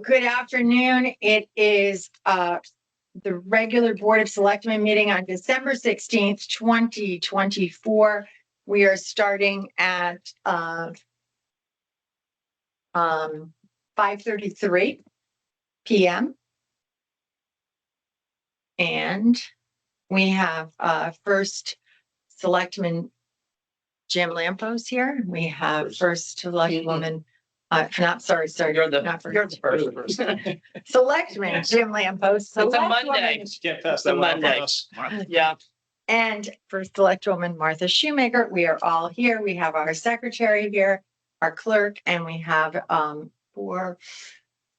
Good afternoon. It is the regular Board of Selectmen meeting on December 16th, 2024. We are starting at 5:33 p.m. And we have first Selectman Jim Lampos here. We have first Selectwoman. You're the first. Selectman Jim Lampos. It's a Monday. It's a Monday. Yeah. And first Selectwoman Martha Shoemaker. We are all here. We have our secretary here, our clerk, and we have 4,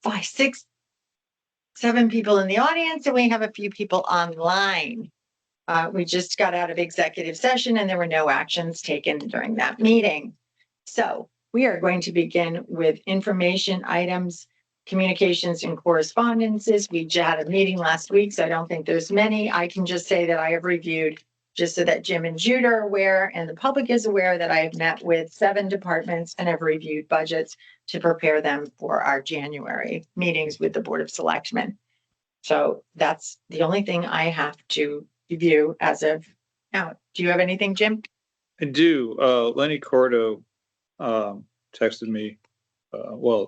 5, 6, 7 people in the audience, and we have a few people online. We just got out of executive session and there were no actions taken during that meeting. So we are going to begin with information items, communications and correspondences. We had a meeting last week, so I don't think there's many. I can just say that I have reviewed, just so that Jim and Jude are aware and the public is aware, that I have met with 7 departments and have reviewed budgets to prepare them for our January meetings with the Board of Selectmen. So that's the only thing I have to review as of now. Do you have anything, Jim? I do. Lenny Cordo texted me,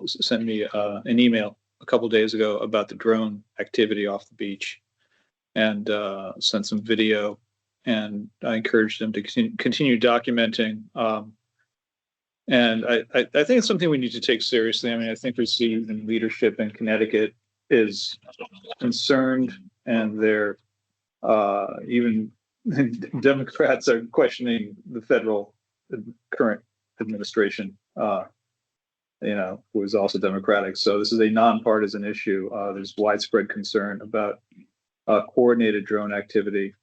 sent me an email a couple days ago about the drone activity off the beach, and sent some video. And I encouraged him to continue documenting. And I think it's something we need to take seriously. I mean, I think we see even leadership in Connecticut is concerned, and they're even Democrats are questioning the federal current administration, who is also Democratic. So this is a nonpartisan issue. There's widespread concern about coordinated drone activity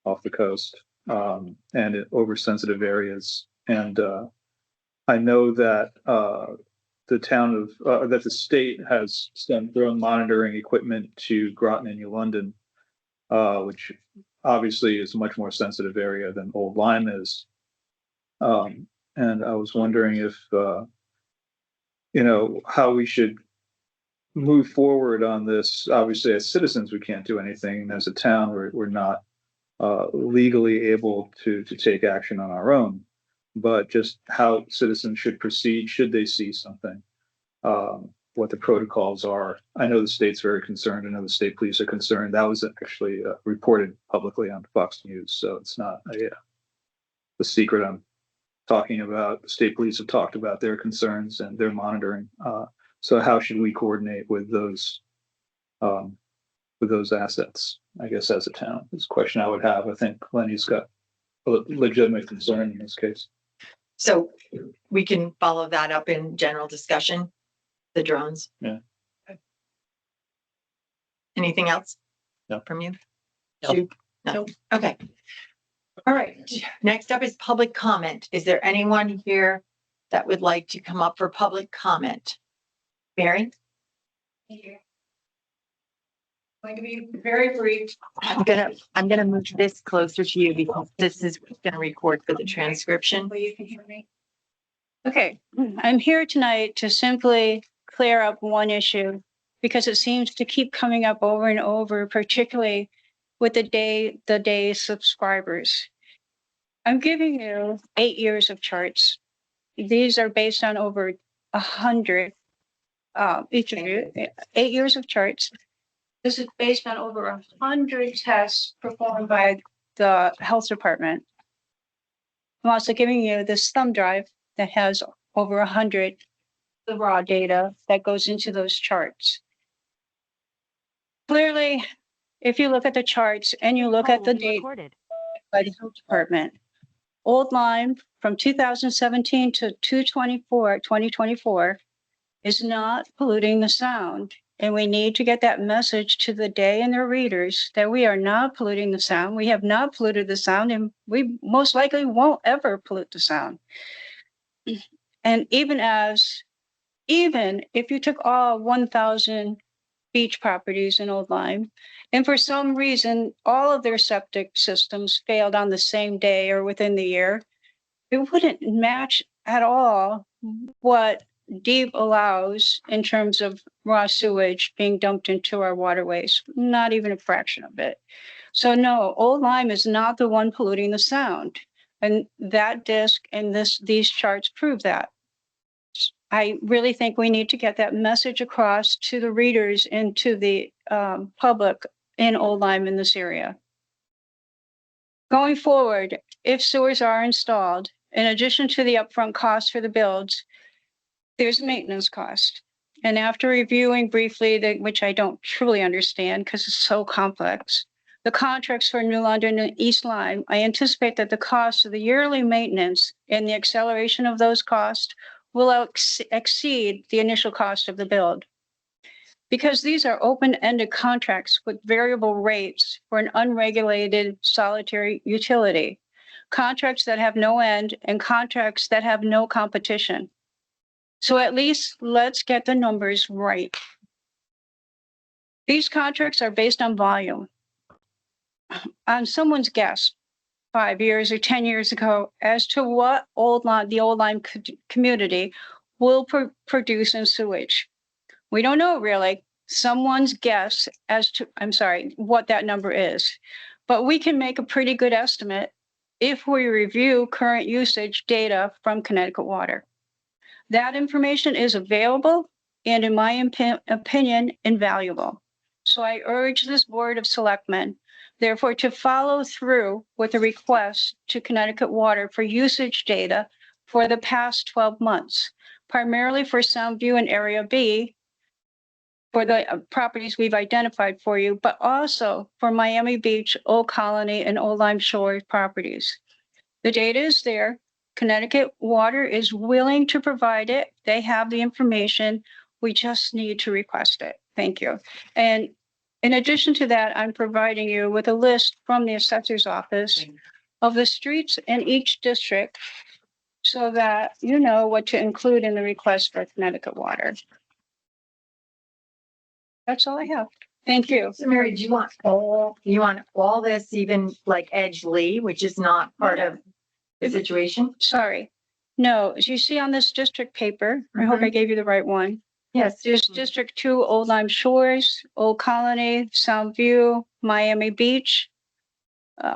off the coast and over sensitive areas. And I know that that the state has sent drone monitoring equipment to Groton and New London, which obviously is a much more sensitive area than Old Lyme is. And I was wondering if, how we should move forward on this. Obviously, as citizens, we can't do anything. And as a town, we're not legally able to take action on our own. But just how citizens should proceed should they see something, what the protocols are. I know the state's very concerned. I know the state police are concerned. That was actually reported publicly on Fox News, so it's not a secret I'm talking about. The state police have talked about their concerns and their monitoring. So how should we coordinate with those assets, I guess, as a town? Is a question I would have. I think Lenny's got a legitimate concern in this case. So we can follow that up in general discussion, the drones. Yeah. Okay. Anything else? No. From you? No. No. Okay. All right. Next up is public comment. Is there anyone here that would like to come up for public comment? Mary? Going to be very brief. I'm gonna move this closer to you because this is gonna record for the transcription. Well, you can hear me. Okay, I'm here tonight to simply clear up one issue because it seems to keep coming up over and over, particularly with the day subscribers. I'm giving you 8 years of charts. These are based on over 100, each of you, 8 years of charts. This is based on over 100 tests performed by the health department. I'm also giving you this thumb drive that has over 100 the raw data that goes into those charts. Clearly, if you look at the charts and you look at the data by the health department, Old Lyme from 2017 to 2024 is not polluting the sound. And we need to get that message to the day and their readers that we are not polluting the sound. We have not polluted the sound, and we most likely won't ever pollute the sound. And even if you took all 1,000 beach properties in Old Lyme, and for some reason, all of their septic systems failed on the same day or within the year, it wouldn't match at all what deep allows in terms of raw sewage being dumped into our waterways, not even a fraction of it. So no, Old Lyme is not the one polluting the sound. And that disc and these charts prove that. I really think we need to get that message across to the readers and to the public in Old Lyme in this area. Going forward, if sewers are installed, in addition to the upfront cost for the builds, there's a maintenance cost. And after reviewing briefly, which I don't truly understand because it's so complex, the contracts for New London and East Lyme, I anticipate that the cost of the yearly maintenance and the acceleration of those costs will exceed the initial cost of the build. Because these are open-ended contracts with variable rates for an unregulated solitary utility, contracts that have no end and contracts that have no competition. So at least let's get the numbers right. These contracts are based on volume. On someone's guess, 5 years or 10 years ago, as to what the Old Lyme community will produce in sewage. We don't know really. Someone's guess as to, what that number is. But we can make a pretty good estimate if we review current usage data from Connecticut Water. That information is available and, in my opinion, invaluable. So I urge this Board of Selectmen, therefore, to follow through with a request to Connecticut Water for usage data for the past 12 months, primarily for Soundview and Area B, for the properties we've identified for you, but also for Miami Beach, Old Colony, and Old Lyme Shore properties. The data is there. Connecticut Water is willing to provide it. They have the information. We just need to request it. Thank you. And in addition to that, I'm providing you with a list from the assessor's office of the streets in each district so that you know what to include in the request for Connecticut Water. That's all I have. Thank you. So Mary, do you want all this, even like Edge Lee, which is not part of the situation? Sorry. No, as you see on this district paper, I hope I gave you the right one. Yes. There's District 2, Old Lyme Shores, Old Colony, Soundview, Miami Beach.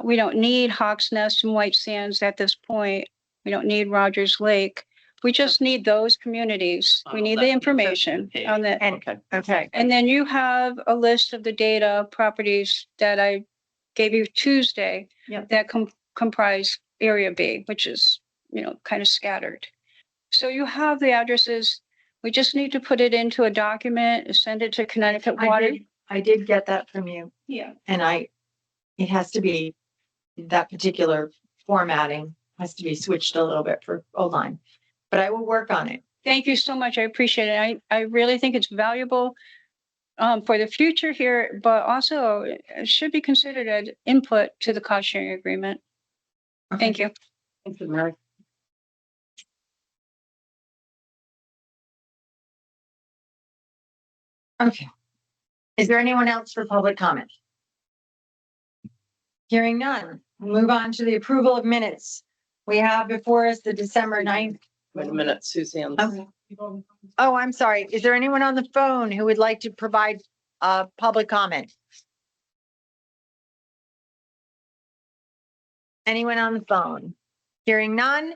We don't need Hawks Nest and White Sands at this point. We don't need Rogers Lake. We just need those communities. We need the information on that. Okay. And then you have a list of the data properties that I gave you Tuesday that comprise Area B, which is, kind of scattered. So you have the addresses. We just need to put it into a document, send it to Connecticut Water. I did get that from you. Yeah. And it has to be, that particular formatting has to be switched a little bit for Old Lyme, but I will work on it. Thank you so much. I appreciate it. I really think it's valuable for the future here, but also it should be considered as input to the cost sharing agreement. Okay. Thank you. Thank you, Mary. Okay. Is there anyone else for public comment? Hearing none, we'll move on to the approval of minutes. We have before us the December 9th. Wait a minute, Suzanne. Oh, I'm sorry. Is there anyone on the phone who would like to provide public comment? Anyone on the phone? Hearing none,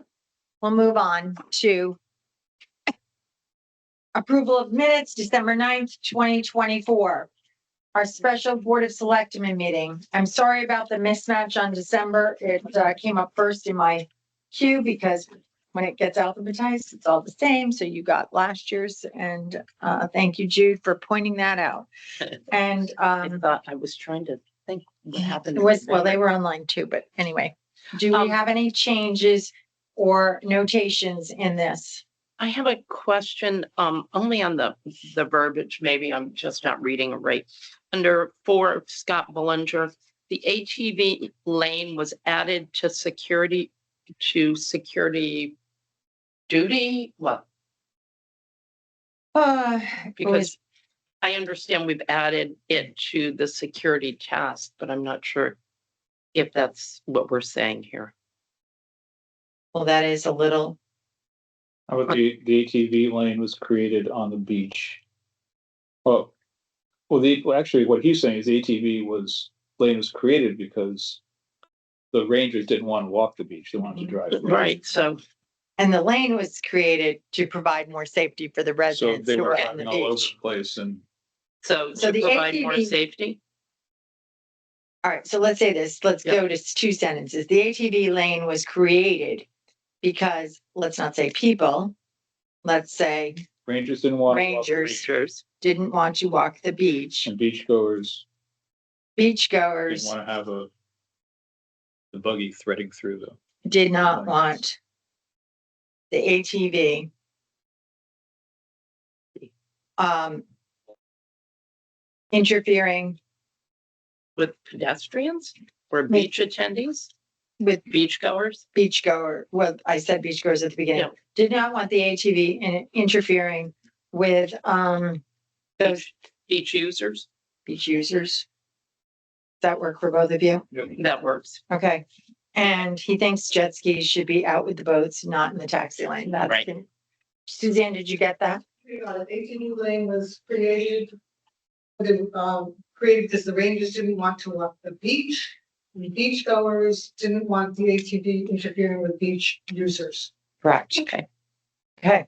we'll move on to approval of minutes, December 9th, 2024. Our special Board of Selectmen meeting. I'm sorry about the mismatch on December. It came up first in my queue because when it gets alphabetized, it's all the same. So you got last year's, and thank you, Jude, for pointing that out. And I thought I was trying to think what happened. they were online too, but anyway, do we have any changes or notations in this? I have a question, only on the verbiage, maybe I'm just not reading it right. Under 4, Scott Bollinger, the ATV lane was added to security duty, what? Because I understand we've added it to the security task, but I'm not sure if that's what we're saying here. Well, that is a little How about the ATV lane was created on the beach? Actually, what he's saying is the lane was created because the rangers didn't want to walk the beach, they wanted to drive. Right, so, And the lane was created to provide more safety for the So residents they who were were on the driving all over beach. the place and so So to the provide more ATV safety, All right, so let's say this, let's Yeah. go to two sentences. The ATV lane was created because, let's not say people, let's say rangers didn't want to walk the Rangers. beach. rangers, didn't want to walk the beach. And beachgoers didn't Beachgoers want to have the buggy threading through the. did not Right. want the ATV interfering with pedestrians or beach attendees, with beachgoers. well, I said beachgoers at the beginning, Yeah. did not want the ATV interfering with those Beach users, beach users. Does that work for both of you? that works. Okay. And he thinks jet skis should be out with the boats, not in the taxi lane. That's Right. Suzanne, did you get that? ATV lane was created. Created because the rangers didn't want to walk the beach. The beachgoers didn't want the ATV interfering with beach users. Correct. Okay. Okay.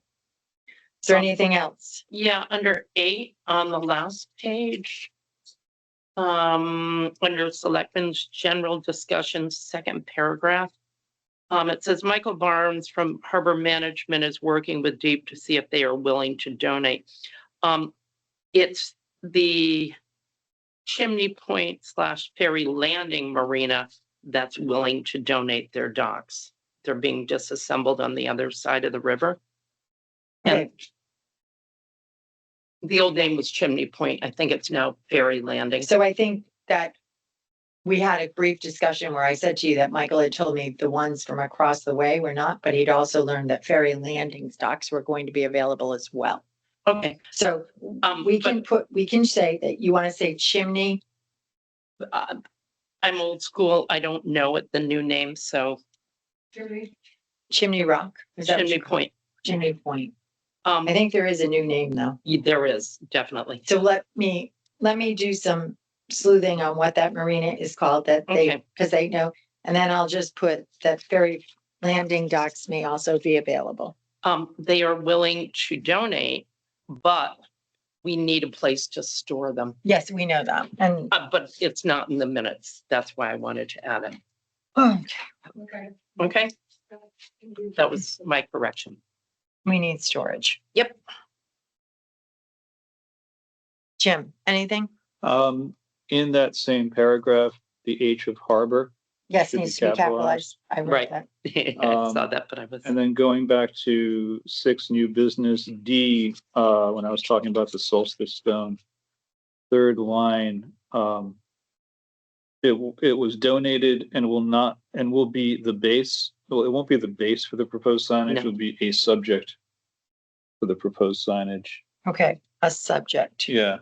Is there anything else? Yeah, under 8 on the last page. Under Selectmen's general discussion, second paragraph. It says Michael Barnes from Harbor Management is working with Deep to see if they are willing to donate. It's the Chimney Point / Ferry Landing Marina that's willing to donate their docks. They're being disassembled on the other side of the river. And the old name was Chimney Point. I think it's now Ferry Landing. So I think that we had a brief discussion where I said to you that Michael had told me the ones from across the way were not, but he'd also learned that Ferry Landing docks were going to be available as well. Okay. So we can say that you want to say Chimney. I'm old school. I don't know what the new name, so Chimney Rock. Is that what Chimney you call it? Point. Chimney Point. I think there is a new name though. There is definitely. So let me do some sleuthing on what that marina is called that they, Okay. because they know. And then I'll just put that Ferry Landing docks may also be available. They are willing to donate, but we need a place to store them. Yes, we know that. And But it's not in the minutes. That's why I wanted to add it. Okay. Okay, that was my correction. we need storage. Yep. Jim, anything? In that same paragraph, the H of harbor, Yes, Should be needs to be capitalized. I wrote Right. that. I saw that, but I was. and then going back to 6 new business D, when I was talking about the solstice stone, third line, it was donated and will be the base. Well, it won't be the base for the proposed signage. No. It'll be a subject for the proposed signage. Okay, a subject, Yeah,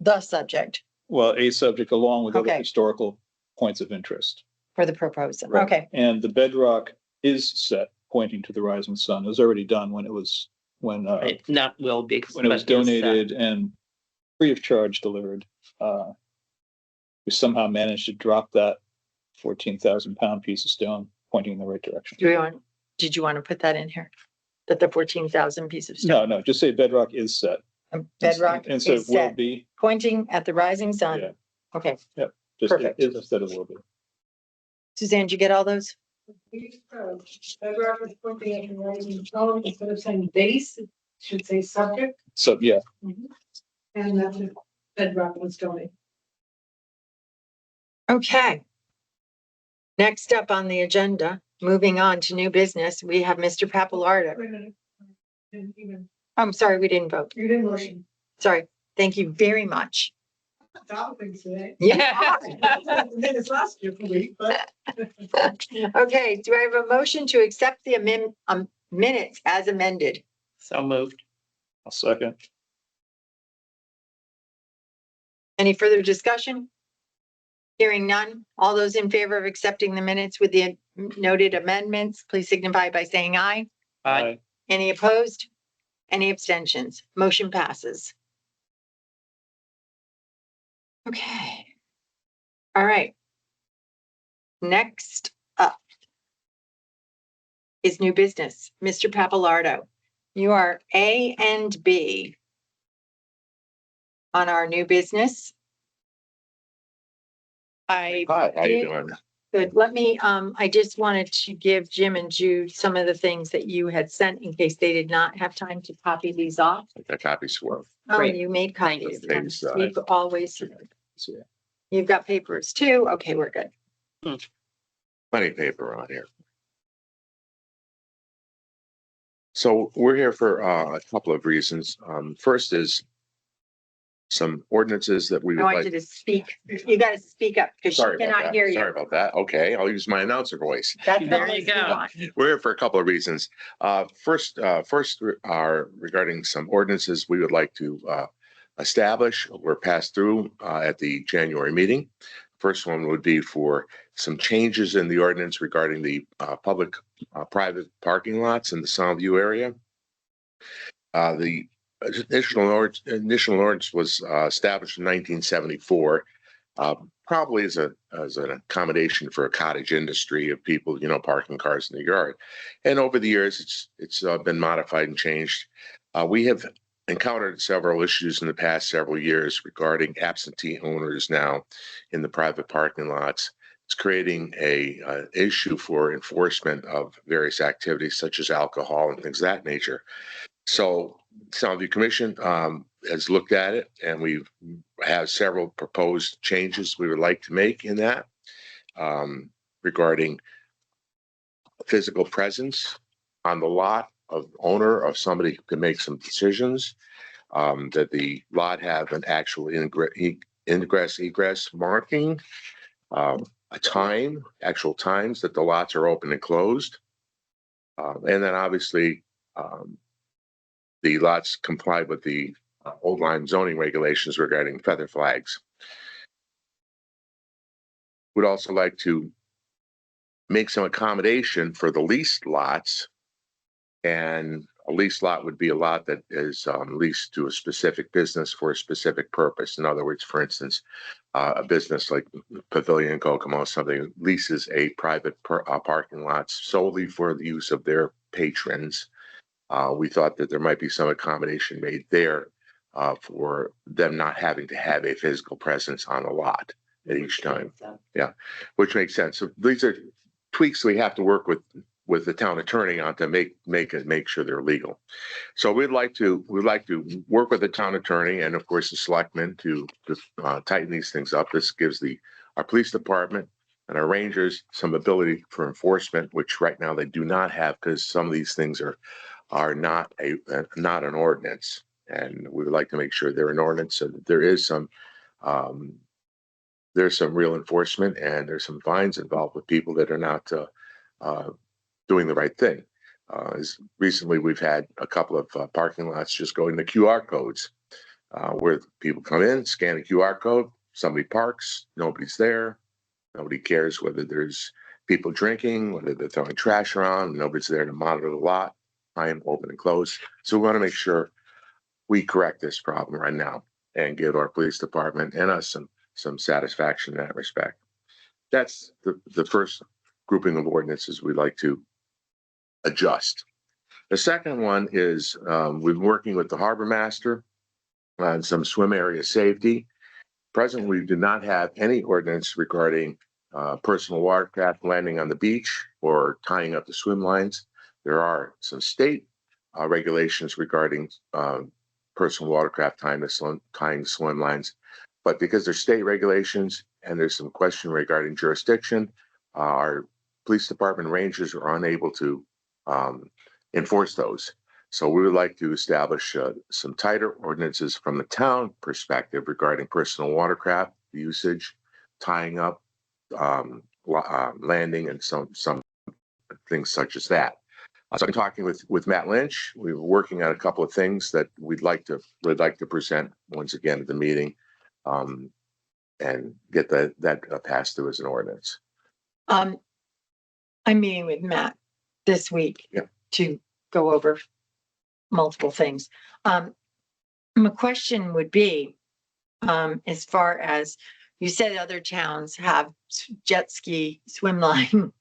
the subject well, a subject along with other Okay. historical points of interest. for the proposal. Right. Okay, And the bedrock is set pointing to the rising sun. It was already done when Right, not will be. when it was but is, donated and free of charge delivered. We somehow managed to drop that 14,000 pound piece of stone pointing in the right direction. did you want to put that in here? That the 14,000 piece of stone? No, just say bedrock is set. Bedrock Instead is of will set, be, pointing at the rising yeah, sun. Okay, just Perfect. is instead of will be. Suzanne, did you get all those? Bedrock is pointing at the rising sun, instead of saying base, it should say subject, So, yeah, and that's what bedrock was donated. Okay. Next up on the agenda, moving on to new business, we have Mr. Papalardo. Wait a minute. Didn't even, I'm sorry, we didn't vote. you didn't motion. Sorry. Thank you very much. Topic today. Yeah. Minutes last year for me, but. Okay, do I have a motion to accept the minutes as amended? So moved. I'll second. Any further discussion? Hearing none. All those in favor of accepting the minutes with the noted amendments, please signify by saying aye. Aye. Any opposed? Any abstentions? Motion passes. Okay. All right. Next up is new business. Mr. Papalardo, you are A and B on our new business. I, Hi, how you did- doing? Good. Let me, I just wanted to give Jim and Jude some of the things that you had sent in case they did not have time to copy these off. I copies for. Oh, Great. you made Thank you. copies. Thanks, We've always, So, you've got papers too. Okay, we're good. Plenty of paper on here. So we're here for a couple of reasons. First is some ordinances that we I would want you like. to speak. You got to speak up because she Sorry about cannot that. hear Sorry you. about that. Okay, I'll use my announcer voice. That's There the you voice we go. want. We're here for a couple of reasons. First are regarding some ordinances we would like to establish or pass through at the January meeting. First one would be for some changes in the ordinance regarding the public private parking lots in the Soundview area. The initial ordinance was established in 1974. Probably as an accommodation for a cottage industry of people, parking cars in the yard. And over the years, it's been modified and changed. We have encountered several issues in the past several years regarding absentee owners now in the private parking lots. It's creating a issue for enforcement of various activities such as alcohol and things of that nature. So Soundview Commission has looked at it, and we have several proposed changes we would like to make in that regarding physical presence on the lot of owner of somebody who can make some decisions, that the lot have an actual ingress egress marking, actual times that the lots are open and closed, and then obviously the lots comply with the old line zoning regulations regarding feather flags. Would also like to make some accommodation for the leased lots. And a leased lot would be a lot that is leased to a specific business for a specific purpose. In other words, for instance, a business like Pavilion Kokomo, something leases a private parking lot solely for the use of their patrons. We thought that there might be some accommodation made there for them not having to have a physical presence on the lot at each time. Yeah, which makes sense. So these are tweaks we have to work with the town attorney on to make sure they're legal. So we'd like to work with the town attorney and of course the selectmen to tighten these things up. This gives our police department and our rangers some ability for enforcement, which right now they do not have because some of these things are not an ordinance, and we would like to make sure they're an ordinance so that there's some real enforcement and there's some fines involved with people that are not doing the right thing. As recently we've had a couple of parking lots just going to QR codes where people come in, scan a QR code, somebody parks, nobody's there, nobody cares whether there's people drinking, whether they're throwing trash around, nobody's there to monitor the lot. Time open and close. So we want to make sure we correct this problem right now and give our police department and us some satisfaction in that respect. That's the first grouping of ordinances we'd like to adjust. The second one is we've been working with the harbor master on some swim area safety. Presently, we do not have any ordinance regarding personal watercraft landing on the beach or tying up the swim lines. There are some state regulations regarding personal watercraft tying swim lines, but because there's state regulations and there's some question regarding jurisdiction, our police department rangers are unable to enforce those. So we would like to establish some tighter ordinances from the town perspective regarding personal watercraft usage, tying up, landing, and some things such as that. So I'm talking with Matt Lynch. We were working on a couple of things that we'd like to present once again at the meeting, and get that passed through as an ordinance. I'm meeting with Matt this week Yeah. to go over multiple things. My question would be, as far as you said, other towns have jet ski swim line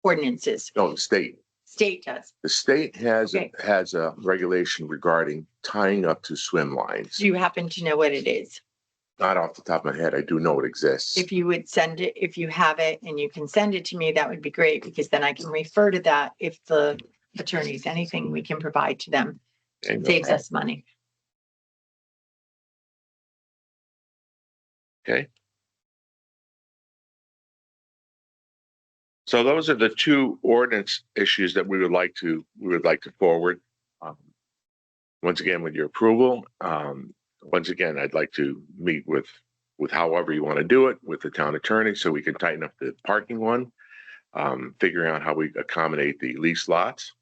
ordinances. No, the state. State does. The state has, Okay. has a regulation regarding tying up to swim lines. Do you happen to know what it is? Not off the top of my head, I do know it exists. If you would send it, if you have it and you can send it to me, that would be great, because then I can refer to that if the attorneys, anything we can provide to them Okay, no saves problem. us money. Okay. So those are the two ordinance issues that we would like to forward. Once again, with your approval, once again, I'd like to meet with however you want to do it with the town attorney, so we can tighten up the parking one, figuring out how we accommodate the lease lots,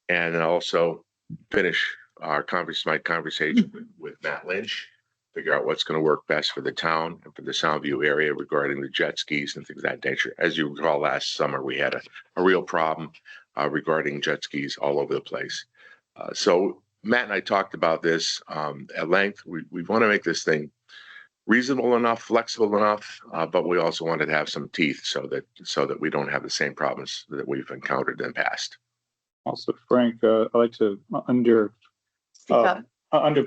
and then also finish my conversation with Matt Lynch, figure out what's going to work best for the town and for the Soundview area regarding the jet skis and things of that nature. As you recall, last summer, we had a real problem regarding jet skis all over the place. So Matt and I talked about this at length. We want to make this thing reasonable enough, flexible enough, but we also wanted to have some teeth so that we don't have the same problems that we've encountered in the past. Also, Frank, I'd like to, under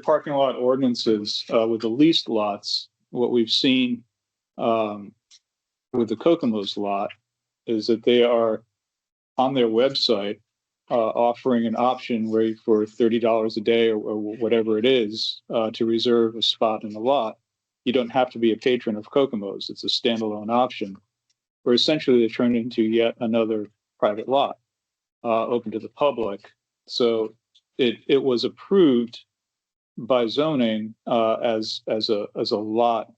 parking lot ordinances, with the leased lots, what we've seen with the Kokomo's lot is that they are on their website offering an option where for $30 a day or whatever it is to reserve a spot in the lot. You don't have to be a patron of Kokomo's. It's a standalone option, where essentially they turn into yet another private lot open to the public. So it was approved by zoning as a lot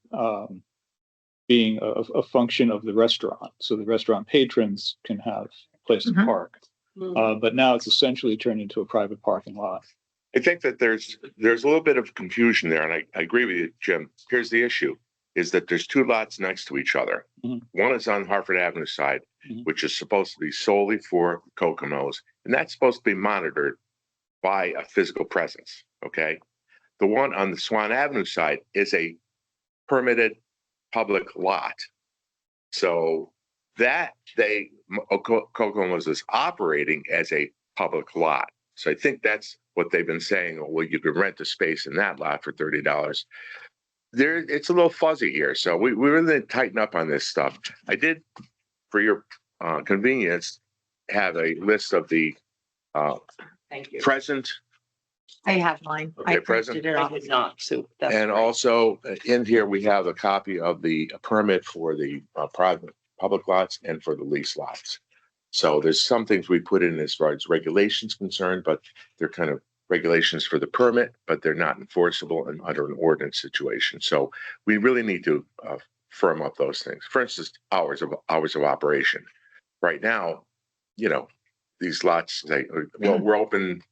being a function of the restaurant. So the restaurant patrons can have a place to park. But now it's essentially turned into a private parking lot. I think that there's a little bit of confusion there, and I agree with you, Jim. Here's the issue, is that there's two lots next to each other. Mhm. One is on Hartford Avenue side, Mhm. which is supposed to be solely for Kokomo's, and that's supposed to be monitored by a physical presence, okay? The one on the Swan Avenue side is a permitted public lot. So that Kokomo's is operating as a public lot. So I think that's what they've been saying. Well, you could rent the space in that lot for $30. It's a little fuzzy here. So we really tighten up on this stuff. I did, for your convenience, have a list of the Thank you. present. I have mine. Okay, I present. printed it I off. did not, so that's And great. also in here, we have a copy of the permit for the private public lots and for the lease lots. So there's some things we put in as far as regulations concerned, but they're kind of regulations for the permit, but they're not enforceable and under an ordinance situation. So we really need to firm up those things. For instance, hours of operation. Right now, these lots say, well, we're open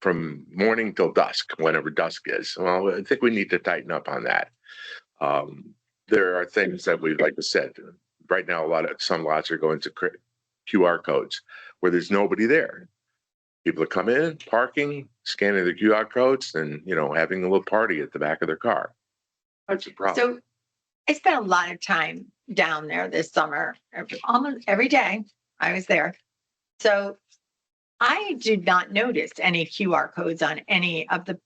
from morning till dusk, whenever dusk is. Well, I think we need to tighten up on that. There are things that we, like I said, right now, some lots are going to QR codes where there's nobody there. People are coming in, parking, scanning the QR codes, and having a little party at the back of their car. That's a problem. So I spent a lot of time down there this summer, almost every day I was there. So I did not notice any QR codes on any of the,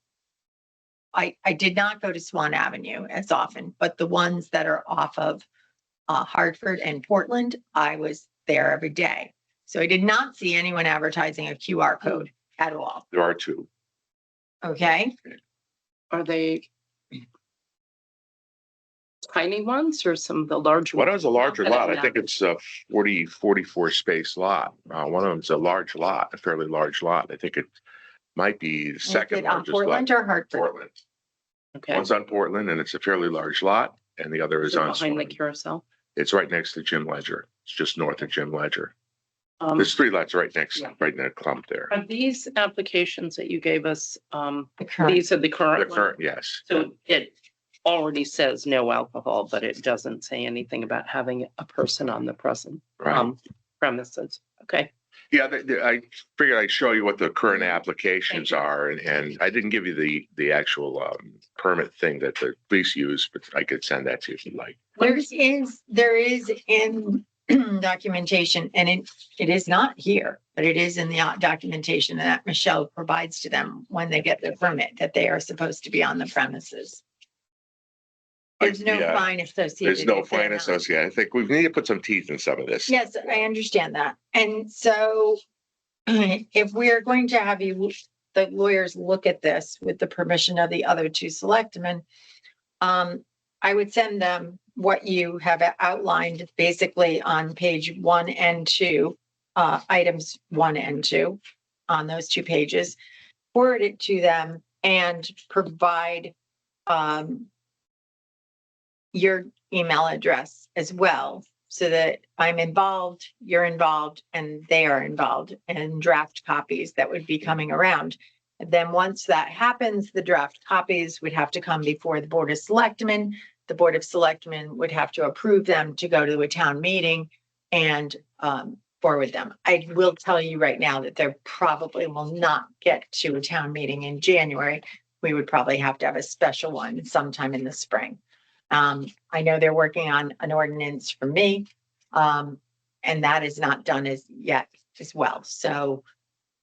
I did not go to Swan Avenue as often, but the ones that are off of Hartford and Portland, I was there every day. So I did not see anyone advertising a QR code at all. There are two. Okay. Are they tiny ones or some of the larger One ones? of them's a larger Not that lot. I think it's a 44 space lot. One of them's a large lot, a fairly large lot. I think it might be the Is second it on largest Portland lot. or Hartford? Portland. Okay. One's on Portland, and it's a fairly large lot, and the other Is is it on behind the Swan. carousel? It's right next to Jim Ledger. It's just north of Jim Ledger. Um, There's three lots right next, yeah. right in that clump there. Are these applications that you gave us, The current. these are the The current ones? current, yes. So it already says no alcohol, but it doesn't say anything about having a person on the Right. premises. Okay. Yeah, I figured I'd show you what the current applications Thank you. are, and I didn't give you the actual permit thing that the police use, but I could send that to you if you'd like. There is in documentation, and it is not here, but it is in the documentation that Michelle provides to them when they get their permit, that they are supposed to be on the premises. There's no Yeah, fine associated. There's no if they're fine not. associated. I think we need to put some teeth in some of this. Yes, I understand that. And so if we are going to have you, the lawyers look at this with the permission of the other two selectmen, I would send them what you have outlined basically on page 1 and 2, items 1 and 2 on those 2 pages, forward it to them and provide, your email address as well, so that I'm involved, you're involved, and they are involved in draft copies that would be coming around. And then once that happens, the draft copies would have to come before the Board of Selectmen. The Board of Selectmen would have to approve them to go to a town meeting and forward them. I will tell you right now that there probably will not get to a town meeting in January. We would probably have to have a special one sometime in the spring. I know they're working on an ordinance for me, and that is not done as yet as well. So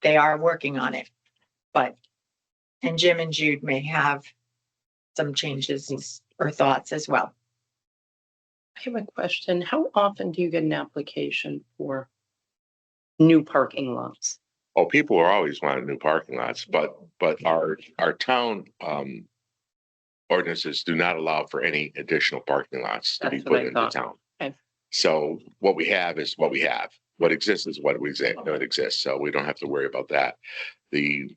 they are working on it. But, and Jim and Jude may have some changes or thoughts as well. I have a question. How often do you get an application for new parking lots? Oh, people are always wanting new parking lots, but our town ordinances do not allow for any additional parking lots to be That's what put I into thought. town. Okay. So what we have is what we have. What exists is what exists. So we don't have to worry about that. The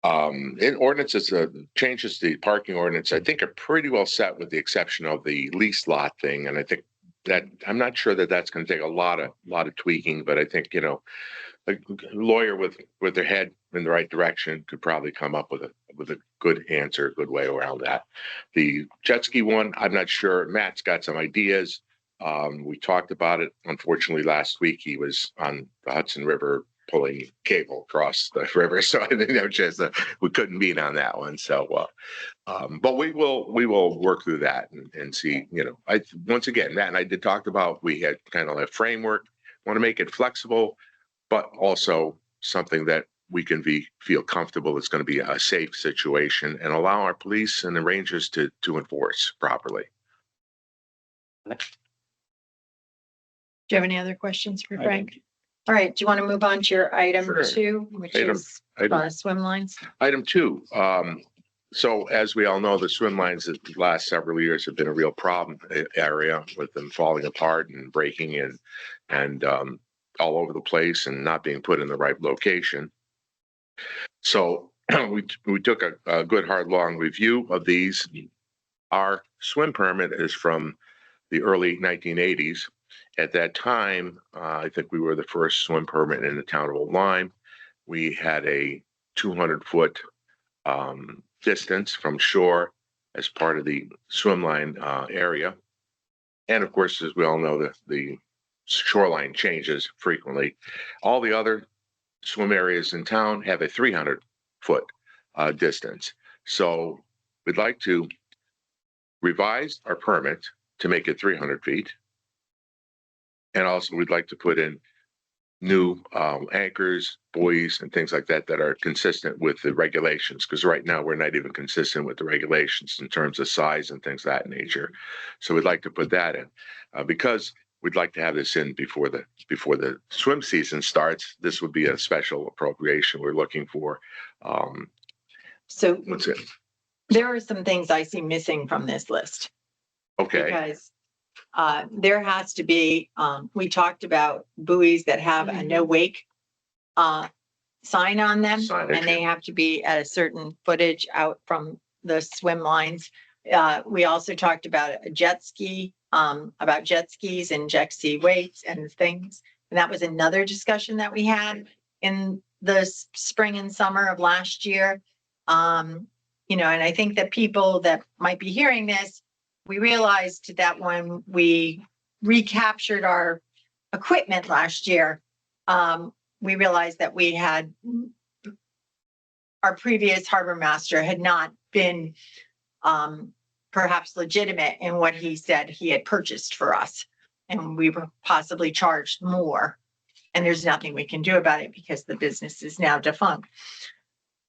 in ordinances, changes to the parking ordinance, I think are pretty well set with the exception of the lease lot thing. And I think that I'm not sure that that's going to take a lot of tweaking, but I think, you know, a lawyer with their head in the right direction could probably come up with a good answer, a good way around that. The jet ski one, I'm not sure. Matt's got some ideas. We talked about it. Unfortunately, last week he was on the Hudson River pulling cable across the river, so I didn't have a chance we couldn't meet on that one. So, but we will work through that and see. You know, once again, Matt and I did talk about we had kind of a framework. Want to make it flexible, but also something that we can feel comfortable it's going to be a safe situation and allow our police and the rangers to enforce properly. Do you have any other questions for I Frank? All right, do you want to move on to your item Sure. 2, which Item- is item- swim lines? Item 2. So as we all know, the swim lines the last several years have been a real problem area with them falling apart and breaking and all over the place and not being put in the right location. So we took a good hard long review of these. Our swim permit is from the early 1980s. At that time, I think we were the first swim permit in the town of Old Lyme. We had a 200-foot distance from shore as part of the swim line area. And of course, as we all know, the shoreline changes frequently. All the other swim areas in town have a 300-foot distance. So we'd like to revise our permit to make it 300 feet. And also we'd like to put in new anchors, buoys, and things like that that are consistent with the regulations. Because right now we're not even consistent with the regulations in terms of size and things of that nature. So we'd like to put that in because we'd like to have this in before the swim season starts. This would be a special appropriation we're looking for. So What's it? there are some things I see missing from this list. Okay. Because there has to be, we talked about buoys that have a no wake sign on them. Signage. And they have to be at a certain footage out from the swim lines. We also talked about a jet ski, about jet skis and jet ski weights and things. And that was another discussion that we had in the spring and summer of last year. You know, and I think that people that might be hearing this, we realized that when we recaptured our equipment last year, we realized that we had our previous harbor master had not been perhaps legitimate in what he said he had purchased for us. And we were possibly charged more. And there's nothing we can do about it because the business is now defunct.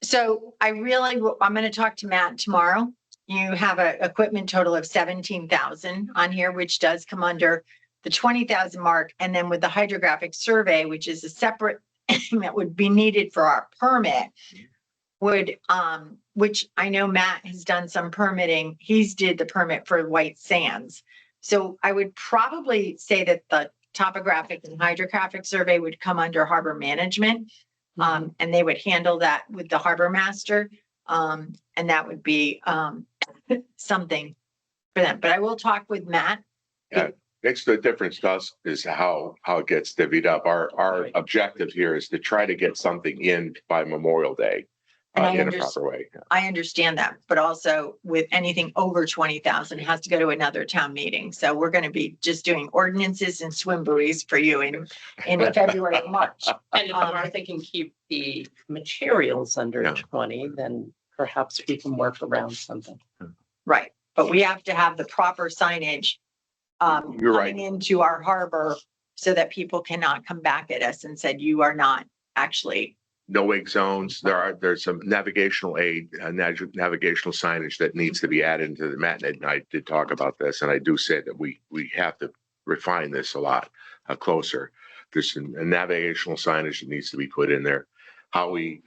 So I'm going to talk to Matt tomorrow. You have an equipment total of 17,000 on here, which does come under the 20,000 mark. And then with the hydrographic survey, which is a separate that would be needed for our permit, which I know Matt has done some permitting. He's did the permit for White Sands. So I would probably say that the topographic and hydrographic survey would come under harbor management. And they would handle that with the harbor master. And that would be something for them. But I will talk with Matt. Yeah, makes the difference to us is how it gets divvied up. Our Right. objective here is to try to get something in by Memorial Day And I in a proper way. Yeah. I understand that, but also with anything over 20,000, it has to go to another town meeting. So we're going to be just doing ordinances and swim buoys for you in February and March. And if Martha can keep the materials under Yeah. 20, then perhaps we can work around something. Right, but we have to have the proper signage You're right. coming into our harbor so that people cannot come back at us and said, you are not actually. No wake zones. There's some navigational aid, navigational signage that needs to be added into the Matt and I did talk about this, and I do say that we have to refine this a lot closer. There's a navigational signage that needs to be put in there. How we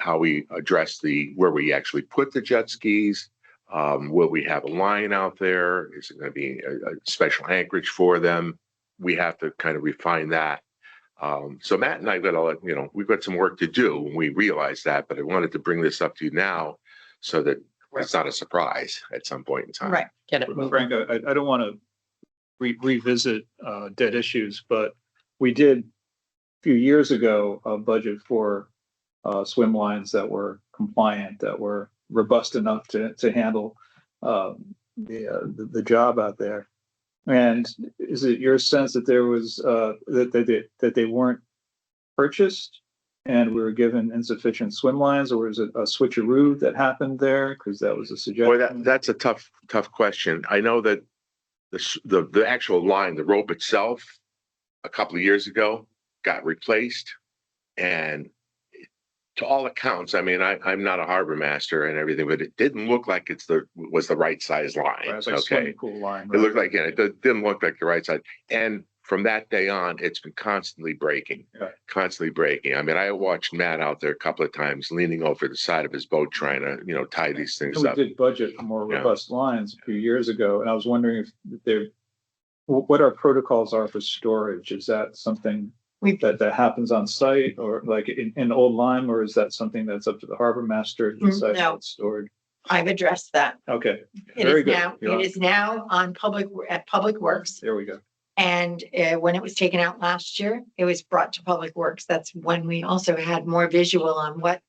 address where we actually put the jet skis. Will we have a line out there? Is it going to be a special anchorage for them? We have to kind of refine that. So Matt and I we've got some work to do and we realize that, but I wanted to bring this up to you now so that it's not a surprise at some point in time. Right. Get it moving. Frank, I don't want to revisit dead issues, but we did a few years ago a budget for swim lines that were compliant, that were robust enough to handle the job out there. And is it your sense that there was that they weren't purchased and we were given insufficient swim lines, or was it a switcheroo that happened there? Because that was a suggestion. Boy, that's a tough question. I know that the actual line, the rope itself, a couple of years ago got replaced, and to all accounts, I mean, I'm not a harbor master and everything, but it didn't look like was the right size line. Right, it's like a Okay, swimming pool line. it looked like it didn't look like the right size, and from that day on, it's been constantly breaking, Right. constantly breaking. I mean, I watched Matt out there a couple of times leaning over the side of his boat trying to tie these things We up. did budget for more Yeah. robust lines a few years ago, and I was wondering what our protocols are for storage. Is that something that happens on site, or like in Old Lyme, or is that something that's up to the harbor master to decide how it's stored? I've addressed that. Okay, It very is good. now, You're on. it is now on Public Works. There we go. And when it was taken out last year, it was brought to Public Works. That's when we also had more visual on what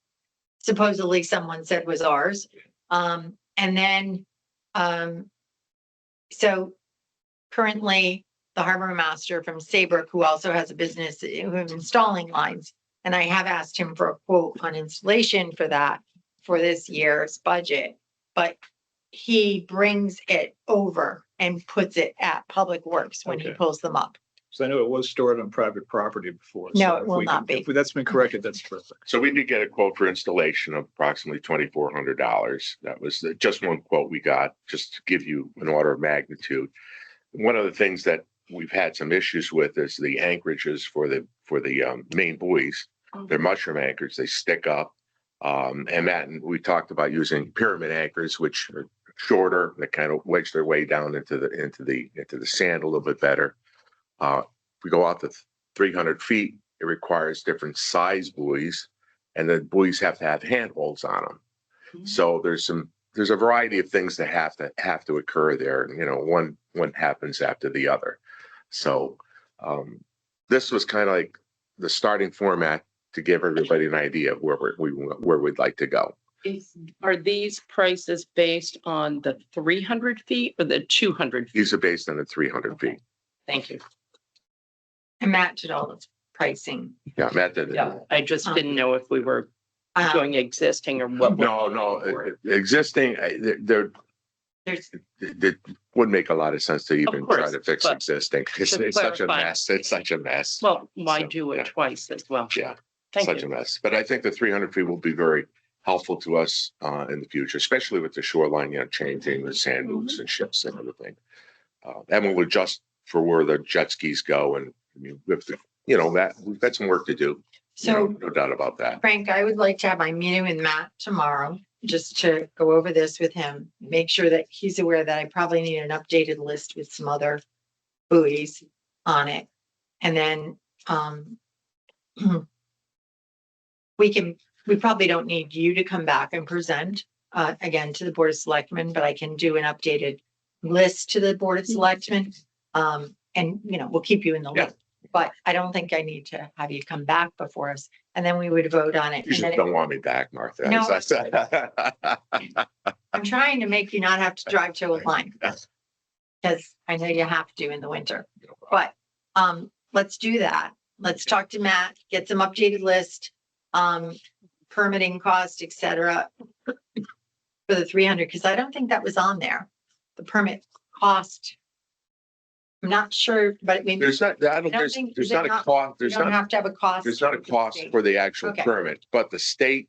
supposedly someone said was ours. And then, so currently the harbor master from Saybrook, who also has a business of installing lines, and I have asked him for a quote on installation for that for this year's budget, but he brings it over and puts it at Public Works when he Okay. pulls them up. So I know it was stored on private property before. No, so it if will we- not be. If that's been corrected, that's perfect. So we did get a quote for installation of approximately $2,400. That was just one quote we got, just to give you an order of magnitude. One of the things that we've had some issues with is the anchorages for the main buoys. They're mushroom anchors. They stick up. And Matt and we talked about using pyramid anchors, which are shorter, that kind of wedge their way down into the sand a little bit better. If we go out to 300 feet, it requires different size buoys, and the buoys have to have handholds on them. So there's a variety of things that have to occur there. One happens after the other. So this was kind of like the starting format to give everybody an idea of where we'd like to go. Are these prices based on the 300 feet or the 200 feet? These are based on the 300 Okay. feet. Thank you. And Matt did all pricing. Yeah, Matt did it. Yeah, I just didn't know if we were Um, doing existing or what. No, existing, there, There's, it would make a lot of sense to even try course, to fix but existing. It's to such a clarify. mess. It's such a mess. Well, why So, do it yeah. twice as well? Yeah, Thank such a you. mess. But I think the 300 feet will be very helpful to us in the future, especially with the shoreline, changing the sand dunes and ships and everything. And we'll adjust for where the jet skis go. And I mean, with the, that we've got some work to do. so No doubt about that. Frank, I would like to have my meeting with Matt tomorrow, just to go over this with him, make sure that he's aware that I probably need an updated list with some other buoys on it. And then, we probably don't need you to come back and present, again, to the Board of Selectmen, but I can do an updated list to the Board of Selectmen. And, we'll keep you in the Yeah. loop, but I don't think I need to have you come back before us, and then we would vote on it. You And just then don't want me back, Martha. No. I'm trying to make you not have to drive to a line. Because I know you have to in the winter, but, let's do that. Let's talk to Matt, get some updated list, permitting cost, et cetera. For the 300, because I don't think that was on there, the permit cost. I'm not sure, but maybe There's not, I don't, don't there's, think- there's is it not a not- cost, you don't have to have a cost. there's not a with the cost state. for the actual Okay. permit, but the state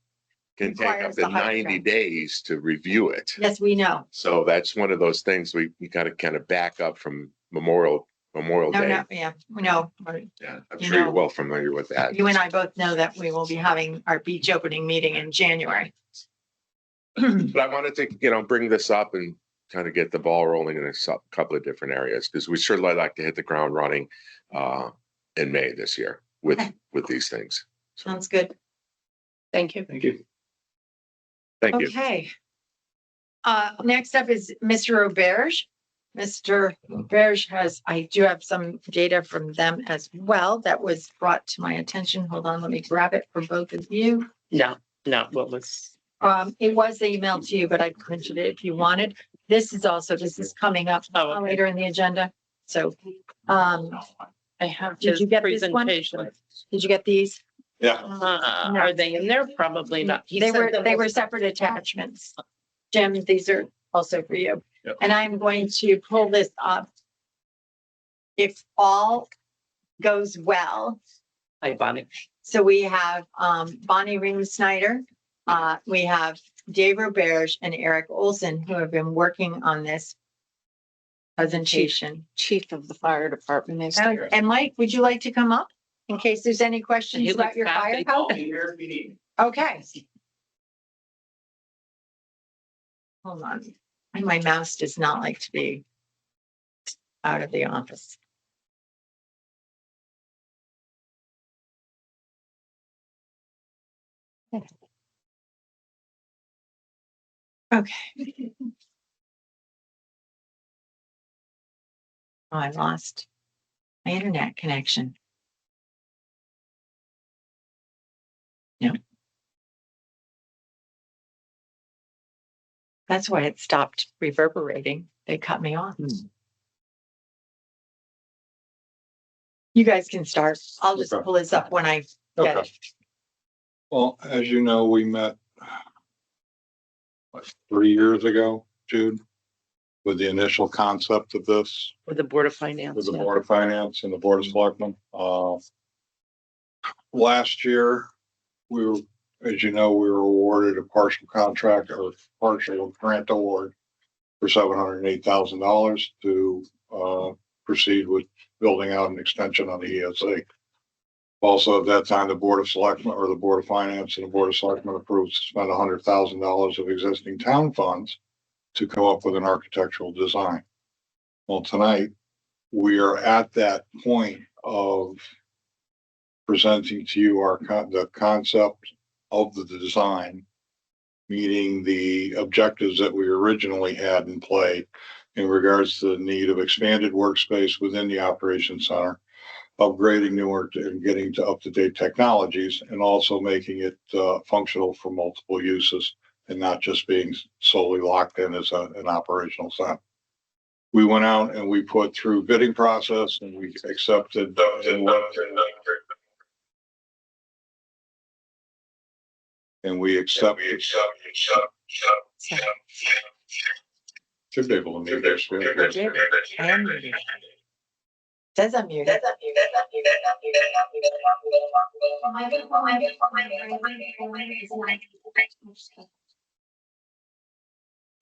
can take up Requires to the hydro 90 tank. days to review it. Yes, we know. So that's one of those things we gotta kind of back up from Memorial No, Day. no, yeah, we know. Yeah, I'm You sure you're know. well familiar with that. You and I both know that we will be having our beach opening meeting in January. But I wanted to, bring this up and kind of get the ball rolling in a couple of different areas, because we certainly like to hit the ground running in May this year Okay. with these things. So, Sounds good. Thank you. Thank you. thank you. Okay. Next up is Mr. Auberge. Mr. Auberge I do have some data from them as well that was brought to my attention. Hold on, let me grab it for both of you. No, what was, It was emailed to you, but I printed it if you wanted. This is coming up Oh, okay. later in the agenda. So, I have Did his you get this one? presentation. did you get these? Yeah. Are they in there? Probably not. He They sent were, them as- separate attachments. Jim, these are also for you. Yep. And I'm going to pull this up. If all goes well, Hi, Bonnie. so we have Bonnie Ring Snyder, we have Dave Roberge and Eric Olson, who have been working on this presentation. Chief of the fire department is And here. and Mike, would you like to come up in case there's any questions He about looks your happy. firehouse? Okay. Hold on. And my mouse does not like to be out of the office. Okay. Oh, I lost my internet connection. No. That's why it stopped reverberating. They cut me off. You guys can start. I'll just Okay. pull this up when I get Okay. it. Well, as you know, we met 3 years ago, Jude, with the initial concept of this, With the Board of Finance. with the yeah. Board of Finance and the Board of Selectmen. Last year, as you know, we were awarded a partial contract or partial grant award for $708,000 to proceed with building out an extension on the ESA. Also, at that time, the Board of Selectmen or the Board of Finance and the Board of Selectmen approved to spend $100,000 of existing town funds to come up with an architectural design. Well, tonight, we are at that point of presenting to you the concept of the design, meeting the objectives that we originally had in play in regards to the need of expanded workspace within the operations center, upgrading newer and getting to up-to-date technologies, and also making it functional for multiple uses and not just being solely locked in as an operational center. We went out and we put through bidding process and we accepted and we accept. Should be able to mute this. I am muted. Says I'm muted.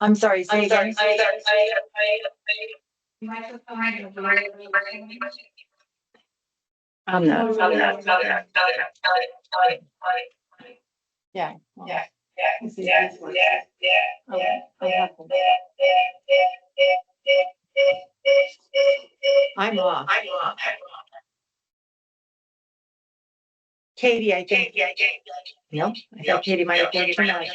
I'm sorry, say again. I'm not. Yeah. I'm off. Katie, I think. No, I thought Katie might have turned on.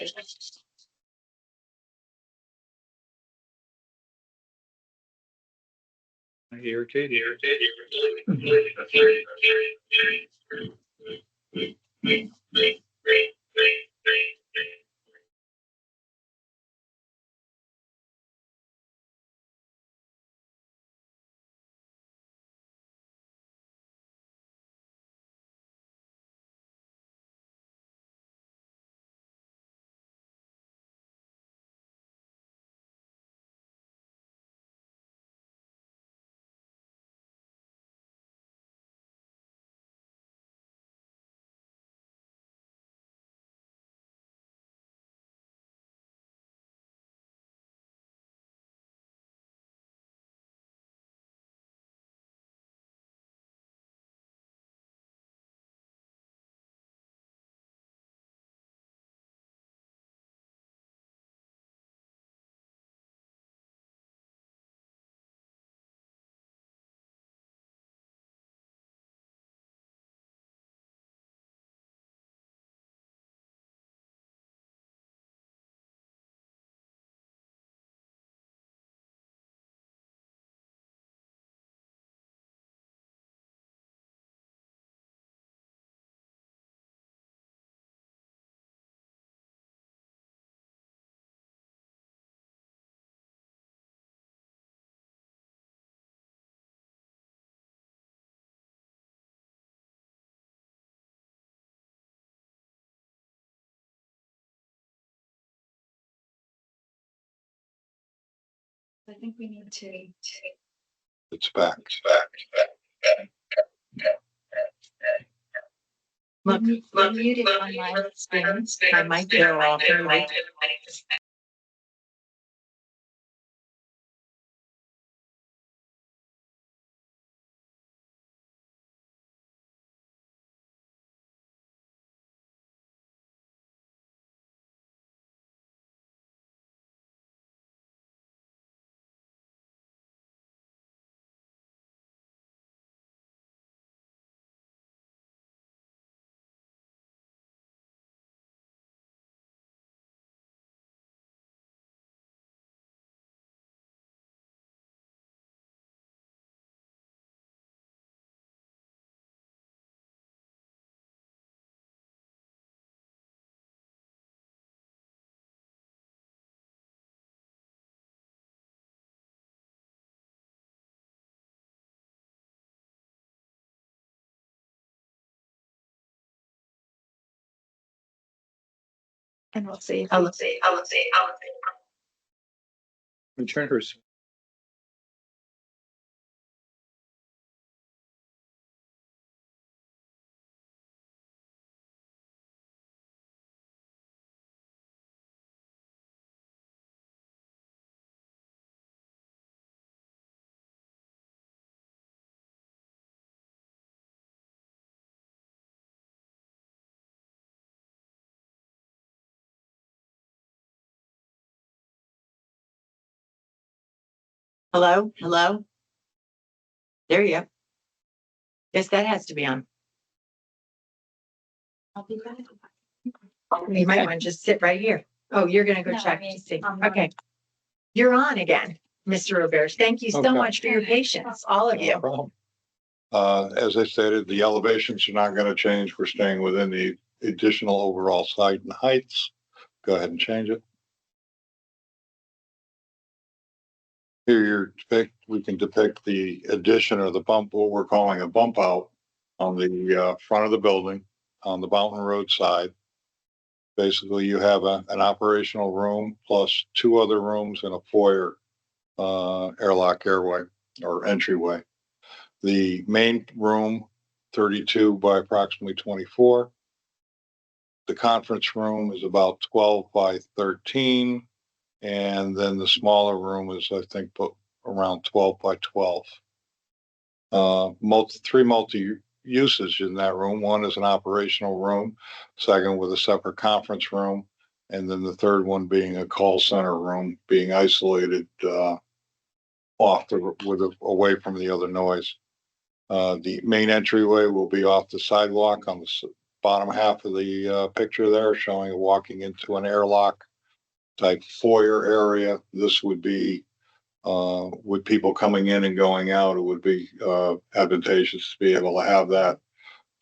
Irritated. I think we need to. It's back. Look, I'm muted on my screen. My mic is off. And we'll see. Return her. Hello? There you go. Guess that has to be on. I'll be back. You might want to just sit right here. Oh, you're gonna go check to see. Okay. You're on again, Mr. Roberge. Thank you so Okay. much for your patience, all of No you. problem. As I stated, the elevations are not gonna change. We're staying within the additional overall site and heights. Go ahead and change it. Here we can depict the addition or the bump, what we're calling a bump out on the front of the building on the Mountain Road side. Basically, you have an operational room plus two other rooms and a foyer, airlock airway or entryway. The main room, 32 by approximately 24. The conference room is about 12 by 13. And then the smaller room is, I think, around 12 by 12. Three multi-uses in that room. One is an operational room, second with a separate conference room, and then the third one being a call center room, being isolated away from the other noise. The main entryway will be off the sidewalk on the bottom half of the picture there, showing walking into an airlock type foyer area. This would be with people coming in and going out, it would be advantageous to be able to have that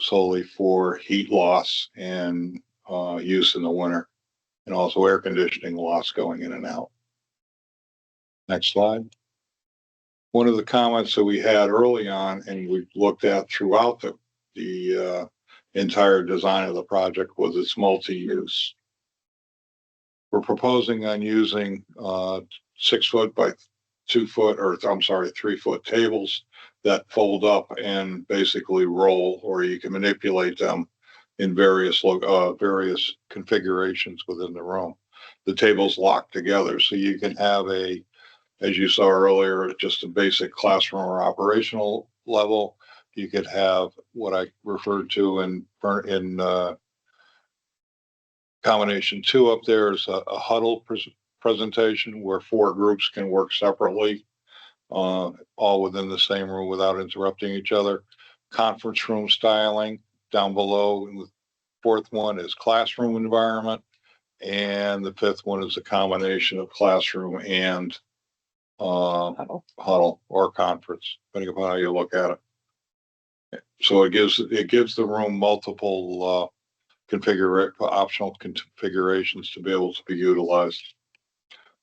solely for heat loss and use in the winter, and also air conditioning loss going in and out. Next slide. One of the comments that we had early on, and we've looked at throughout the entire design of the project, was its multi-use. We're proposing on using 6 foot by 2 foot, or I'm sorry, 3 foot tables that fold up and basically roll, or you can manipulate them in various configurations within the room. The tables lock together, so you can have as you saw earlier, just a basic classroom or operational level. You could have what I referred to in combination 2 up there is a huddle presentation where 4 groups can work separately, all within the same room without interrupting each other. Conference room styling down below. And the 4th one is classroom environment. And the 5th one is a combination of classroom and huddle or conference, depending upon how you look at it. So it gives the room multiple optional configurations to be able to be utilized.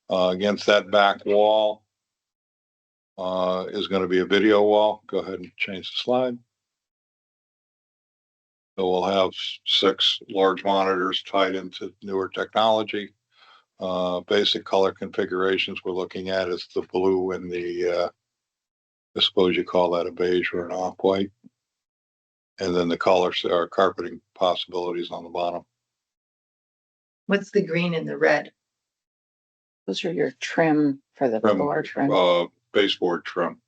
Against that back wall is going to be a video wall. Go ahead and change the slide. So we'll have 6 large monitors tied into newer technology. Basic color configurations we're looking at is the blue and the, I suppose you call that a beige or an off-white. And then the colors are carpeting possibilities on the bottom. What's the green and the red? Those are your trim for the floor trim. Baseboard trim.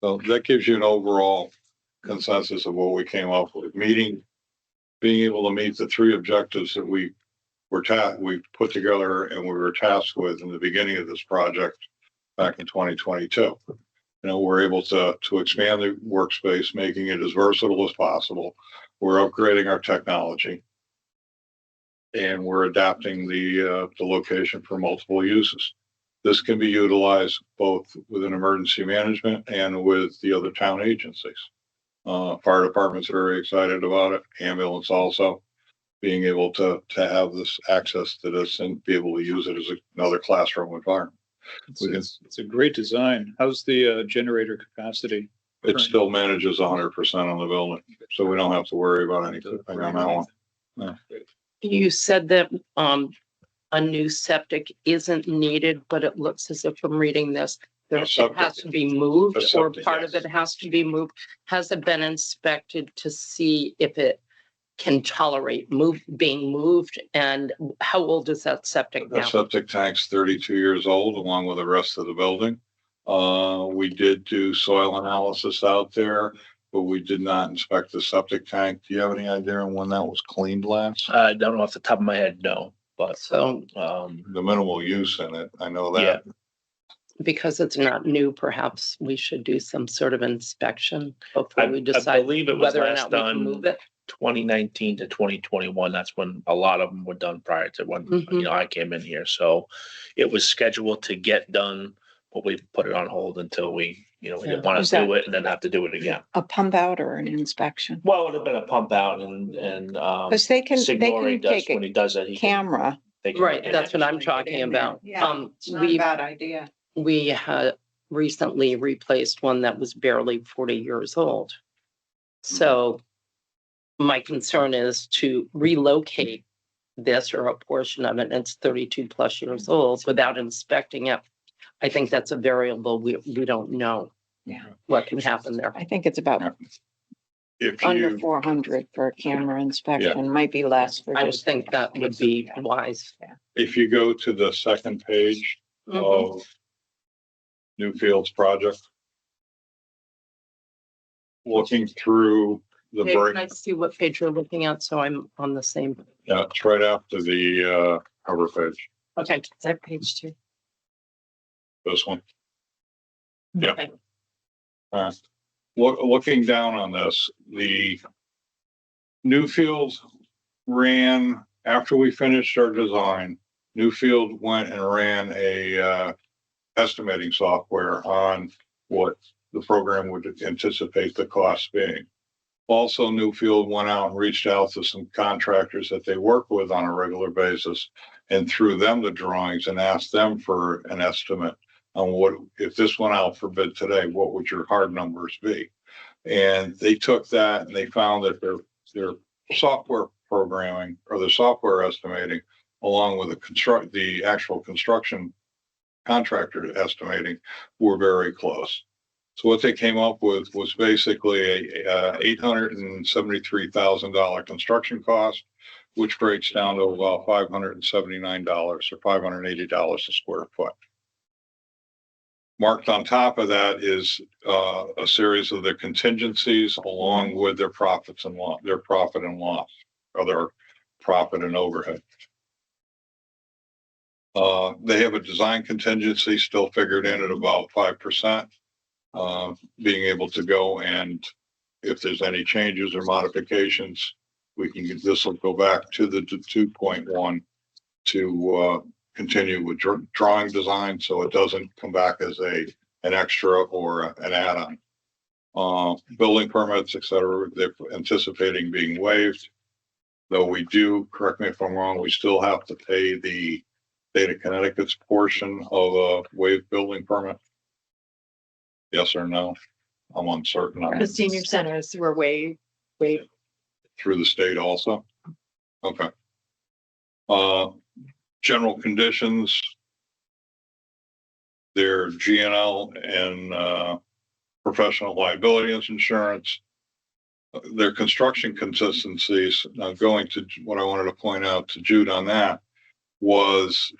So that gives you an overall consensus of what we came up with. Being able to meet the 3 objectives that we put together and we were tasked with in the beginning of this project back in 2022. We're able to expand the workspace, making it as versatile as possible. We're upgrading our technology, and we're adapting the location for multiple uses. This can be utilized both within emergency management and with the other town agencies. Fire department's very excited about it. Ambulance also, being able to have this access to this and be able to use it as another classroom environment. It's a great design. How's the generator capacity? It still manages 100% on the building, so we don't have to worry about anything on that one. No. You said that a new septic isn't needed, but it looks as if I'm reading this, it has to be moved, or part of it has to be moved. Has it been inspected to see if it can tolerate being moved? And how old is that septic The now? septic tank's 32 years old, along with the rest of the building. We did do soil analysis out there, but we did not inspect the septic tank. Do you have any idea on when that was cleaned last? I don't know off the top of my head, no, but So The minimal use in it, I know that. because it's not new, perhaps we should do some sort of inspection before I we decide believe it was whether or last not we can done move it. 2019 to 2021. That's when a lot of them were done prior to when, Mhm. I came in here. So it was scheduled to get done, but we put it on hold until we didn't want Was to that- do it and then have to do it again. A pump out or an inspection? Well, it would have been a pump out and Because they can Signori does, take when he does it, a he can. camera. They can- Right, that's what I'm talking about. Bad idea. We had recently replaced one that was barely 40 years old. So my concern is to relocate this or a portion of it, and it's 32 plus years old, without inspecting it. I think that's a variable we don't know. Yeah. What can happen there. I think it's about If under you, 400 for a camera inspection, might be less for I would just. think that would be wise. if you go to the second page Mhm. of Newfield's project, looking through the Dave, break, can I see what page you're looking at? So I'm on the same. yeah, it's right after the cover page, Okay. Is that page 2? this one. Yeah. Okay. Looking down on this, the Newfield ran, after we finished our design, Newfield went and ran a estimating software on what the program would anticipate the cost being. Also, Newfield went out and reached out to some contractors that they work with on a regular basis and threw them the drawings and asked them for an estimate on what, if this went out for bid today, what would your hard numbers be? And they took that and they found that their software programming or the software estimating, along with the actual construction contractor estimating, were very close. So what they came up with was basically a $873,000 construction cost, which breaks down to about $579 or $580 a square foot. Marked on top of that is a series of their contingencies along with their profits and loss, their profit and loss, or their profit and overhead. They have a design contingency still figured in at about 5%. Being able to go and if there's any changes or modifications, we can get this will go back to the 2.1 to continue with drawing design, so it doesn't come back as an extra or an add-on. Building permits, et cetera, they're anticipating being waived. Though we do, correct me if I'm wrong, we still have to pay the state of Connecticut's portion of a waived building permit. Yes or no? I'm uncertain on The it. senior centers were way Through the state also? Okay. General conditions. Their GNL and professional liability insurance. Their construction consistencies, now going to what I wanted to point out to Jude on that was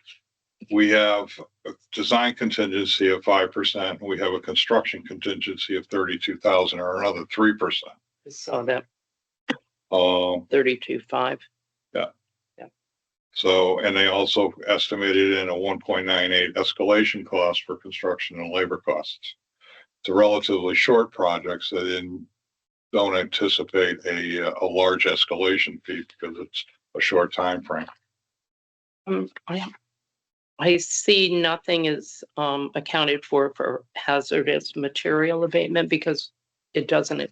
we have a design contingency of 5%. We have a construction contingency of 32,000 or another 3%. So that Um, 32.5. So, and they also estimated in a 1.98 escalation cost for construction and labor costs. It's a relatively short project, so they don't anticipate a large escalation fee because it's a short time frame. I see nothing is accounted for hazardous material abatement because it doesn't,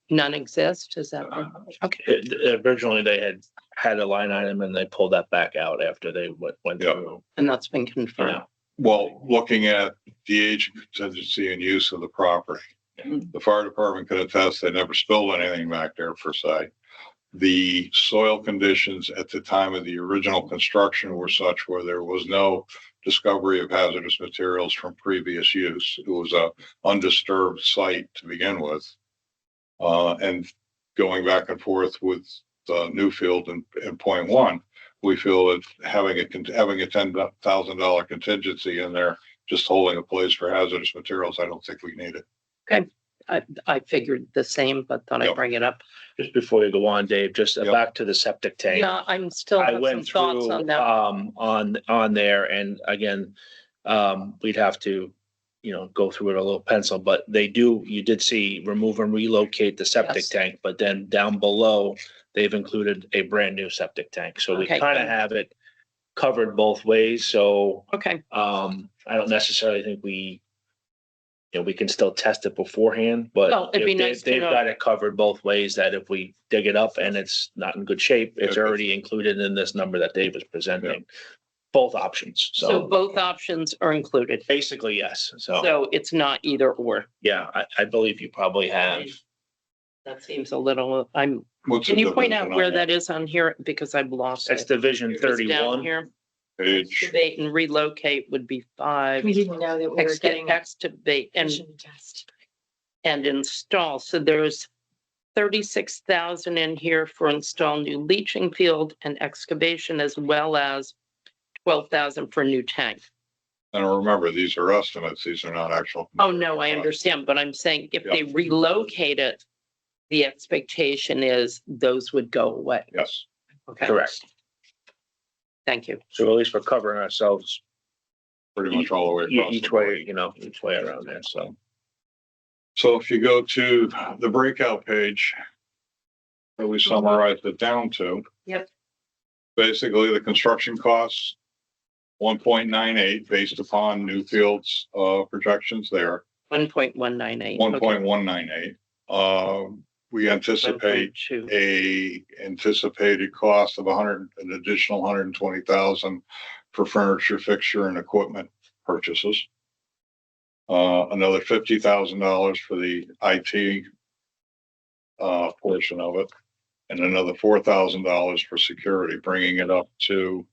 none exist. Is that right? Okay? Originally, they had a line item and they pulled that back out after they went Yeah. through. And that's been confirmed. Well, looking at the age contingency and use of the property, the fire department can attest they never spilled anything back there per se. The soil conditions at the time of the original construction were such where there was no discovery of hazardous materials from previous use. It was a undisturbed site to begin with. And going back and forth with Newfield and point one, we feel that having a $10,000 contingency in there, just holding a place for hazardous materials, I don't think we need it. Okay. I figured the same, but thought I'd Yep. bring it up. Just before you go on, Dave, just Yep. back to the septic tank. Yeah, I'm still I have some went thoughts through, on that. on there and again, we'd have to, go through it a little pencil, but you did see remove and relocate the septic Yes. tank, but then down below, they've included a brand new septic tank. So we Okay. kind of have it covered both ways. So, Okay, I don't necessarily think we can still test it beforehand, but Well, it'd be if nice to they've know. got it covered both ways, that if we dig it up and it's not in good shape, it's Okay. already included in this number that Dave was presenting. Both options. so So both options are included. basically, yes. So, So it's not either or. yeah, I believe you probably have That seems a little, What's can the you point division out on where that that is on here? Because I've lost That's it. Division It's down 31. here. Page, Excavate and relocate would be 5. We didn't know that we were getting a Excavate vision test. and install. So there's 36,000 in here for install new leaching field and excavation, as well as 12,000 for new tank. and remember, these are estimates, these are not actual. Oh, no, I understand, but I'm saying if they relocate it, the expectation is those would go away. Yes, Okay. Correct. Thank you. So at least we're covering ourselves pretty much all the way across. each the board. way, you know, each way around there. So So if you go to the breakout page, that we summarized it down to. Yep. Basically, the construction costs, 1.98 based upon Newfield's projections there, 1.198. 1.198. We anticipate 1.2. anticipated cost of an additional 120,000 for furniture, fixture, and equipment purchases. Another $50,000 for the IT portion of it, and another $4,000 for security, bringing it up to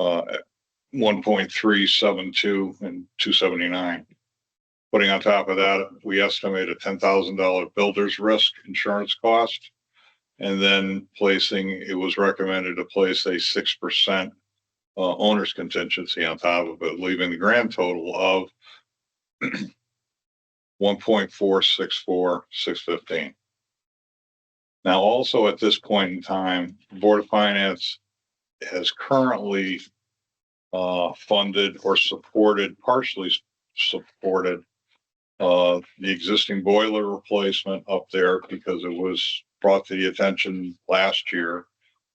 1.372 and 279. Putting on top of that, we estimate a $10,000 builder's risk insurance cost. And then it was recommended to place a 6% owner's contingency on top of it, leaving the grand total of 1.464615. Now, also at this point in time, the Board of Finance has currently funded or partially supported the existing boiler replacement up there, because it was brought to the attention last year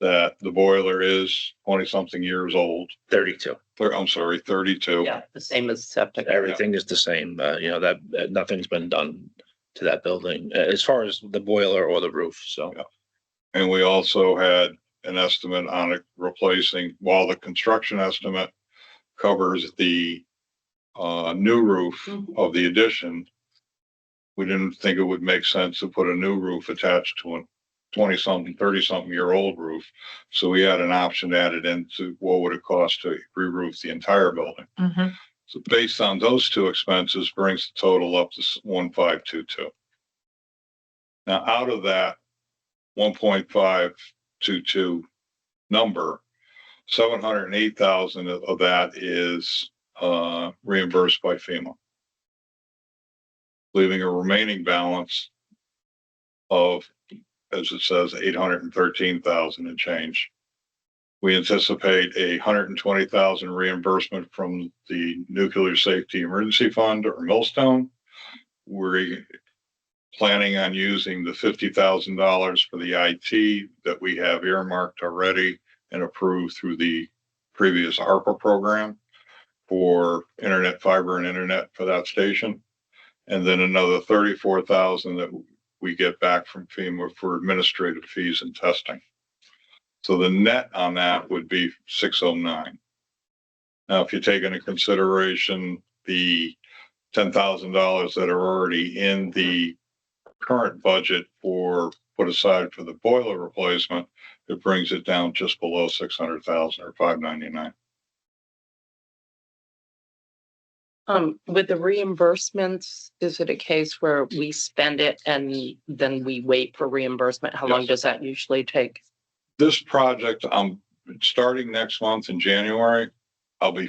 that the boiler is 20-something years old. 32. I'm sorry, 32. Yeah, the same as septic. Everything is the same. You know, that nothing's been done to that building as far as the boiler or the roof. So, Yeah. And we also had an estimate on it replacing, while the construction estimate covers the new roof of the addition, we didn't think it would make sense to put a new roof attached to a 20-something, 30-something year old roof. So we had an option added into what would it cost to re-roof the entire building. Mhm. So based on those two expenses, brings the total up to 1.522. Now, out of that 1.522 number, 708,000 of that is reimbursed by FEMA, leaving a remaining balance of, as it says, 813,000 and change. We anticipate 120,000 reimbursement from the Nuclear Safety Emergency Fund, or Millstone. We're planning on using the $50,000 for the IT that we have earmarked already and approved through the previous ARPA program for fiber and internet for that station. And then another 34,000 that we get back from FEMA for administrative fees and testing. So the net on that would be 609. Now, if you take into consideration the $10,000 that are already in the current budget put aside for the boiler replacement, it brings it down just below 600,000 or 599. With the reimbursements, is it a case where we spend it and then we wait for reimbursement? How long Yes. does that usually take? This project, starting next month in January, we'll be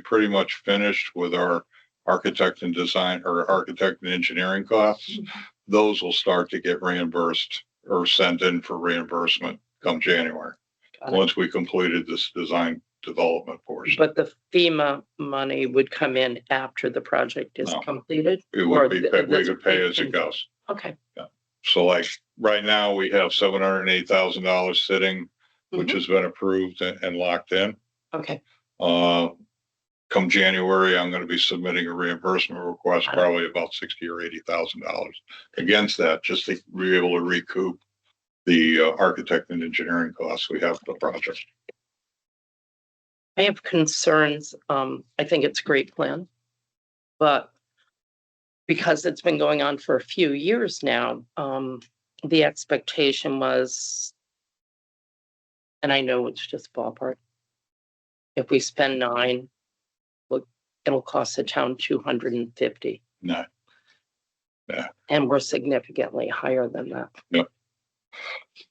pretty much finished with our architect and engineering costs. Those will start to get reimbursed or sent in for reimbursement come January, once we completed this design development portion. But the FEMA money would come in after the project is No. completed? It Or would be, we could pay as it goes. Okay. So like right now, we have $708,000 sitting, which has been approved and locked in. Okay. Come January, I'm going to be submitting a reimbursement request, probably about $60,000 or $80,000 against that, just to be able to recoup the architect and engineering costs we have for the project. I have concerns. I think it's a great plan, but because it's been going on for a few years now, the expectation was, and I know it's just ballpark, if we spend 9, look, it'll cost the town 250, No, and we're significantly higher than that.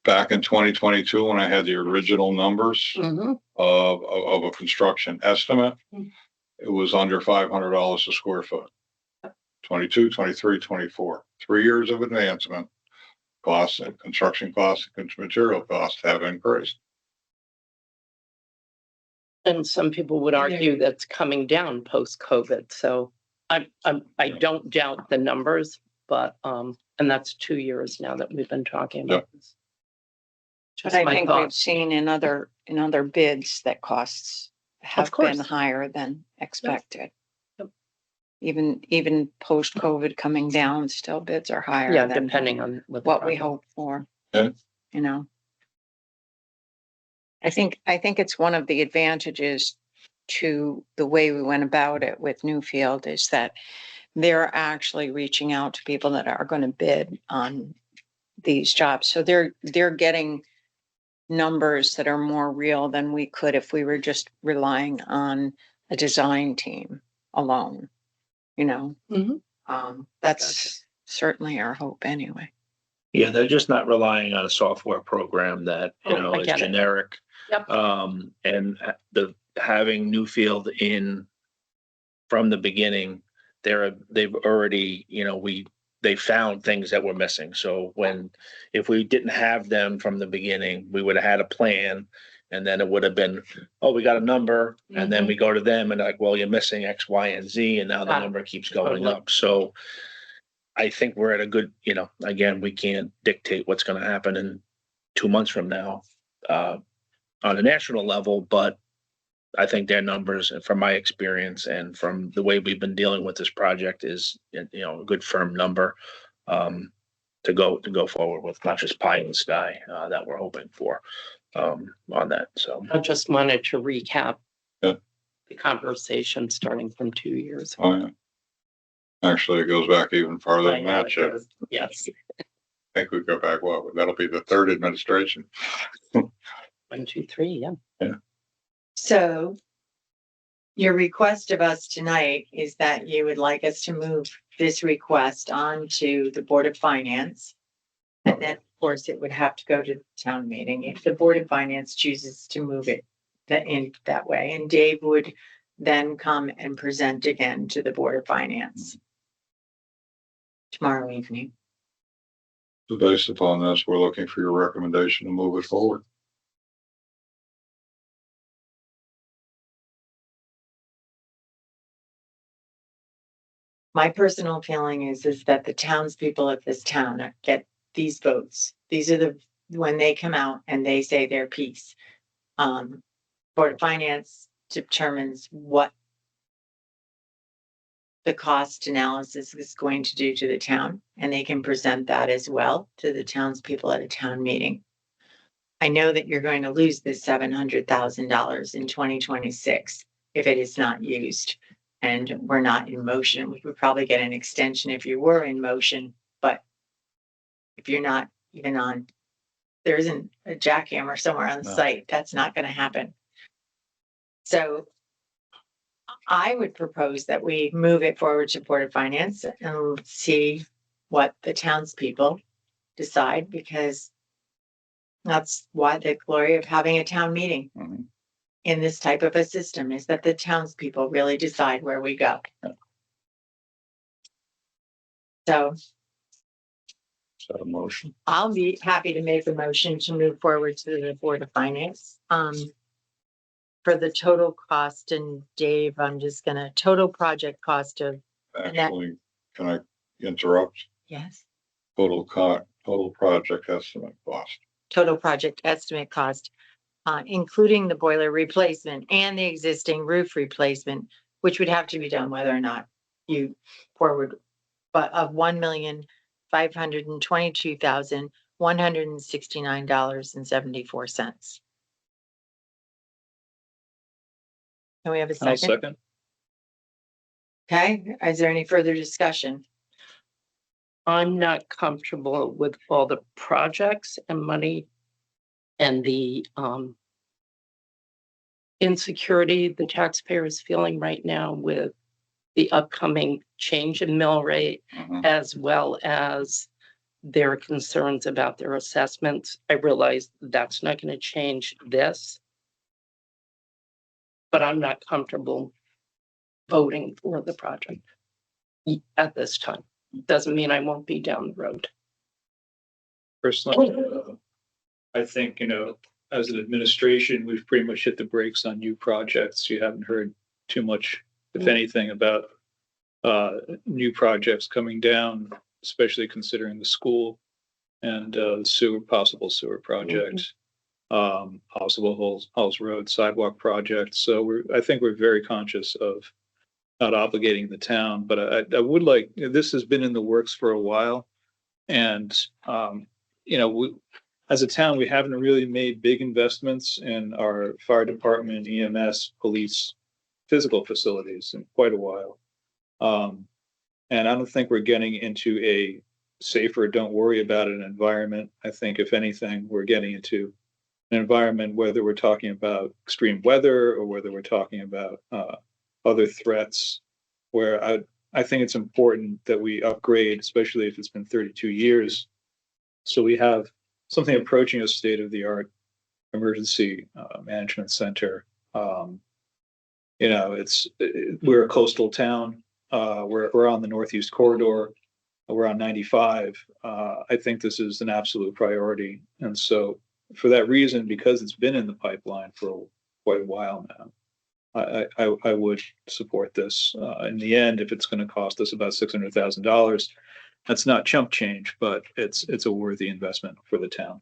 back in 2022, when I had the original numbers Mhm. of a construction estimate, Mm. it was under $500 a square foot. 22, 23, 24, 3 years of advancement. Costs and construction costs and material costs have increased. And some people would argue that's coming down post-COVID, so I don't doubt the numbers, but, and that's 2 years now that we've been talking about this. But Just I my think we've thoughts. seen in other bids that costs have been course. higher than expected. Yep. Even post-COVID coming down, still bids are higher Yeah, than depending on the what we project. hope for. Yeah. You know? I think it's one of the advantages to the way we went about it with Newfield is that they're actually reaching out to people that are going to bid on these jobs. So they're getting numbers that are more real than we could if we were just relying on a design team alone, you know? Mhm. That's certainly our hope anyway. Yeah, they're just not relying on a software program that, Oh, I is get it. generic. Yep. And the having Newfield in from the beginning, they've already, they found things that were missing. So if we didn't have them from the beginning, we would have had a plan. And then it would have been, oh, we got a number. And then we go to them and like, well, you're missing X, Y, and Z. And now the Ah, number keeps going totally. up. So I think we're at a good, again, we can't dictate what's going to happen in 2 months from now on a national level, but I think their numbers, and from my experience and from the way we've been dealing with this project, is a good firm number to go forward with, not just pie in the sky that we're hoping for on that. So I just wanted to recap Yeah. the conversation starting from 2 years ago. Oh, yeah. Actually, it goes back even farther than that, Chip. Yes, I think we go back, that'll be the third administration. 1, 2, 3, yeah. So your request of us tonight is that you would like us to move this request on to the Board of Finance. And then, of course, it would have to go to the town meeting if the Board of Finance chooses to move it in that way. And Dave would then come and present again to the Board of Finance tomorrow evening. So based upon this, we're looking for your recommendation to move it forward. My personal feeling is that the townspeople of this town get these votes. These are when they come out and they say their piece. Board of Finance determines what the cost analysis is going to do to the town, and they can present that as well to the townspeople at a town meeting. I know that you're going to lose this $700,000 in 2026 if it is not used. And we're not in motion. We would probably get an extension if you were in motion, but if you're not even on, there isn't a jackhammer somewhere on the No. site, that's not going to happen. So I would propose that we move it forward to Board of Finance and see what the townspeople decide, because that's why the glory of having a town meeting Mhm. in this type of a system is that the townspeople really decide where we go. So Is that a motion? I'll be happy to make a motion to move forward to the Board of Finance. For the total cost, and Dave, I'm just gonna, total project cost of, Actually, can I interrupt? yes, Total project estimate cost. total project estimate cost, including the boiler replacement and the existing roof replacement, which would have to be done whether or not you forward, but of $1,522,169.74. Can we have a I'll second? second. Okay, is there any further discussion? I'm not comfortable with all the projects and money and the insecurity the taxpayer is feeling right now with the upcoming change in mill rate, as well as their concerns about their assessments. I realize that's not going to change this, but I'm not comfortable voting for the project at this time. Doesn't mean I won't be down the road. Personally, I think, as an administration, we've pretty much hit the brakes on new projects. You haven't heard too much, if anything, about new projects coming down, especially considering the school and possible sewer projects, possible Halls Road sidewalk projects. So I think we're very conscious of not obligating the town, but I would like, this has been in the works for a while. And, as a town, we haven't really made big investments in our fire department, EMS, police, physical facilities in quite a while. And I don't think we're getting into a safer, don't worry about it environment. I think if anything, we're getting into an environment, whether we're talking about extreme weather or whether we're talking about other threats, where I think it's important that we upgrade, especially if it's been 32 years. So we have something approaching a state-of-the-art emergency management center. We're a coastal town. We're on the Northeast Corridor. We're on 95. I think this is an absolute priority. And so for that reason, because it's been in the pipeline for quite a while now, I would support this. In the end, if it's going to cost us about $600,000, that's not chump change, but it's a worthy investment for the town.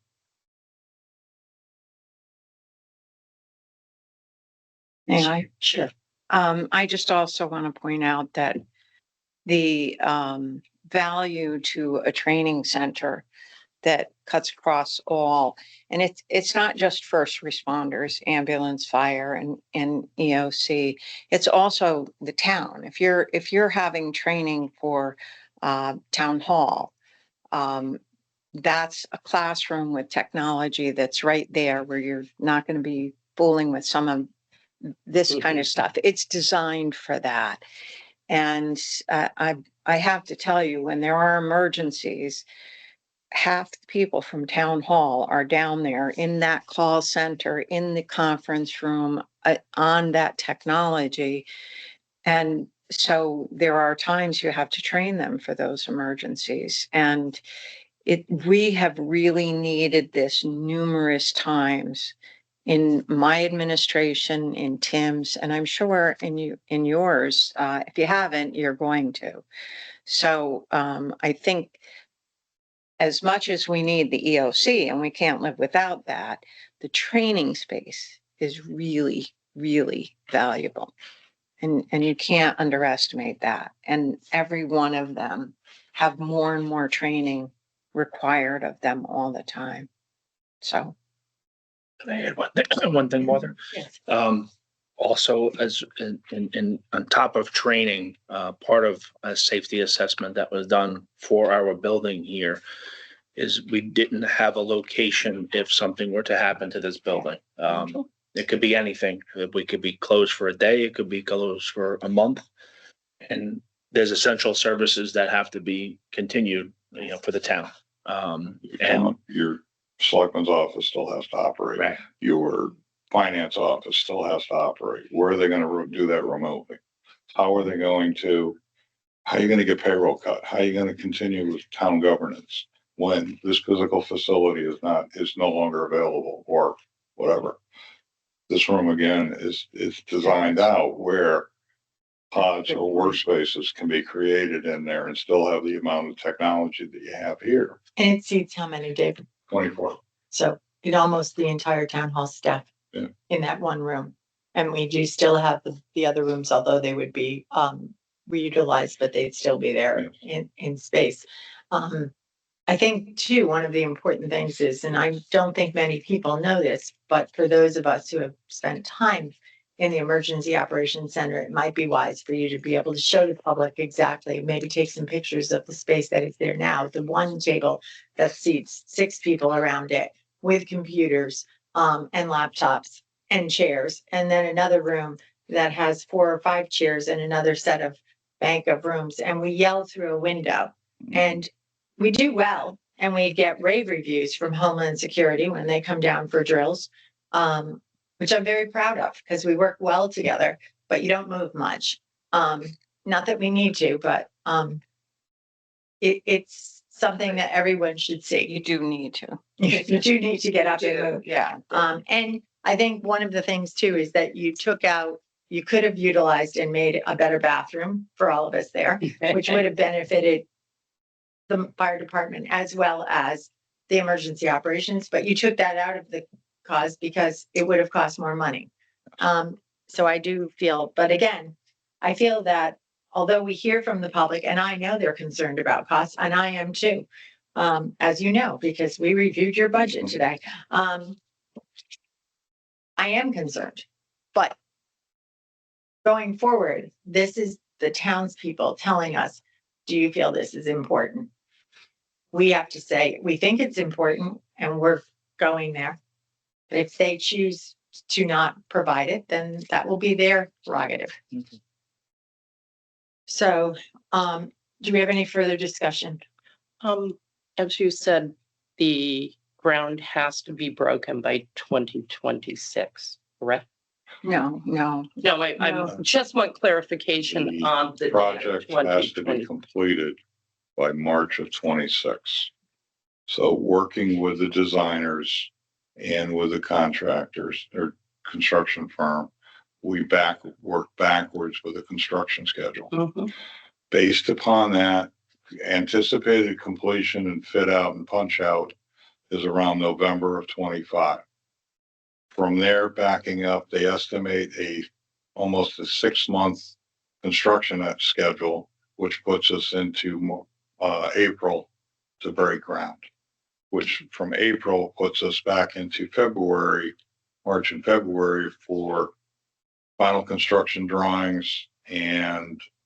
May I? Sure. I just also want to point out that the value to a training center that cuts across all, and it's not just first responders, ambulance, fire, and EOC. It's also the town. If you're having training for town hall, that's a classroom with technology that's right there where you're not going to be fooling with some of this kind of stuff. It's designed for that. And I have to tell you, when there are emergencies, half the people from town hall are down there in that call center, in the conference room, on that technology. And so there are times you have to train them for those emergencies. And we have really needed this numerous times in my administration, in Tim's, and I'm sure in yours. If you haven't, you're going to. So I think as much as we need the EOC, and we can't live without that, the training space is really, really valuable. And you can't underestimate that. And every one of them have more and more training required of them all the time. So. Can I add one thing, Martha? Yes. Also, as on top of training, part of a safety assessment that was done for our building here is we didn't have a location if something were to happen to this building. It could be anything. We could be closed for a day. It could be closed for a month. And there's essential services that have to be continued, for the town. And Your selectman's office still has to operate. right. Your finance office still has to operate. Where are they going to do that remotely? How are you going to get payroll cut? How are you going to continue with town governance when this physical facility is no longer available or whatever? This room again is designed out where pods or workspaces can be created in there and still have the amount of technology that you have here. And it seats how many, David? 24. So almost the entire town hall staff in that one room. And we do still have the other rooms, although they would be reutilized, but they'd still be there in space. I think too, one of the important things is, and I don't think many people know this, but for those of us who have spent time in the Emergency Operations Center, it might be wise for you to be able to show the public exactly, maybe take some pictures of the space that is there now, the one table that seats 6 people around it with computers, and laptops and chairs, and then another room that has 4 or 5 chairs and another set of bank of rooms, and we yell through a window. And we do well, and we get rave reviews from Homeland Security when they come down for drills, which I'm very proud of because we work well together, but you don't move much. Not that we need to, but it's something that everyone should see. You do need to. You do need to get up and move. Yeah. And I think one of the things too is that you could have utilized and made a better bathroom for all of us there, which would have benefited the fire department as well as the emergency operations, but you took that out of the cause because it would have cost more money. So I do feel, but again, I feel that although we hear from the public, and I know they're concerned about costs, and I am too, as you know, because we reviewed your budget today. I am concerned, but going forward, this is the townspeople telling us, do you feel this is important? We have to say, we think it's important and we're going there. If they choose to not provide it, then that will be their prerogative. So, do we have any further discussion? As you said, the ground has to be broken by 2026, correct? No. No, No. I just want clarification on the Project has to be 2020. completed by March of 26. So working with the designers and with the contractors or construction firm, we work backwards with the construction schedule. Mhm. Based upon that, anticipated completion and fit out and punch out is around November of 25. From there, backing up, they estimate almost a 6-month construction schedule, which puts us into April to break ground, which from April puts us back into March and February for final construction drawings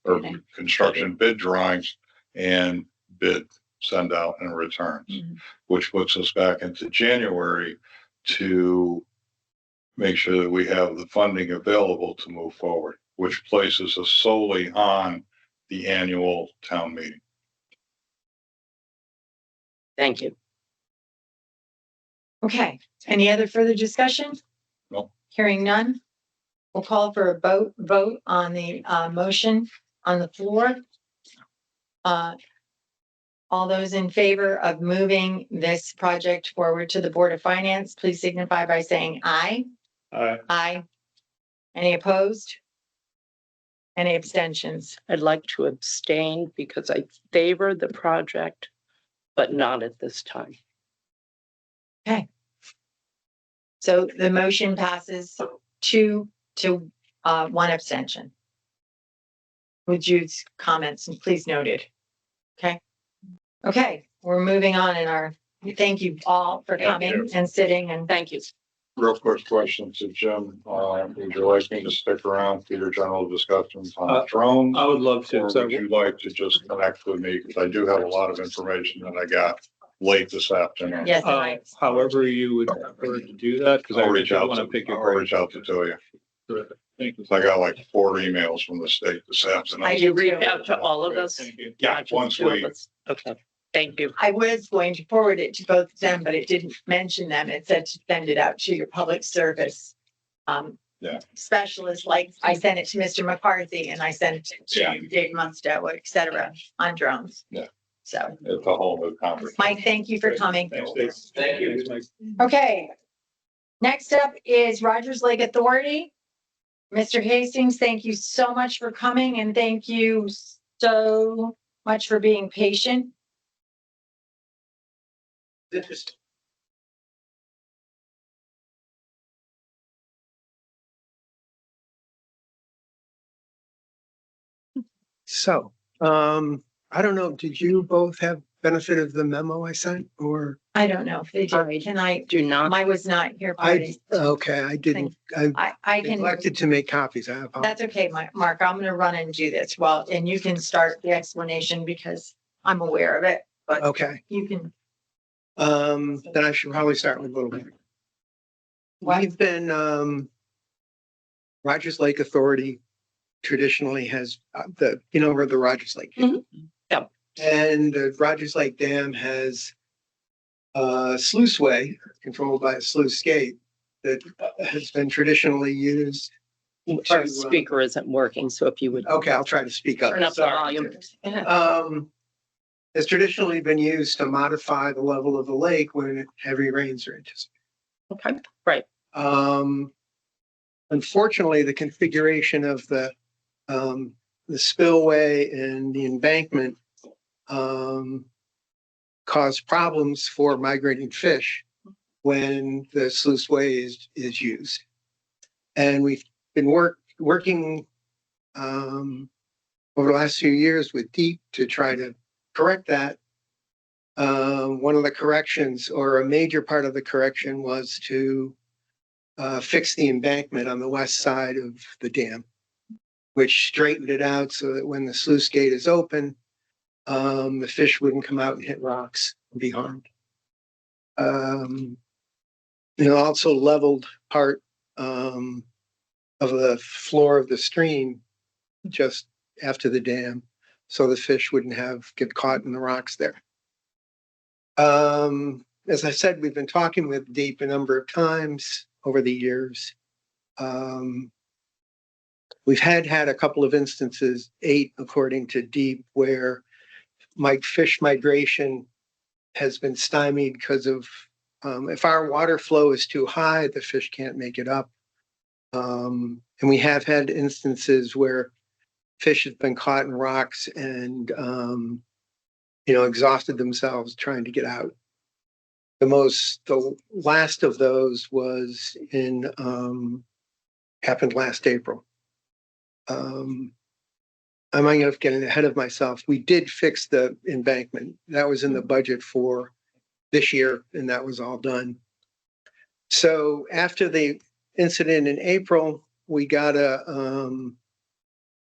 or construction bid drawings and bid send out and returns, which puts us back into January to make sure that we have the funding available to move forward, which places us solely on the annual town meeting. Thank you. Okay, any other further discussion? No. Hearing none. We'll call for a vote on the motion on the floor. All those in favor of moving this project forward to the Board of Finance, please signify by saying aye. Aye. Any opposed? Any abstentions? I'd like to abstain because I favor the project, but not at this time. So the motion passes 2 to 1 abstention. Would you comments and please noted? Okay, we're moving on thank you all for coming and sitting and Thank you. Real quick question to Jim. Would you like me to stick around for your general discussions on drones? I would love to. Or So would you like to just connect with me? Because I do have a lot of information that I got late this afternoon. yes, and I, however you would prefer to do that, because I I'll really reach out want to to, pick your I'll brain. reach out to you. Terrific. Thank you. I got like 4 emails from the state this afternoon. I You do reach too. out to all of us? Thank you. Yeah, Not just once 2 of we, us? Okay, thank you. I was going to forward it to both of them, but it didn't mention them. It said to send it out to your public service. Specialist, like I sent it to Mr. McCarthy and I sent it Yeah. to Dave Musto, et cetera, on drones. Yeah. So, it's a whole new conversation. Mike, thank you for coming. Thanks, Dave. Thank you. Thanks, Mike. Okay. Next up is Rogers Lake Authority. Mr. Hastings, thank you so much for coming and thank you so much for being patient. So, I don't know, did you both have benefit of the memo I sent, or I don't know if they I did. Can I, Do not. mine was not here. okay, I didn't, I I can, neglected to make copies. I apologize. that's okay, Mark. I'm gonna run and do this. Well, and you can start the explanation because I'm aware of it, but Okay, you can. then I should probably start with a little bit. We've been, Rogers Lake Authority traditionally has where the Rogers Lake. is. Mhm. Yep. And the Rogers Lake Dam has a sluiceway controlled by a sluice gate that has been traditionally used. Our speaker isn't working, so if you would Okay, I'll try to speak up. turn up the Sorry. volume. Has traditionally been used to modify the level of the lake when heavy rains are anticipated. Okay, right. Unfortunately, the configuration of the spillway and the embankment cause problems for migrating fish when the sluiceway is used. And we've been working over the last few years with DEEP to try to correct that. One of the corrections, or a major part of the correction, was to fix the embankment on the west side of the dam, which straightened it out so that when the sluice gate is open, the fish wouldn't come out and hit rocks and be harmed. Also leveled part of the floor of the stream just after the dam, so the fish wouldn't get caught in the rocks there. As I said, we've been talking with DEEP a number of times over the years. We've had a couple of instances, 8 according to DEEP, where fish migration has been stymied because of if our water flow is too high, the fish can't make it up. And we have had instances where fish have been caught in rocks and exhausted themselves trying to get out. The last of those was happened last April. I might have getting ahead of myself. We did fix the embankment. That was in the budget for this year, and that was all done. So after the incident in April, we got a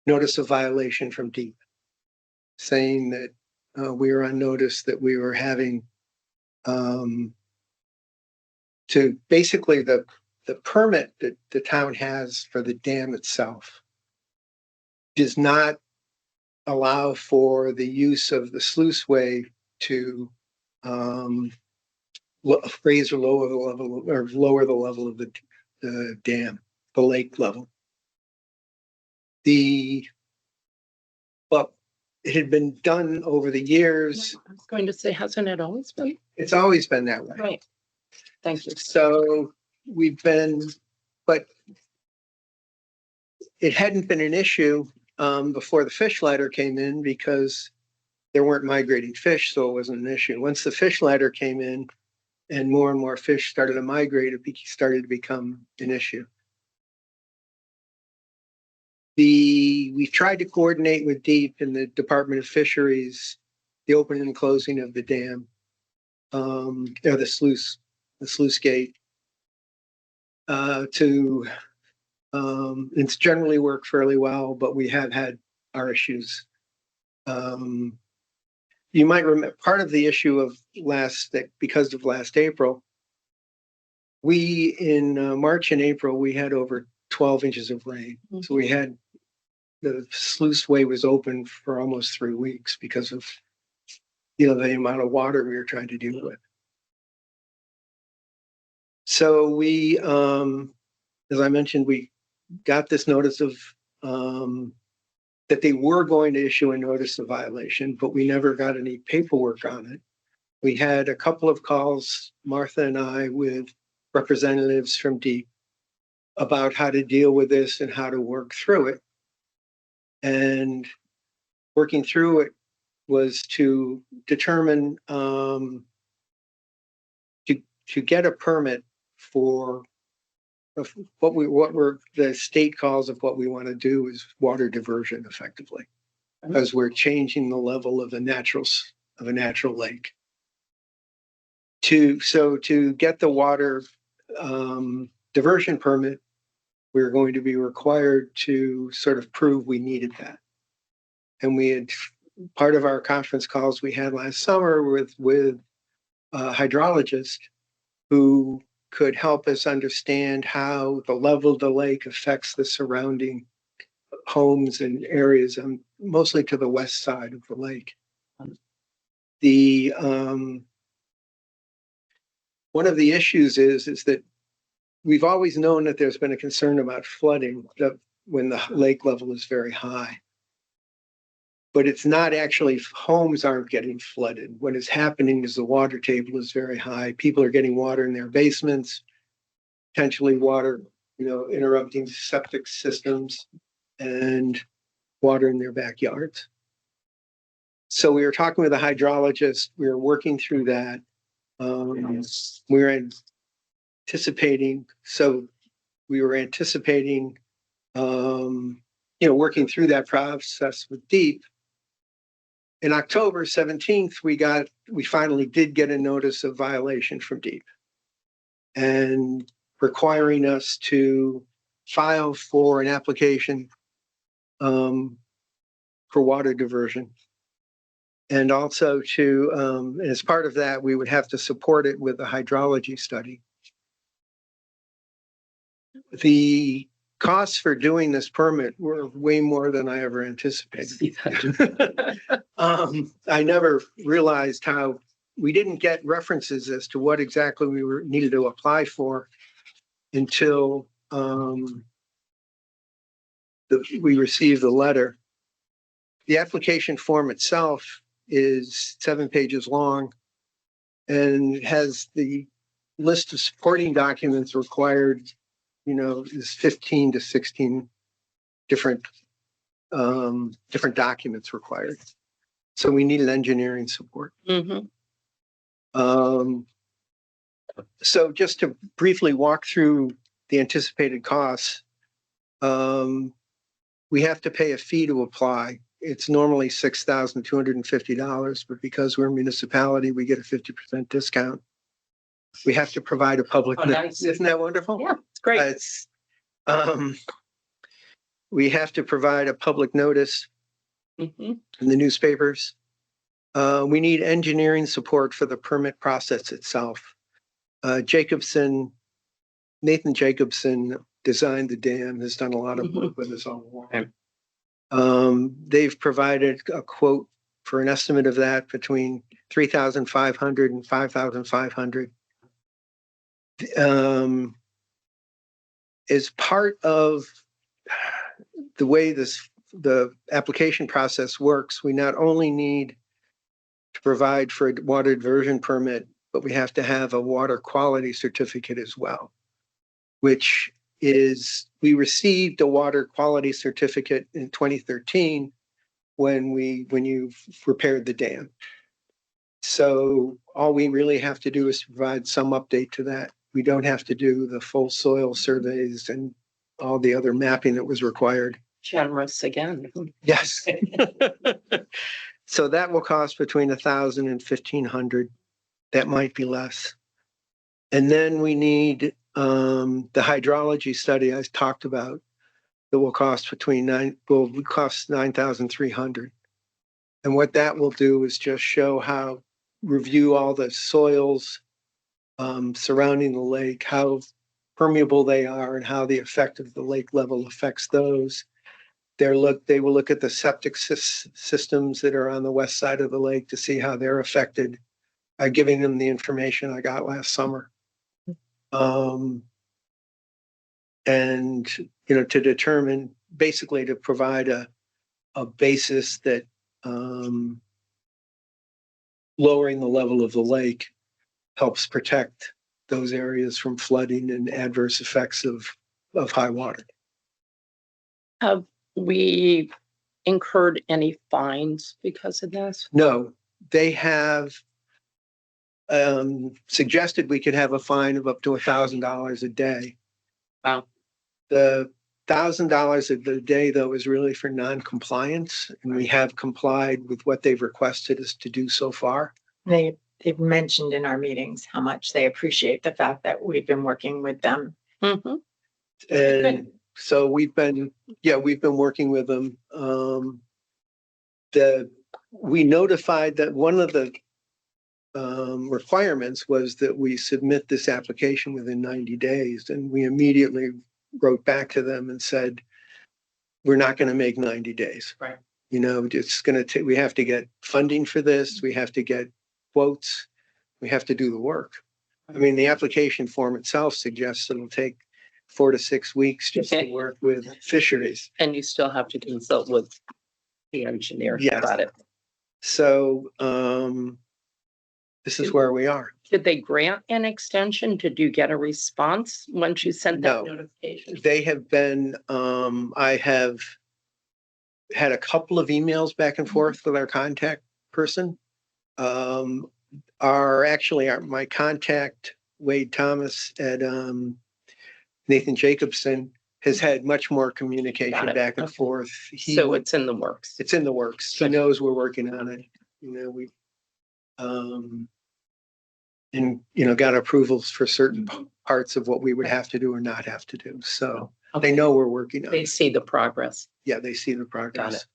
notice of violation from DEEP saying that we were on notice that we were having to basically the permit that the town has for the dam itself does not allow for the use of the sluiceway to raise or lower the level of the dam, the lake level. But it had been done over the years. I was going to say, hasn't it always been? It's always been that way. Right. Thank you. So but it hadn't been an issue before the fish ladder came in because there weren't migrating fish, so it wasn't an issue. Once the fish ladder came in and more fish started to migrate, it started to become an issue. We've tried to coordinate with DEEP and the Department of Fisheries, the opening and closing of the dam, or the sluice gate, it's generally worked fairly well, but we have had our issues. You might remember part of the issue of because of last April, in March and April, we had over 12 inches of rain. Mm-hmm. So the sluiceway was open for almost 3 weeks because of, the amount of water we were trying to deal with. So we, as I mentioned, we got this notice of, that they were going to issue a notice of violation, but we never got any paperwork on it. We had a couple of calls, Martha and I, with representatives from DEEP about how to deal with this and how to work through it. And working through it was to determine to get a permit for what the state calls of what we want to do is water diversion effectively, because we're changing the level of the natural of a natural lake. To get the water diversion permit, we're going to be required to sort of prove we needed that. And we had, part of our conference calls we had last summer with a hydrologist who could help us understand how the level of the lake affects the surrounding homes and areas, mostly to the west side of the lake. The one of the issues is that we've always known that there's been a concern about flooding when the lake level is very high. But it's not actually, homes aren't getting flooded. What is happening is the water table is very high. People are getting water in their basements, potentially water, interrupting septic systems and water in their backyards. So we were talking with a hydrologist. We were working through that. We were anticipating, working through that process with DEEP. In October 17th, we finally did get a notice of violation from DEEP and requiring us to file for an application for water diversion. And also as part of that, we would have to support it with a hydrology study. The costs for doing this permit were way more than I ever anticipated. I never realized how we didn't get references as to what exactly we needed to apply for until we received the letter. The application form itself is 7 pages long and has the list of supporting documents required, is 15 to 16 different documents required. So we needed engineering support. Mm-hmm. So just to briefly walk through the anticipated costs, we have to pay a fee to apply. It's normally $6,250, but because we're a municipality, we get a 50% discount. We have to provide a public. Nice. Isn't that wonderful? Yeah, it's great. We have to provide a public notice in the newspapers. We need engineering support for the permit process itself. Nathan Jacobson designed the dam, has done a lot of work with us all along. They've provided a quote for an estimate of that between $3,500 and $5,500. As part of the way the application process works, we not only need to provide for a water diversion permit, but we have to have a water quality certificate as well, which is, we received a water quality certificate in 2013 when you repaired the dam. So all we really have to do is provide some update to that. We don't have to do the full soil surveys and all the other mapping that was required. Generous again. Yes. So that will cost between $1,000 and $1,500. That might be less. And then we need the hydrology study I talked about that will cost $9,300. And what that will do is just review all the soils surrounding the lake, how permeable they are and how the effect of the lake level affects those. They will look at the septic systems that are on the west side of the lake to see how they're affected. I'm giving them the information I got last summer. And, to determine, basically to provide a basis that lowering the level of the lake helps protect those areas from flooding and adverse effects of high water. Have we incurred any fines because of this? No, they have suggested we could have a fine of up to $1,000 a day. Wow. The $1,000 of the day, though, is really for non-compliance, and we have complied with what they've requested us to do so far. They've mentioned in our meetings how much they appreciate the fact that we've been working with them. Mhm. And so we've been working with them. We notified that one of the requirements was that we submit this application within 90 days, and we immediately wrote back to them and said, we're not going to make 90 days. Right. You know, it's going to take, we have to get funding for this. We have to get quotes. We have to do the work. I mean, the application form itself suggests it'll take 4 to 6 weeks just to work with fisheries. And you still have to consult with the engineer Yes. about it. So, this is where we are. Did they grant an extension? Did you get a response once you sent that No. notification? They have been, I have had a couple of emails back and forth with our contact person. My contact, Wade Thomas at Nathan Jacobson, has had much more Got communication it. back and Okay. forth. So it's in the works. It's in the works. He Good. knows we're working on it. You know, we, and, you know, got approvals for certain parts of what we would have to do or not have to do. So they know we're working on They it. see the progress. Yeah, they see the progress.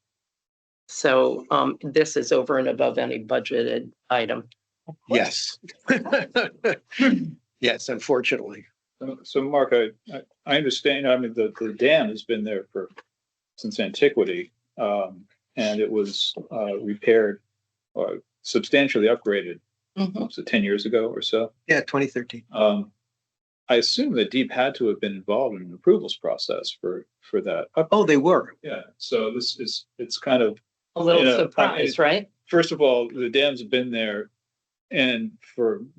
So this is over and above any budgeted item. Yes. Yes, unfortunately. So Mark, I understand, I mean, the dam has been there since antiquity. And it was repaired or substantially upgraded, Mhm. so 10 years ago or so. Yeah, 2013. I assume that Deep had to have been involved in an approvals process for that. Oh, they were. Yeah, so it's kind of, A little You know, surprise, right? first of all, the dams have been there and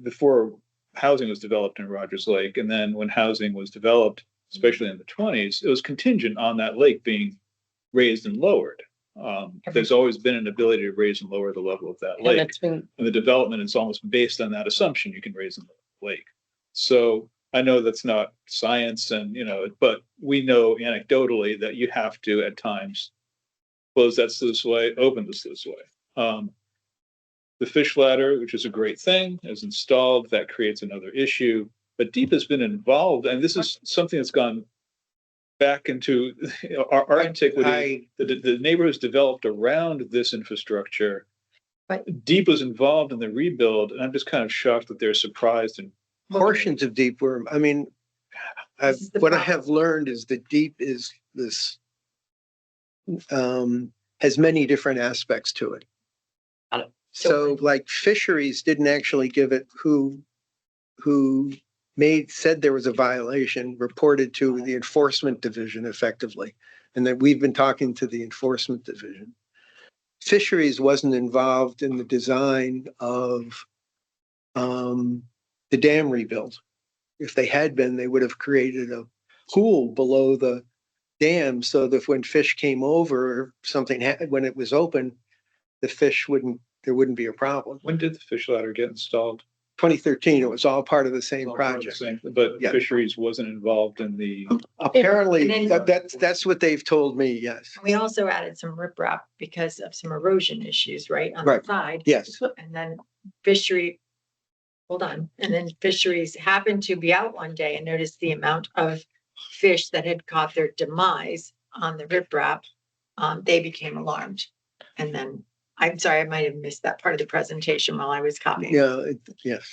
before housing was developed in Rogers Lake. And then when housing was developed, especially in the 20s, it was contingent on that lake being raised and lowered. There's always been an ability to raise and lower the level of that And lake. it's been, And the development is almost based on that assumption you can raise and lower the lake. So I know that's not science and, you know, but we know anecdotally that you have to at times close that sluice way, open the sluice way. The fish ladder, which is a great thing, is installed. That creates another issue. But Deep has been involved, and this is something that's gone back into our antiquity. The neighborhoods developed around this infrastructure. But- Deep was involved in the rebuild, and I'm just kind of shocked that they're surprised and Portions of Deep were, I mean, This is the what I problem. have learned is that Deep is this, has many different aspects to it. Got it. So like fisheries didn't actually give it who said there was a violation, reported to the enforcement division effectively. And then we've been talking to the enforcement division. Fisheries wasn't involved in the design of the dam rebuild. If they had been, they would have created a pool below the dam so that when fish came over, or something when it was open, there wouldn't be a problem. when did the fish ladder get installed? 2013, it was all part of the same All part of the project. same- But Yeah. fisheries wasn't involved in the, Apparently, And then- that's what they've told me, yes. We also added some riprap because of some erosion issues, right, on Right. the side. Yes, And then and then fisheries happened to be out one day and noticed the amount of fish that had caught their demise on the riprap. They became alarmed. And then, I'm sorry, I might have missed that part of the presentation while I was copying. yeah, yes.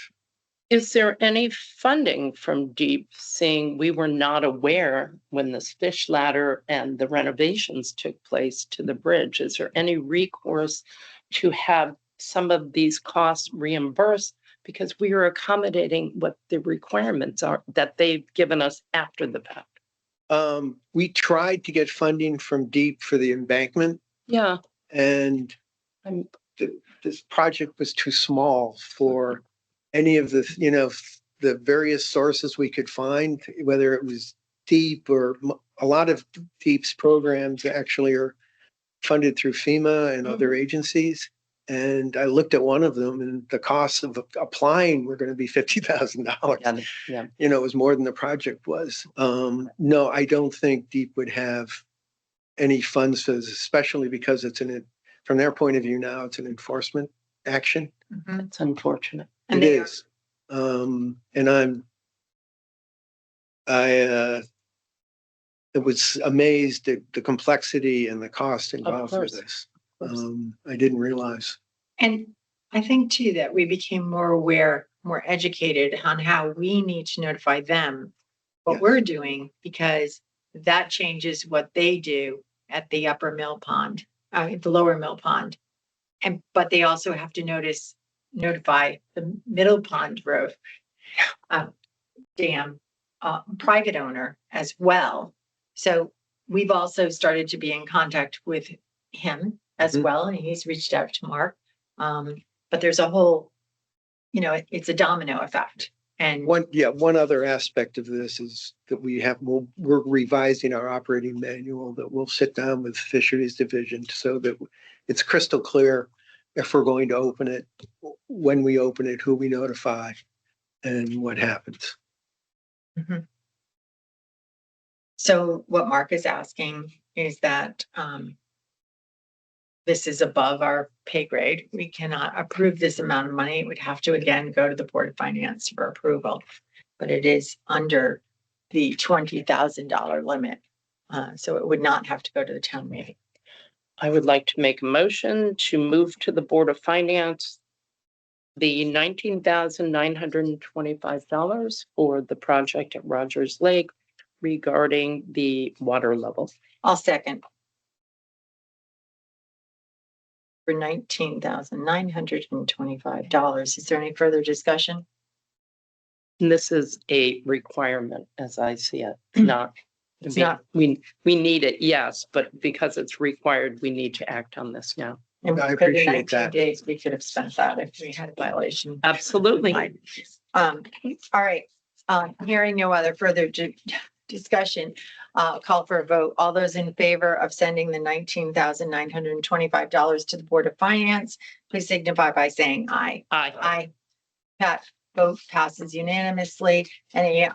is there any funding from Deep, seeing we were not aware when this fish ladder and the renovations took place to the bridge? Is there any recourse to have some of these costs reimbursed? Because we are accommodating what the requirements are that they've given us after the fact. We tried to get funding from Deep for the embankment, Yeah. and I'm- this project was too small for any of the, you know, the various sources we could find, whether it was Deep or a lot of Deep's programs actually are funded through FEMA and other agencies. And I looked at one of them and the costs of applying were going to be $50,000. Yeah, yeah. You know, it was more than the project was. No, I don't think Deep would have any funds for this, especially because from their point of view now, it's an enforcement action. Mhm. It's unfortunate. And It they are- is. And I was amazed at the complexity and the cost involved with course. this. Of course. I didn't realize. And I think too that we became more aware, more educated on how we need to notify them what Yes. we're doing, because that changes what they do at the upper mill pond, the lower mill pond. But they also have to notify the middle pond road dam private owner as well. So we've also started to be in contact with him as Mhm. well, and he's reached out to Mark. But there's a whole, it's a domino effect. And One other aspect of this is that we're revising our operating manual, that we'll sit down with Fisheries Division so that it's crystal clear if we're going to open it, when we open it, who we notify, and what happens. Mhm. So what Mark is asking is that this is above our pay grade. We cannot approve this amount of money. It would have to again go to the Board of Finance for approval. But it is under the $20,000 limit. So it would not have to go to the town meeting. I would like to make a motion to move to the Board of Finance the $19,925 for the project at Rogers Lake regarding the water level. I'll second. For $19,925. Is there any further discussion? And this is a requirement, as I see it, not. It's not. We need it, yes, but because it's required, we need to act on this now. And I for the appreciate 19 that. days, we could have spent that if we had a violation. Absolutely. All right, hearing no other further discussion, call for a vote. All those in favor of sending the $19,925 to the Board of Finance, please signify by saying aye. Aye. Aye. That vote passes unanimously. Any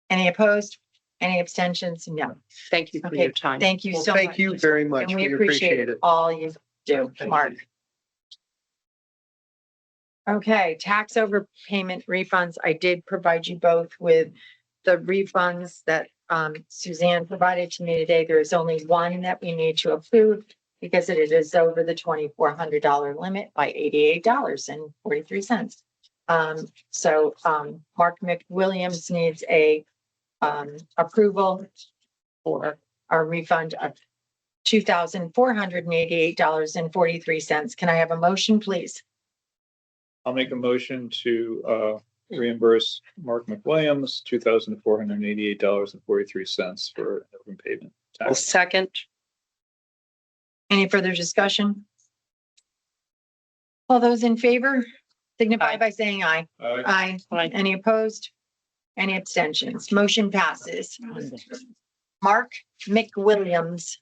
opposed? Any abstentions? No. Thank you for Okay, your time. Thank you Well, so much. thank you very much. And we We appreciate appreciate it. all you do, Thank Mark. you. Okay, tax overpayment refunds. I did provide you both with the refunds that Suzanne provided to me today. There is only one that we need to approve because it is over the $2,400 limit by $88.43. So Mark McWilliams needs a approval for a refund of $2,488.43. Can I have a motion, please? I'll make a motion to reimburse Mark McWilliams $2,488.43 for open pavement I'll tax. second. Any further discussion? All those in favor signify Aye. by saying aye. Aye. Aye. Any opposed? Any abstentions? Motion passes. Mark McWilliams.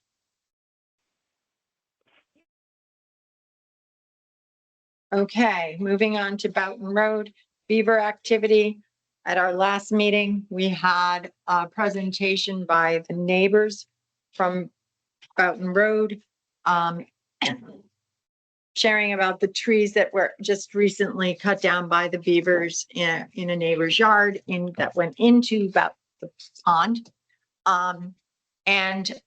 Okay, moving on to Boughton Road, beaver activity. At our last meeting, we had a presentation by the neighbors from Boughton Road. Sharing about the trees that were just recently cut down by the beavers in a neighbor's yard that went into about the pond. And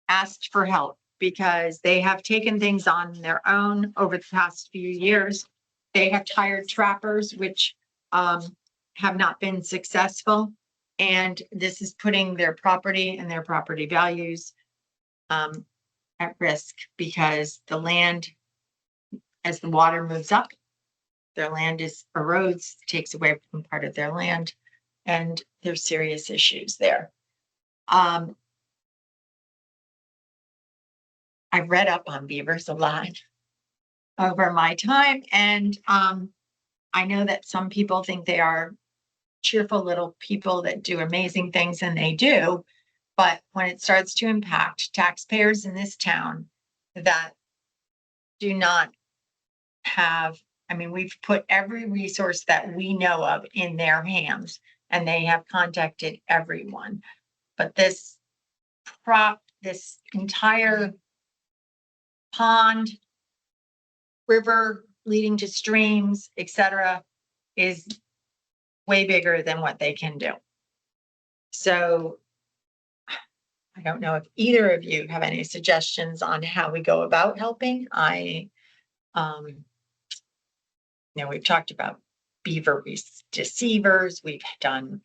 asked for help because they have taken things on their own over the past few years. They have hired trappers, which have not been successful. And this is putting their property and their property values at risk because the land, as the water moves up, their land erodes, takes away from part of their land, and there's serious issues there. I've read up on beavers a lot over my time, and I know that some people think they are cheerful little people that do amazing things, and they do. But when it starts to impact taxpayers in this town, that do not have, I mean, we've put every resource that we know of in their hands and they have contacted everyone. But this entire pond, river leading to streams, etc., is way bigger than what they can do. So I don't know if either of you have any suggestions on how we go about helping. We've talked about beaver deceivers. We've done,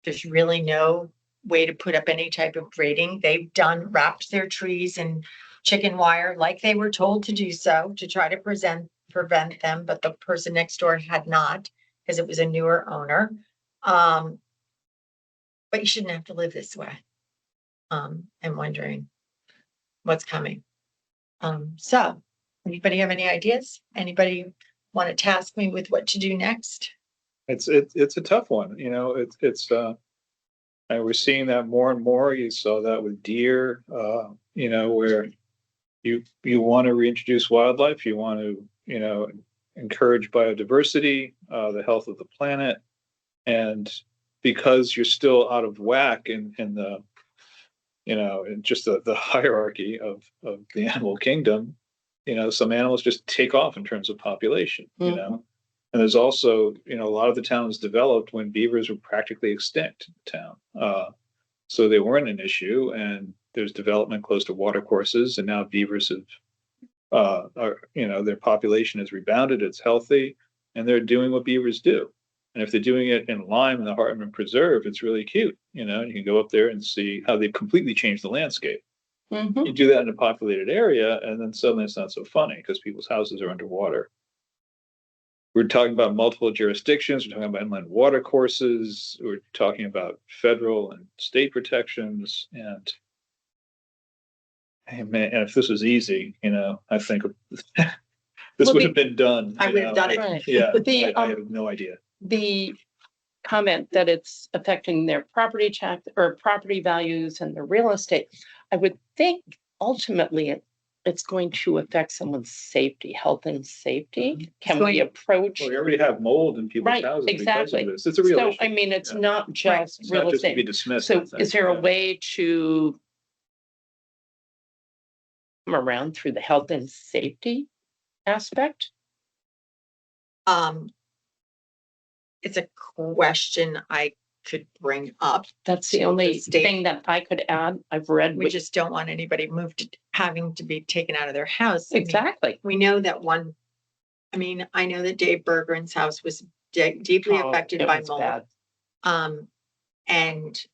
there's really no way to put up any type of grading. They've wrapped their trees in chicken wire like they were told to do so to try to prevent them, but the person next door had not because it was a newer owner. But you shouldn't have to live this way. I'm wondering what's coming. So anybody have any ideas? Anybody want to task me with what to do next? It's a tough one, you know, and we're seeing that more and more. You saw that with deer, you know, where you want to reintroduce wildlife, you want to, you know, encourage biodiversity, the health of the planet. And because you're still out of whack in the, you know, in just the hierarchy of the animal kingdom, you know, some animals just take off in terms of population, you know. And there's also, you know, a lot of the towns developed when beavers were practically extinct in the town. So they weren't an issue, and there's development close to water courses, and now beavers have, you know, their population has rebounded, it's healthy, and they're doing what beavers do. And if they're doing it in Lyme and the Hartman Preserve, it's really cute, you know, and you can go up there and see how they've completely changed the landscape. You do that in a populated area, and then suddenly it's not so funny because people's houses are underwater. We're talking about multiple jurisdictions. We're talking about inland water courses. We're talking about federal and state protections. And hey, man, and if this was easy, you know, I think this would have been done. I would have done it. Right. Yeah, The, I have no idea. The comment that it's affecting their property tax or property values and their real estate, I would think ultimately it's going to affect someone's safety, health and safety. Can we approach? Well, we already have mold in people's Right, houses because exactly. of this. It's a real So, issue. I mean, it's Yeah. not just It's real not just to be estate. dismissed. So I think. is there a Yeah. way to come around through the health and safety aspect? It's a question I could bring up. That's the to only state. thing that I could add. I've read. We just don't want anybody having to be taken out of their house. I mean, Exactly. we know that I know that Dave Bergeron's house was deeply Oh, affected it by was mold. bad. And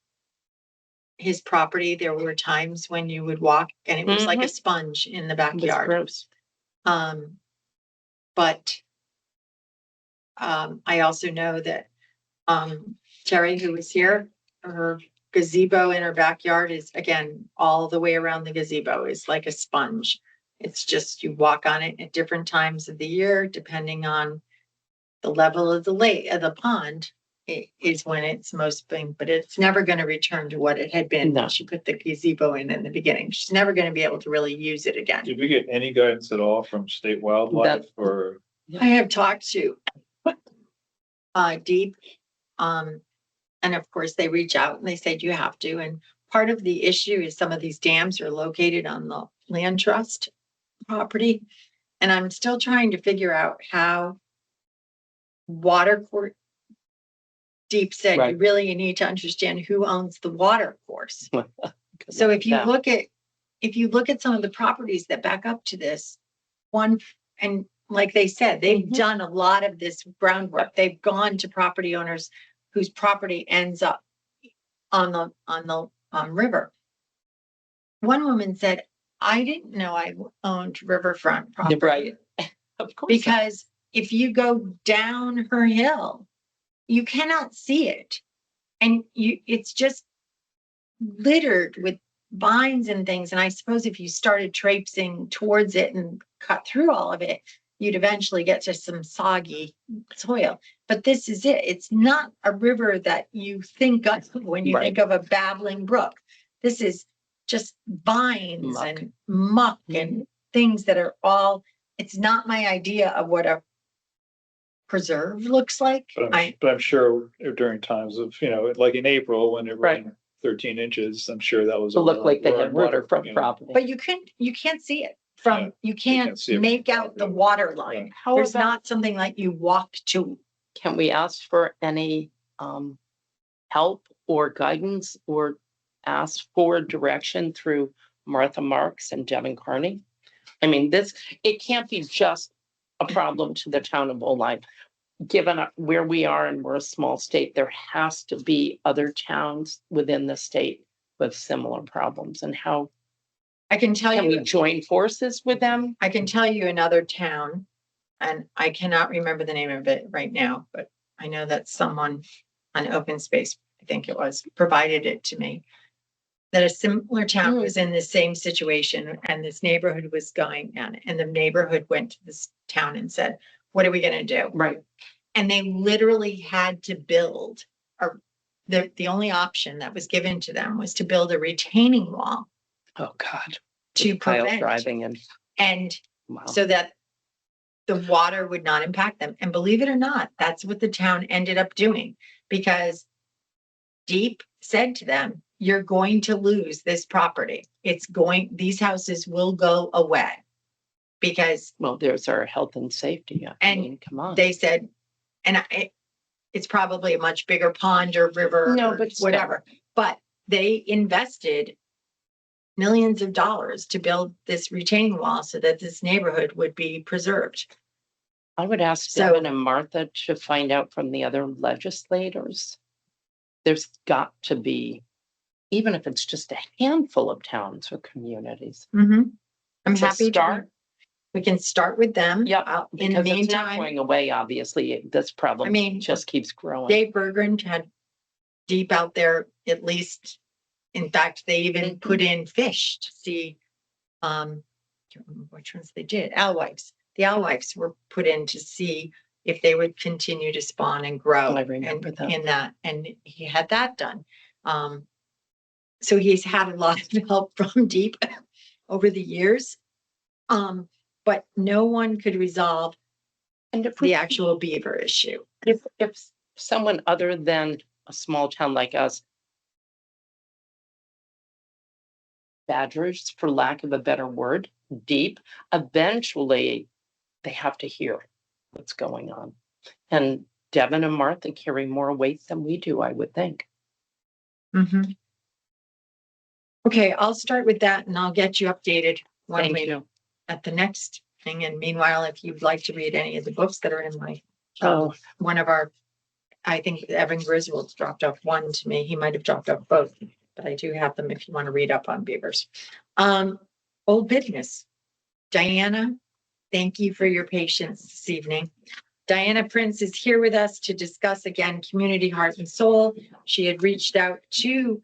his property, there were times when you would walk and it was like a sponge in the It was backyard. gross. But I also know that Terry, who was here, her gazebo in her backyard is, again, all the way around the gazebo is like a sponge. It's just you walk on it at different times of the year, depending on the level of the lake, of the pond, it is when it's most big, but it's never going to return to what it had been. No. When she put the gazebo in the beginning. She's never going to be able to really use it again. Did we get any guidance at all from state wildlife or? I have talked to Deep, and of course they reach out and they said you have to. And part of the issue is some of these dams are located on the land trust property. And I'm still trying to figure out how water court. Deep said, Right. you really need to understand who owns the water course. So if you look at some of the properties that back up to this one, and like they said, they've done a lot of this groundwork. They've gone to property owners whose property ends up on the river. One woman said, I didn't know I owned riverfront property. Right. Of course. Because if you go down her hill, you cannot see it. And it's just littered with vines and things. And I suppose if you started traipsing towards it and cut through all of it, you'd eventually get to some soggy soil. But this is it. It's not a river that you think of when you think of a babbling brook. This is just vines and muck and things that are all, it's not my idea of what a preserve looks like. But I'm sure during times of, like in April, when it Right. rained 13 inches, I'm sure that was. To look like they had roaring water, waterfront property. But you can't see it from, you can't see it from make the out the property. water line. How There's about, not something like you walk to. can we ask for any help or guidance or ask for direction through Martha Marks and Devin Carney? I mean, it can't be just a problem to the town of Oline. Given where we are and we're a small state, there has to be other towns within the state with similar problems. And how I can tell can we you, join forces with them? I can tell you another town, and I cannot remember the name of it right now, but I know that someone on Open Space, I think it was, provided it to me. That a similar town was in the same situation and this neighborhood was going down, and the neighborhood went to this town and said, what are we gonna do? Right. And they literally had to build, or the only option that was given to them was to build a retaining wall Oh, God. to Pile prevent, driving and wow. so that the water would not impact them. And believe it or not, that's what the town ended up doing, because Deep said to them, you're going to lose this property. These houses will go away. Because Well, there's our health and safety. I And mean, come on. they said, and it's probably a much bigger pond or river No, or but still. whatever, but they invested millions of dollars to build this retaining wall so that this neighborhood would be preserved. I would ask So- Devin and Martha to find out from the other legislators. There's got to be, even if it's just a handful of towns or communities. I'm It's a happy to, start. we can start with them. Yep, In the because it's not meantime, going away, obviously. This problem I mean, just keeps growing. Dave Bergeron had Deep out there, at least. In fact, they even put in fish to see, I can't remember which ones they did, alewives. The alewives were put in to see if they would continue to spawn and grow. I remember that. In that, and he had that done. So he's had a lot of help from Deep over the years. But no one could resolve And if the actual beaver issue. if someone other than a small town like us badgers, for lack of a better word, Deep, eventually they have to hear what's going on. And Devin and Martha carry more weight than we do, I would think. Okay, I'll start with that and I'll get you updated when Thank we you. at the next thing. And meanwhile, if you'd like to read any of the books that are in my, Oh. one of our, I think Evan Griswold's dropped off one to me. He might have dropped off both, but I do have them if you want to read up on beavers. Old business. Diana, thank you for your patience this evening. Diana Prince is here with us to discuss again, Community Heart and Soul. She had reached out to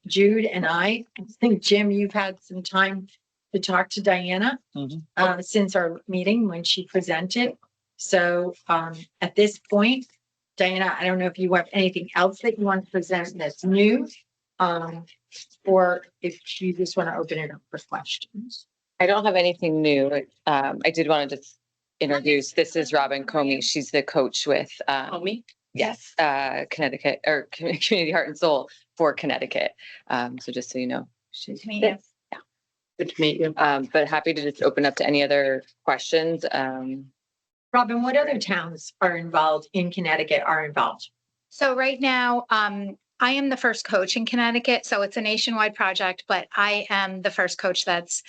Jude and I think, Jim, you've had some time to talk to Diana since our meeting when she presented. So at this point, Diana, I don't know if you have anything else that you want to present that's new, or if you just want to open it up for questions. I don't have anything new. I did want to just introduce, this is Robin Comey. She's the coach with, Me? yes, Connecticut or Community Heart and Soul for Connecticut. So just so you know. She's Good to meet you. but happy to just open up to any other questions. Robin, what other towns are involved in Connecticut are involved? So right now, I am the first coach in Connecticut, so it's a nationwide project, but I am the first coach that's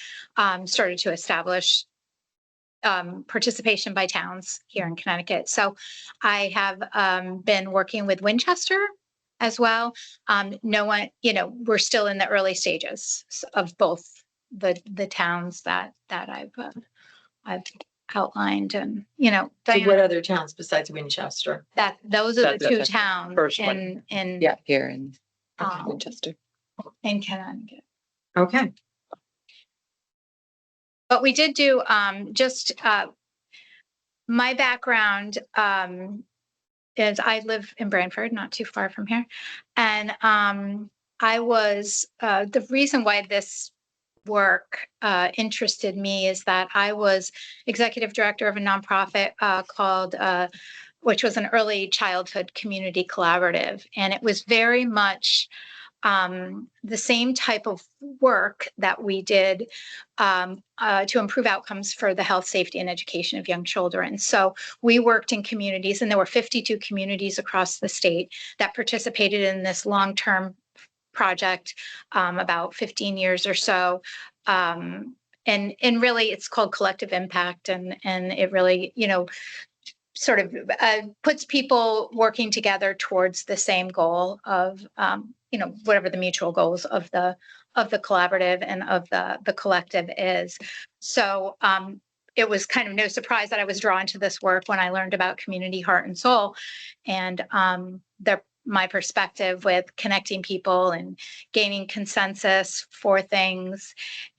started to establish participation by towns here in Connecticut. So I have been working with Winchester as well. No one, we're still in the early stages of both the towns that I've outlined, and So Diana, what other towns besides Winchester? those are the That's two the towns first one. in Yeah, here in Um, Winchester. in Connecticut. Okay. But we did do just my background is I live in Branford, not too far from here. And I was the reason why this work interested me is that I was executive director of a nonprofit called, which was an early childhood community collaborative. And it was very much the same type of work that we did to improve outcomes for the health, safety, and education of young children. So we worked in communities, and there were 52 communities across the state that participated in this long-term project, about 15 years or so. And really it's called collective impact, and it really, sort of puts people working together towards the same goal of, whatever the mutual goals of the collaborative and of the collective is. So it was kind of no surprise that I was drawn to this work when I learned about Community Heart and Soul, and my perspective with connecting people and gaining consensus for things,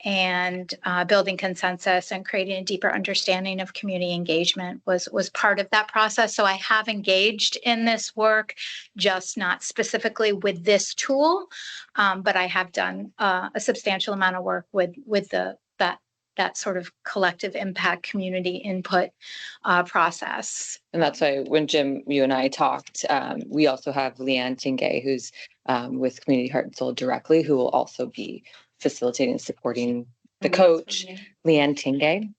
and building consensus and creating a deeper understanding of community engagement was part of that process. So I have engaged in this work, just not specifically with this tool, but I have done a substantial amount of work with that sort of collective impact community input process. And that's why when Jim, you and I talked, we also have Leanne Tingay, who's with Community Heart and Soul directly, who will also be facilitating and supporting the coach, Leanne Tingay.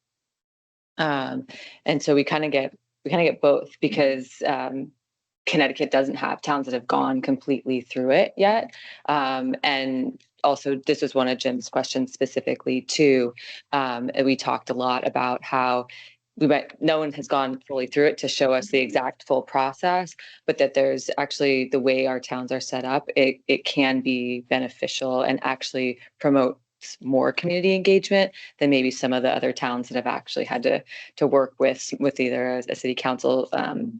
And so we kind of get both, because Connecticut doesn't have towns that have gone completely through it yet. And also, this was one of Jim's questions specifically too. And we talked a lot about how no one has gone fully through it to show us the exact full process, but that there's actually, the way our towns are set up, it can be beneficial and actually promote more community engagement than maybe some of the other towns that have actually had to work with either a city council,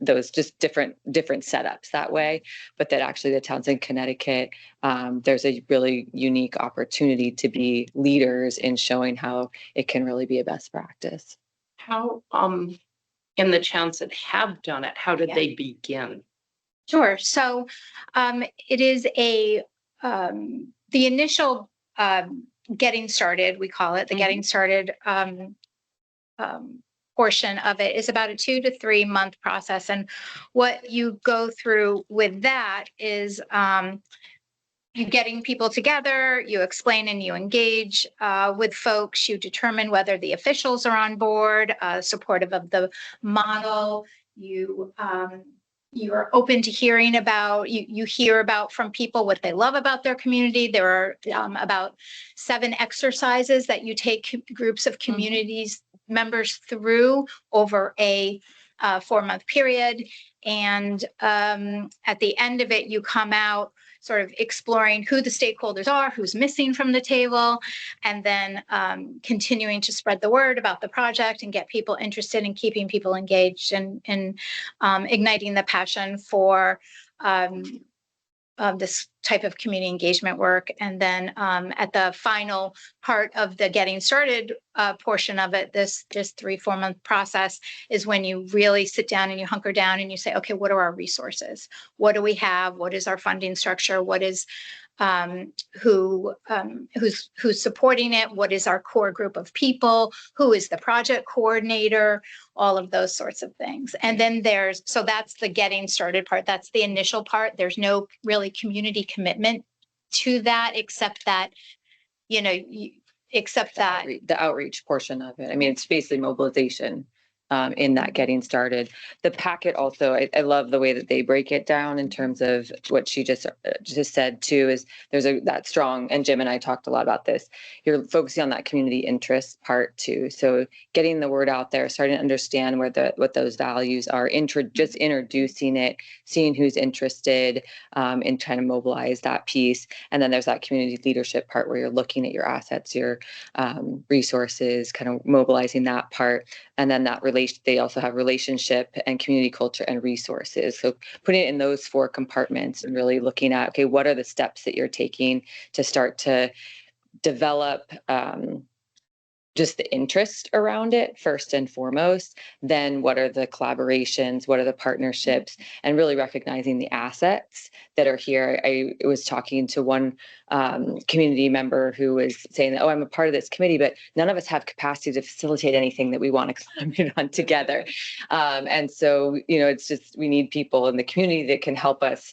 those just different setups that way. But that actually the towns in Connecticut, there's a really unique opportunity to be leaders in showing how it can really be a best practice. How, in the towns that have done it, how did they begin? Sure. So it is the initial getting started, we call it the getting started portion of it is about a 2 to 3 month process. And what you go through with that is you getting people together, you explain and you engage with folks, you determine whether the officials are on board, supportive of the model. You're open to hearing about, you hear about from people what they love about their community. There are about 7 exercises that you take groups of communities members through over a 4-month period. And at the end of it, you come out sort of exploring who the stakeholders are, who's missing from the table, and then continuing to spread the word about the project and get people interested and keeping people engaged, and igniting the passion for this type of community engagement work. And then at the final part of the getting started portion of it, this 3-4 month process is when you really sit down and you hunker down and you say, okay, what are our resources? What do we have? What is our funding structure? What is who's supporting it? What is our core group of people? Who is the project coordinator? All of those sorts of things. And then so that's the getting started part. That's the initial part. There's no really community commitment to that, except that, the outreach portion of it. I mean, it's basically mobilization in that getting started. The packet also, I love the way that they break it down in terms of what she just said too, is there's that strong, and Jim and I talked a lot about this, you're focusing on that community interest part too. So getting the word out there, starting to understand what those values are, just introducing it, seeing who's interested in trying to mobilize that piece. And then there's that community leadership part where you're looking at your assets, your resources, kind of mobilizing that part. And then that they also have relationship and community culture and resources. So putting it in those 4 compartments and really looking at, okay, what are the steps that you're taking to start to develop just the interest around it first and foremost, then what are the collaborations, what are the partnerships, and really recognizing the assets that are here. I was talking to one community member who was saying, oh, I'm a part of this committee, but none of us have capacity to facilitate anything that we want to collaborate on together. And so, it's just, we need people in the community that can help us,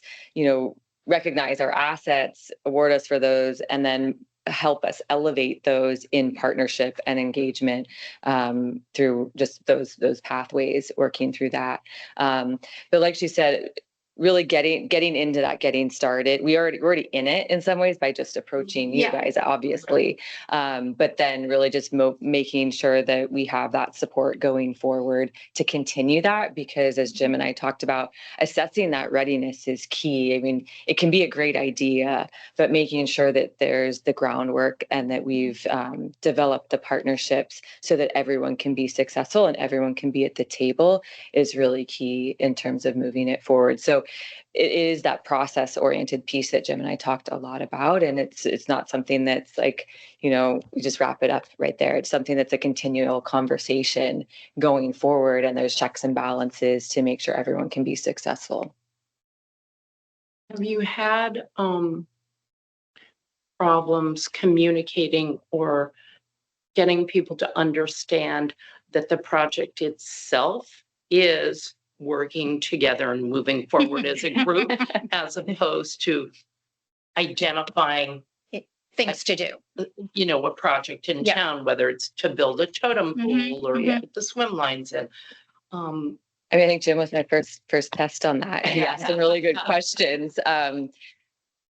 recognize our assets, award us for those, and then help us elevate those in partnership and engagement through just those pathways, working through that. But like she said, really getting into that, getting started. We're already in it in some ways by just approaching you guys, obviously. But then really just making sure that we have that support going forward to continue that, because as Jim and I talked about, assessing that readiness is key. I mean, it can be a great idea, but making sure that there's the groundwork and that we've developed the partnerships so that everyone can be successful and everyone can be at the table is really key in terms of moving it forward. So it is that process oriented piece that Jim and I talked a lot about. And it's not something that's like, we just wrap it up right there. It's something that's a continual conversation going forward. And there's checks and balances to make sure everyone can be successful. Have you had problems communicating or getting people to understand that the project itself is working together and moving forward as a group, as opposed to identifying Things to do. A project in Yeah. town, whether it's to build a totem pole or put the swim lines in. I mean, I think Jim was my first test on that. He asked some really good questions.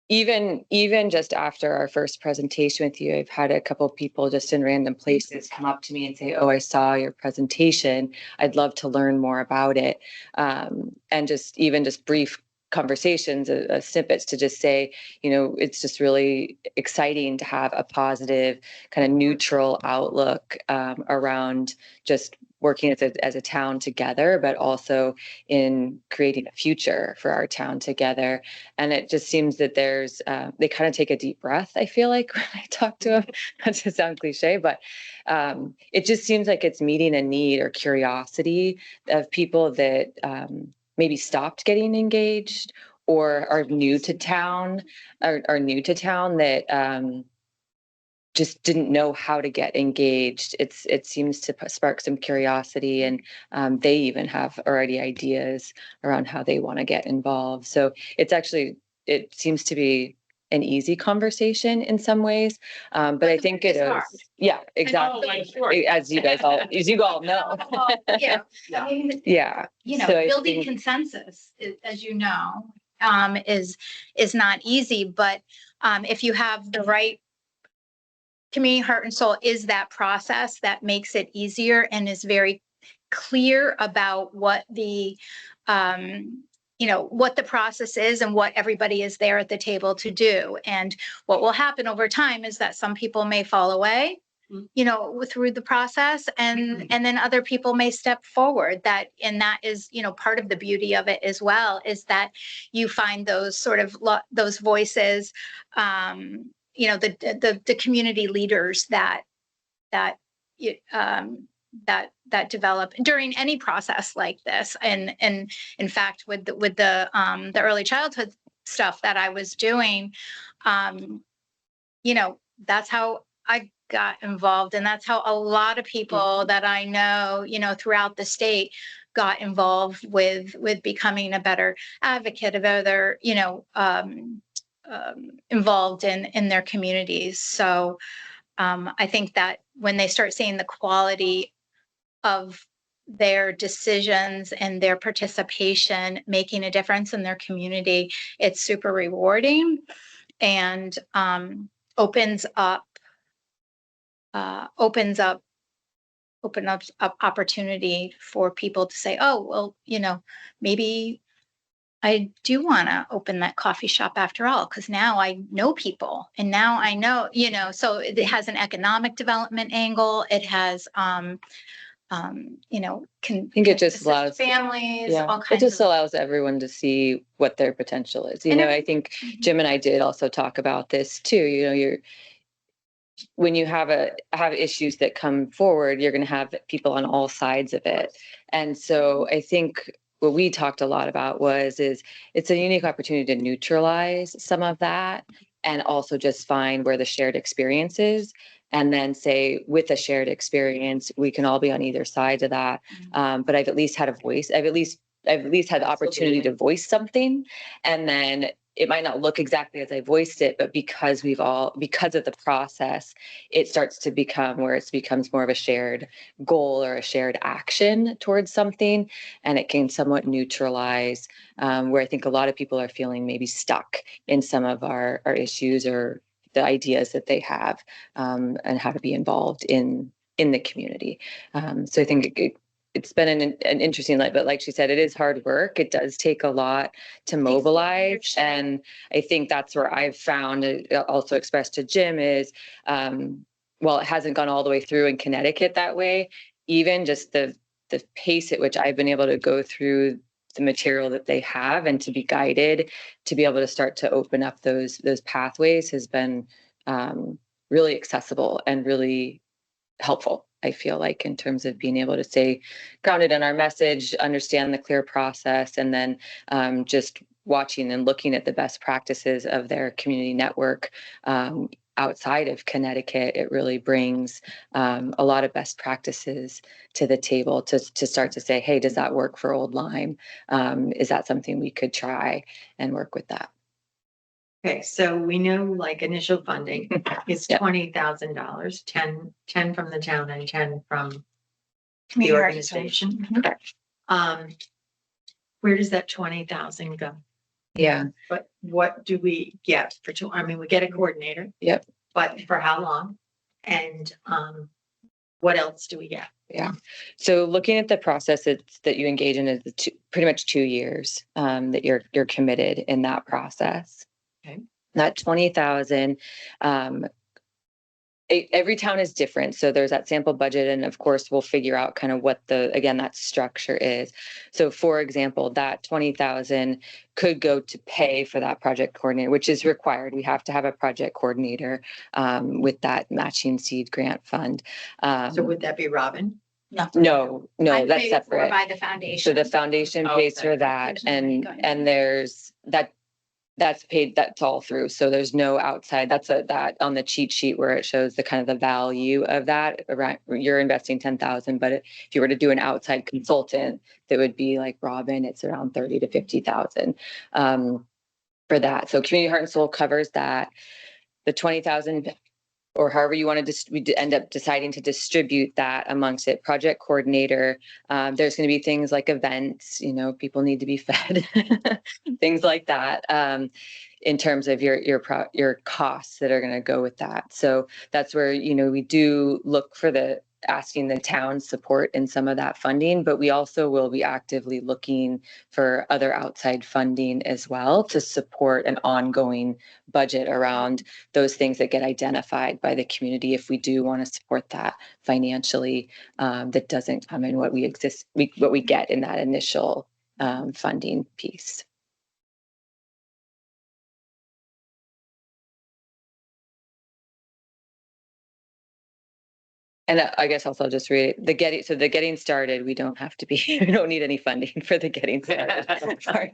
Even just after our first presentation with you, I've had a couple of people just in random places come up to me and say, oh, I saw your presentation. I'd love to learn more about it. And just brief conversations, snippets to just say, it's just really exciting to have a positive kind of neutral outlook around just working as a town together, but also in creating a future for our town together. And it just seems that there's, they kind of take a deep breath, I feel like, when I talk to them, not to sound cliche, but it just seems like it's meeting a need or curiosity of people that maybe stopped getting engaged or are new to town, that just didn't know how to get engaged. It seems to spark some curiosity, and they even have already ideas around how they want to get involved. So it seems to be an easy conversation in some ways, but I think it is. Yeah, exactly. As you all know. Yeah. Yeah. So Building consensus, as is not easy, but if you have the right community heart and soul is that process that makes it easier and is very clear about what the what the process is and what everybody is there at the table to do. And what will happen over time is that some people may fall away, through the process, and then other people may step forward. That is, part of the beauty of it as well, is that you find those sort of those voices, the community leaders that develop during any process like this. And in fact, with the early childhood stuff that I was doing, that's how I got involved, and that's how a lot of people that I know, throughout the state got involved with becoming a better advocate, of other, involved in their communities. So I think that when they start seeing the quality of their decisions and their participation making a difference in their community, it's super rewarding and opens up opportunity for people to say, oh, well, maybe I do want to open that coffee shop after all, because now I know people, and now I know, so it has an economic development angle. It has, I think it just allows families, all it kinds just of. allows everyone to see what their potential is. I think Jim and I did also talk about this too. when you have issues that come forward, you're going to have people on all sides of it. And so I think what we talked a lot about is it's a unique opportunity to neutralize some of that and also just find where the shared experience is. And then say with a shared experience, we can all be on either side of that. But I've at least had a voice. I've at least had the opportunity to voice something. And then it might not look exactly as I voiced it, but because of the process, it starts to become where it becomes more of a shared goal or a shared action towards something. And it can somewhat neutralize where I think a lot of people are feeling maybe stuck in some of our issues or the ideas that they have and how to be involved in the community. So I think it's been an interesting life, but like she said, it is hard work. It does take a lot to mobilize. And I think that's where I've found, also expressed to Jim, is, well, it hasn't gone all the way through in Connecticut that way. Even just the pace at which I've been able to go through the material that they have and to be guided, to be able to start to open up those pathways has been really accessible and really helpful. I feel like in terms of being able to stay grounded in our message, understand the clear process, and then just watching and looking at the best practices of their community network outside of Connecticut. It really brings a lot of best practices to the table to start to say, hey, does that work for Old Lyme? Is that something we could try and work with that? Okay, so we know like initial funding is Yep. $20,000, 10 from the town and 10 from the Community Heart and Soul. organization. Correct. Where does that 20,000 go? Yeah. But what do we get for we get a coordinator. Yep. But for how long? And what else do we get? Yeah. So looking at the process that you engage in is pretty much 2 years that you're committed in that process. Okay. That 20,000, every town is different. So there's that sample budget. And of course, we'll figure out kind of what that structure is. So for example, that 20,000 could go to pay for that project coordinator, which is required. We have to have a project coordinator with that matching seed grant fund. So would that be Robin? No, I'm that's paid for separate. by the foundation. So the foundation pays for that, and there's that's paid, that's all through. So there's no outside, that on the cheat sheet where it shows the kind of the value of that, around, you're investing 10,000, but if you were to do an outside consultant, that would be like Robin, it's around 30 to 50,000 for that. So Community Heart and Soul covers that. The 20,000, or however you want to we end up deciding to distribute that amongst it. Project coordinator, there's going to be things like events, people need to be fed, things like that, in terms of your costs that are going to go with that. So that's where, we do look for asking the town support in some of that funding, but we also will be actively looking for other outside funding as well to support an ongoing budget around those things that get identified by the community. If we do want to support that financially, that doesn't come in what we get in that initial funding piece. And I guess also just read the getting started. We don't have to be. We don't need any funding for the getting started part.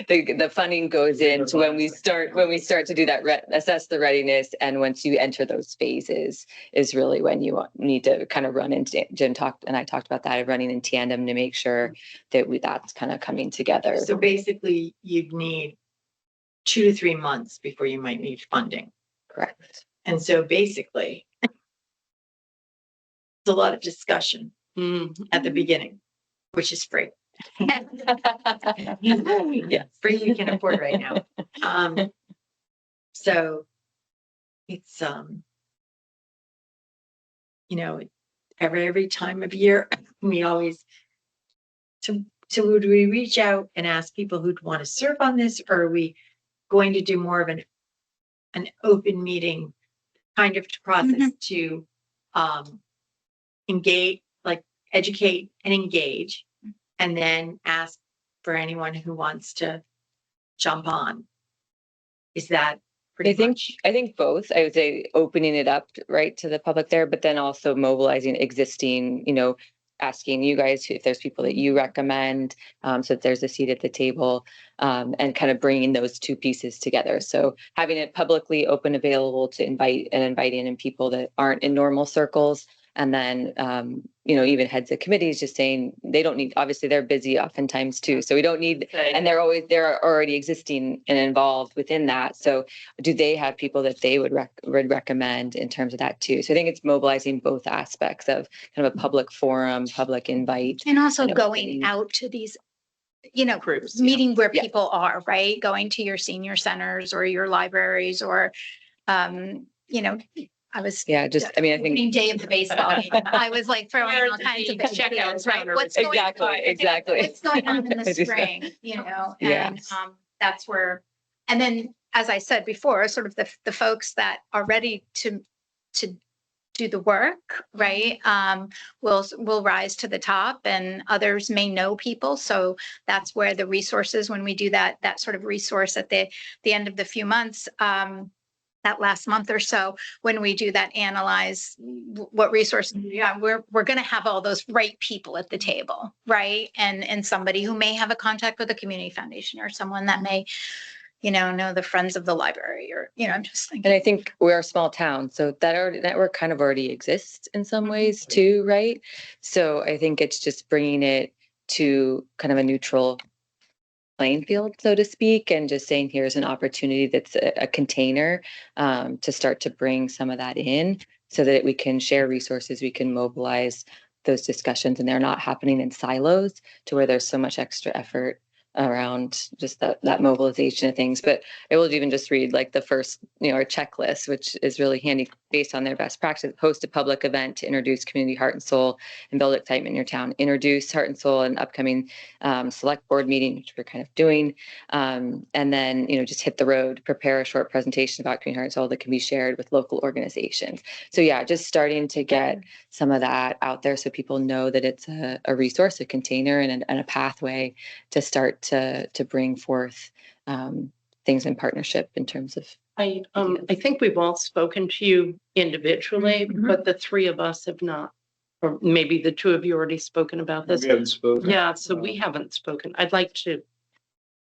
The funding goes into when we start to do that assess the readiness, and once you enter those phases is really when you need to kind of run into. Jim talked and I talked about that, running in tandem to make sure that that's kind of coming together. So basically, you'd need 2 to 3 months before you might need funding. Correct. And so basically, there's a lot of discussion at the beginning, which is free. Yeah, free you can afford right now. So it's every time of year we always would we reach out and ask people who'd want to serve on this, or are we going to do more of an open meeting kind of process to engage, like educate and engage, and then ask for anyone who wants to jump on? Is that I think both. I would say opening it up right to the public there, but then also mobilizing existing, asking you guys if there's people that you recommend, so that there's a seat at the table, and kind of bringing those two pieces together. So having it publicly open, available to inviting in people that aren't in normal circles. And then, even heads of committees just saying they don't need, obviously they're busy oftentimes too. So we don't need, and they're already existing and involved within that. So do they have people that they would recommend in terms of that too? So I think it's mobilizing both aspects of kind of a public forum, public invite. And also and going opening. out to these, Groups, yeah. meeting where Yeah. people are, right? Going to your senior centers or your libraries or, I was. Yeah, just, I think. Opening day of the baseball game. I was like throwing all kinds of big Checkout ideas, right? counter. What's going on? Exactly. What's going on in I the do that. spring, and, Yes. that's where, and then, as I said before, sort of the folks that are ready to do the work, right? Will rise to the top, and others may know people. So that's where the resources, when we do that sort of resource at the end of the few months, that last month or so, when we do that, analyze what resources, we're going to have all those right people at the table, right? And somebody who may have a contact with a community foundation, or someone that may, know the friends of the library, or, I'm just thinking. And I think we're a small town, so that network kind of already exists in some ways too, right? So I think it's just bringing it to kind of a neutral playing field, so to speak, and just saying, here's an opportunity that's a container, to start to bring some of that in, so that we can share resources, we can mobilize those discussions, and they're not happening in silos to where there's so much extra effort around just that mobilization of things. But I will even just read like the first, our checklist, which is really handy based on their best practice. Host a public event to introduce community heart and soul and build excitement in your town. Introduce heart and soul in upcoming select board meeting, which we're kind of doing. And then, just hit the road, prepare a short presentation about community heart and soul that can be shared with local organizations. So yeah, just starting to get some of that out there so people know that it's a resource, a container, and a pathway to start to bring forth things in partnership in terms of. I think we've all spoken to you individually, Mhm. but the three of us have not, or maybe the two of you already spoken about this. We haven't spoken. Yeah, so we haven't spoken. I'd like to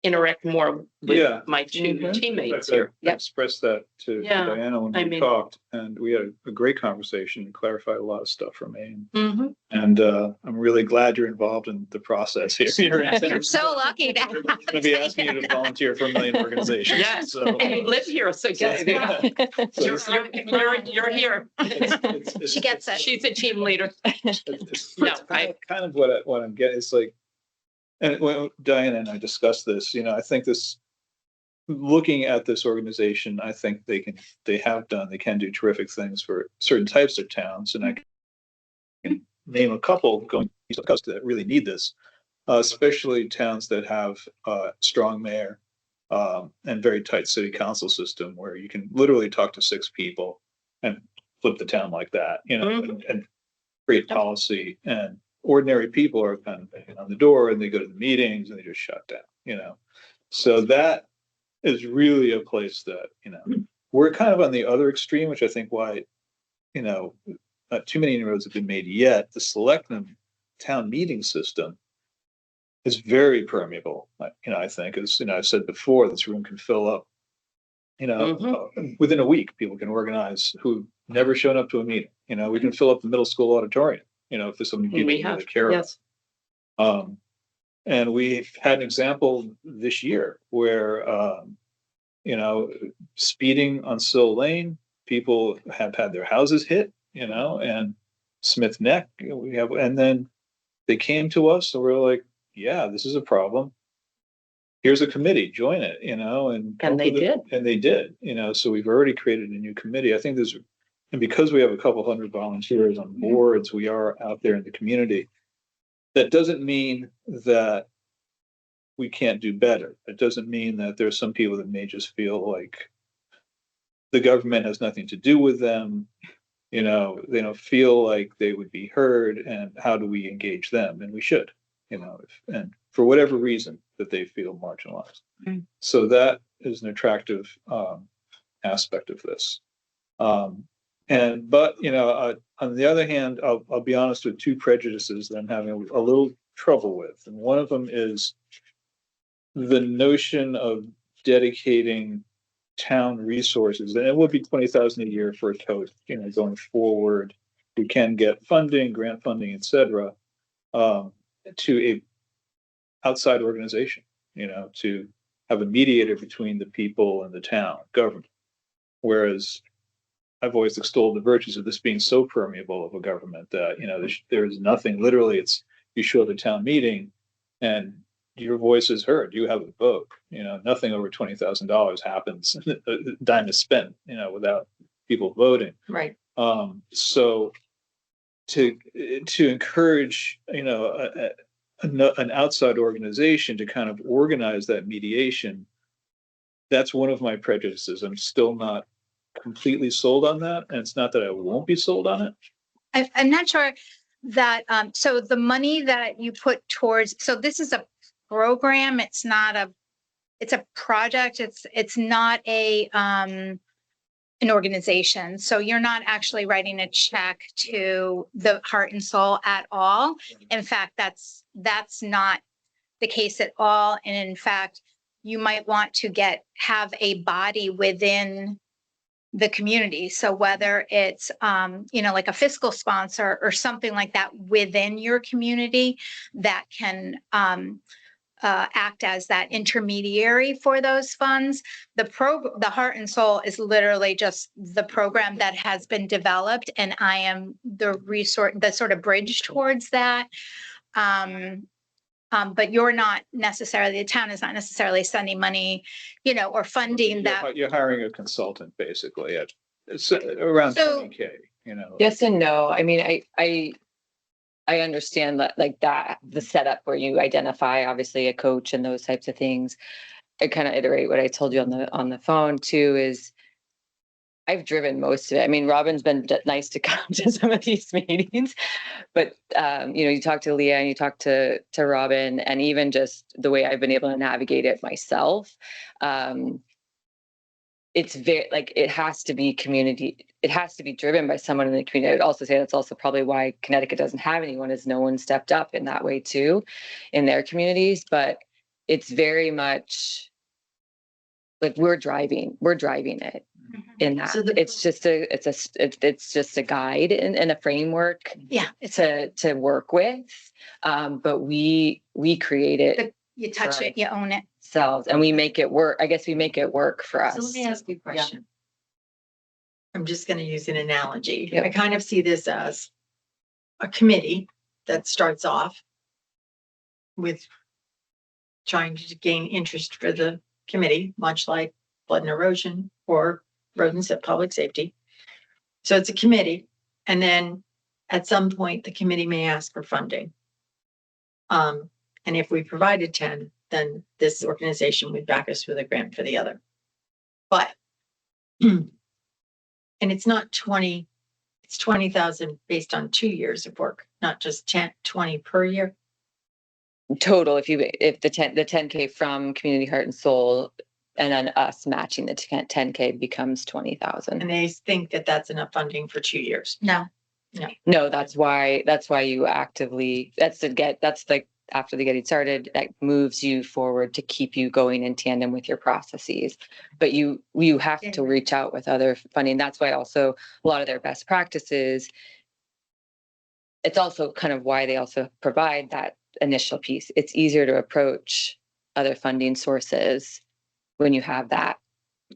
interact more with Yeah. my two Mhm. teammates I here. Yep. expressed that to Yeah, Diana when I we mean- talked, and we had a great conversation and clarified a lot of stuff for me. Mhm. And I'm really glad you're involved in the process here. You're so lucky to We're going to be asking you to volunteer for 1 million organizations. Yes, So, and you live here, so guess what? So You're here. She gets it. She's a team leader. It's No, kind of what I'm getting. It's like, and when Diana and I discussed this, I think looking at this organization, I think they can do terrific things for certain types of towns. And I can name a couple going east of the coast that really need this, especially towns that have a strong mayor, and very tight city council system where you can literally talk to 6 people and flip the town like that, and create policy. And ordinary people are kind of banging on the door, and they go to the meetings and they just shut down, So that is really a place that, we're kind of on the other extreme, which I think why, not too many inroads have been made yet. The Selectmen town meeting system is very permeable. I think, as I've said before, this room can fill up, within a week. People can organize who've never shown up to a meeting. We can fill up the middle school auditorium, if there's something people We really have, care yes. about. And we've had an example this year where, speeding on Sill Lane, people have had their houses hit, and Smith Neck, and then they came to us and we're like, yeah, this is a problem. Here's a committee, join it, And they did. And they did, so we've already created a new committee. I think and because we have a couple hundred volunteers on boards, we are out there in the community. That doesn't mean that we can't do better. It doesn't mean that there's some people that may just feel like the government has nothing to do with them. They don't feel like they would be heard, and how do we engage them? And we should, and for whatever reason that they feel marginalized. Mm. So that is an attractive aspect of this. But on the other hand, I'll be honest with two prejudices that I'm having a little trouble with. And one of them is the notion of dedicating town resources, and it would be 20,000 a year for a coach, going forward. We can get funding, grant funding, etc., to a outside organization, to have a mediator between the people and the town government. Whereas I've always extolled the virtues of this being so permeable of a government that, there is nothing, literally, it's, you show the town meeting and your voice is heard, you have a vote, nothing over $20,000 happens, a dime is spent, without people voting. Right. So to encourage, an outside organization to kind of organize that mediation, that's one of my prejudices. I'm still not completely sold on that, and it's not that I won't be sold on it. I'm not sure that, so the money that you put towards, so this is a program, it's a project, it's not an organization. So you're not actually writing a check to the Heart and Soul at all. In fact, that's not the case at all. And in fact, you might want to have a body within the community. So whether it's, like a fiscal sponsor or something like that within your community that can act as that intermediary for those funds. The Heart and Soul is literally just the program that has been developed, and I am the sort of bridge towards that. But you're not necessarily, the town is not necessarily sending money, or funding that. You're hiring a consultant basically at around So- 20K, Yes and no. I mean, I understand that, like that, the setup where you identify obviously a coach and those types of things. I kind of iterate what I told you on the phone too, is I've driven most of it. I mean, Robin's been nice to come to some of these meetings, but you talk to Leah and you talk to Robin, and even just the way I've been able to navigate it myself. It's very, like, it has to be community. It has to be driven by someone in the community. I would also say that's also probably why Connecticut doesn't have anyone, is no one stepped up in that way too, in their communities. But it's very much like we're driving it in that. So It's just a guide and a framework Yeah, to work with. But we create it you touch it, you own it. ourselves, and we make it work. I guess we make it work for us. So let me ask you a question. I'm just going to use an analogy. Yep. I kind of see this as a committee that starts off with trying to gain interest for the committee, much like flood and erosion or road and public safety. So it's a committee. And then at some point, the committee may ask for funding. And if we provided 10, then this organization would back us with a grant for the other. But, and it's not 20, it's 20,000 based on 2 years of work, not just 20 per year. Total, if the 10K from Community Heart and Soul, and then us matching the 10K becomes 20,000. And they think that that's enough funding for 2 years. No. No, that's why you actively, that's like after the getting started, that moves you forward to keep you going in tandem with your processes. But you have to reach out with other funding. That's why also a lot of their best practices, it's also kind of why they also provide that initial piece. It's easier to approach other funding sources when you have that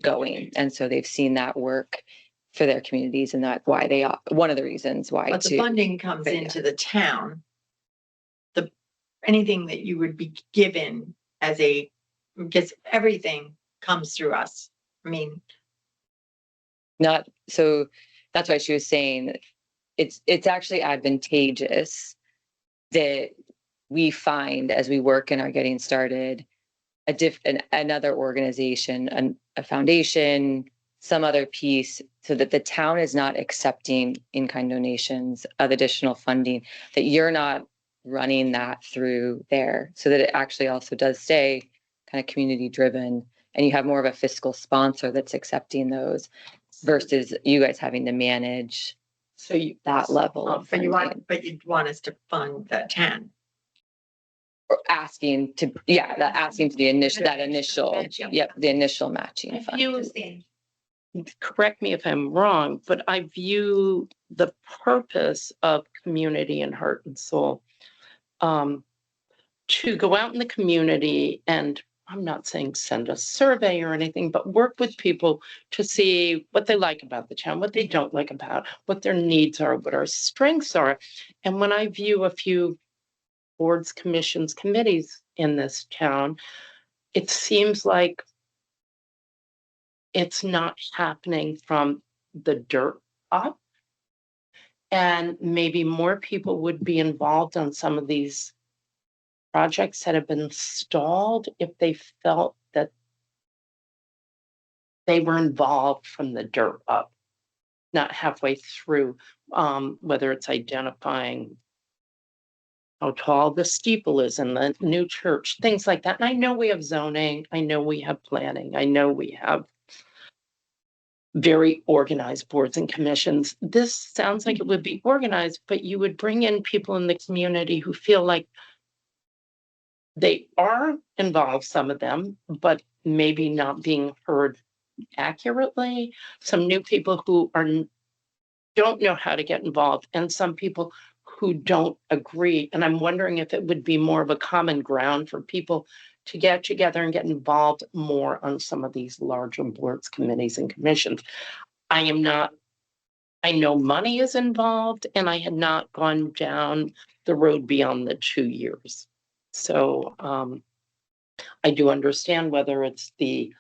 going. And so they've seen that work for their communities, and that's why one of the reasons why. But the funding comes into the town. Anything that you would be given because everything comes through us. I mean. Not, so that's why she was saying it's actually advantageous that we find, as we work and are getting started, another organization, a foundation, some other piece, so that the town is not accepting in-kind donations of additional funding, that you're not running that through there, so that it actually also does stay kind of community driven and you have more of a fiscal sponsor that's accepting those versus you guys having to manage So you, that level of But funding. but you'd want us to fund the 10. Or asking to, yeah, that asking for the initial, that initial, Matching. yep, the initial matching if fund. you, correct me if I'm wrong, but I view the purpose of community and heart and soul to go out in the community and I'm not saying send a survey or anything, but work with people to see what they like about the town, what they don't like about, what their needs are, what our strengths are. And when I view a few boards, commissions, committees in this town, it seems like it's not happening from the dirt up. And maybe more people would be involved on some of these projects that have been stalled if they felt that they were involved from the dirt up, not halfway through, whether it's identifying how tall the steeple is in the new church, things like that. And I know we have zoning, I know we have planning, I know we have very organized boards and commissions. This sounds like it would be organized, but you would bring in people in the community who feel like they are involved, some of them, but maybe not being heard accurately. Some new people who don't know how to get involved, and some people who don't agree. And I'm wondering if it would be more of a common ground for people to get together and get involved more on some of these larger boards, committees, and commissions. I know money is involved, and I had not gone down the road beyond the 2 years. So I do understand whether it's the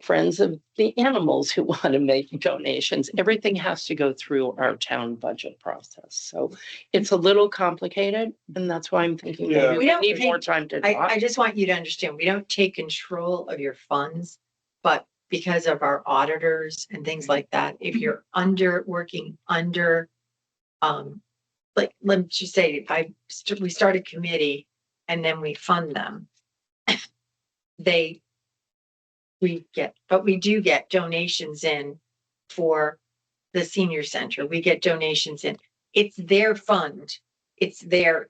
friends of the animals who want to make donations. Everything has to go through our town budget process. So it's a little complicated, and that's why I'm thinking Yeah. maybe We we don't need more take- time to talk. I just want you to understand, we don't take control of your funds, but because of our auditors and things like that, if you're working under, like, let's just say, we start a committee and then we fund them. We do get donations in for the senior center. We get donations in. It's their fund. It's their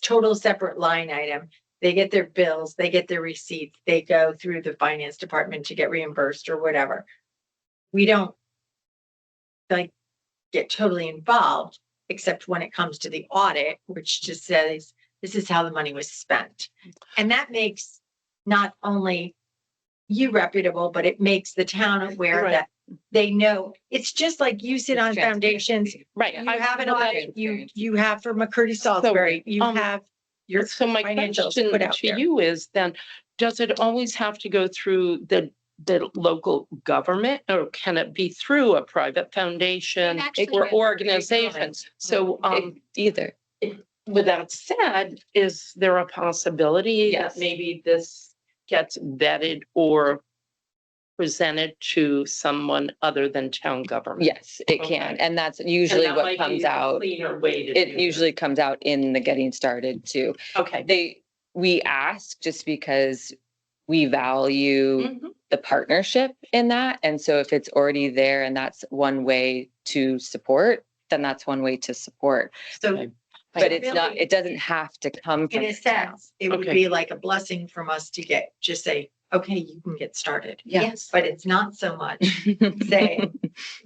total separate line item. They get their bills, they get their receipts, they go through the finance department to get reimbursed or whatever. We don't get totally involved, except when it comes to the audit, which just says, this is how the money was spent. And that makes not only you reputable, but it makes the town aware Right. that they know. It's just like you sit on foundations, Right. you have an well, that audit, you experience. have for McCurdy Salisbury, you have your So my financials question put out to there. you is then, does it always have to go through the local government, or can it be through a private foundation actually or can. organization? So, Either. with that said, is there a possibility Yes. that maybe this gets vetted or presented to someone other than town government? Yes, it can. Okay. And that's And usually that what might comes be a out. cleaner way to It do this. usually comes out in the getting started too. Okay. We ask just because we value Mhm. the partnership in that. And so if it's already there and that's one way to support, then that's one way to support. So Okay. But it's really, not, it doesn't have to come in from a the town. sense, it would Okay. be like a blessing from us to just say, okay, you can get started. Yes. But it's not so much saying,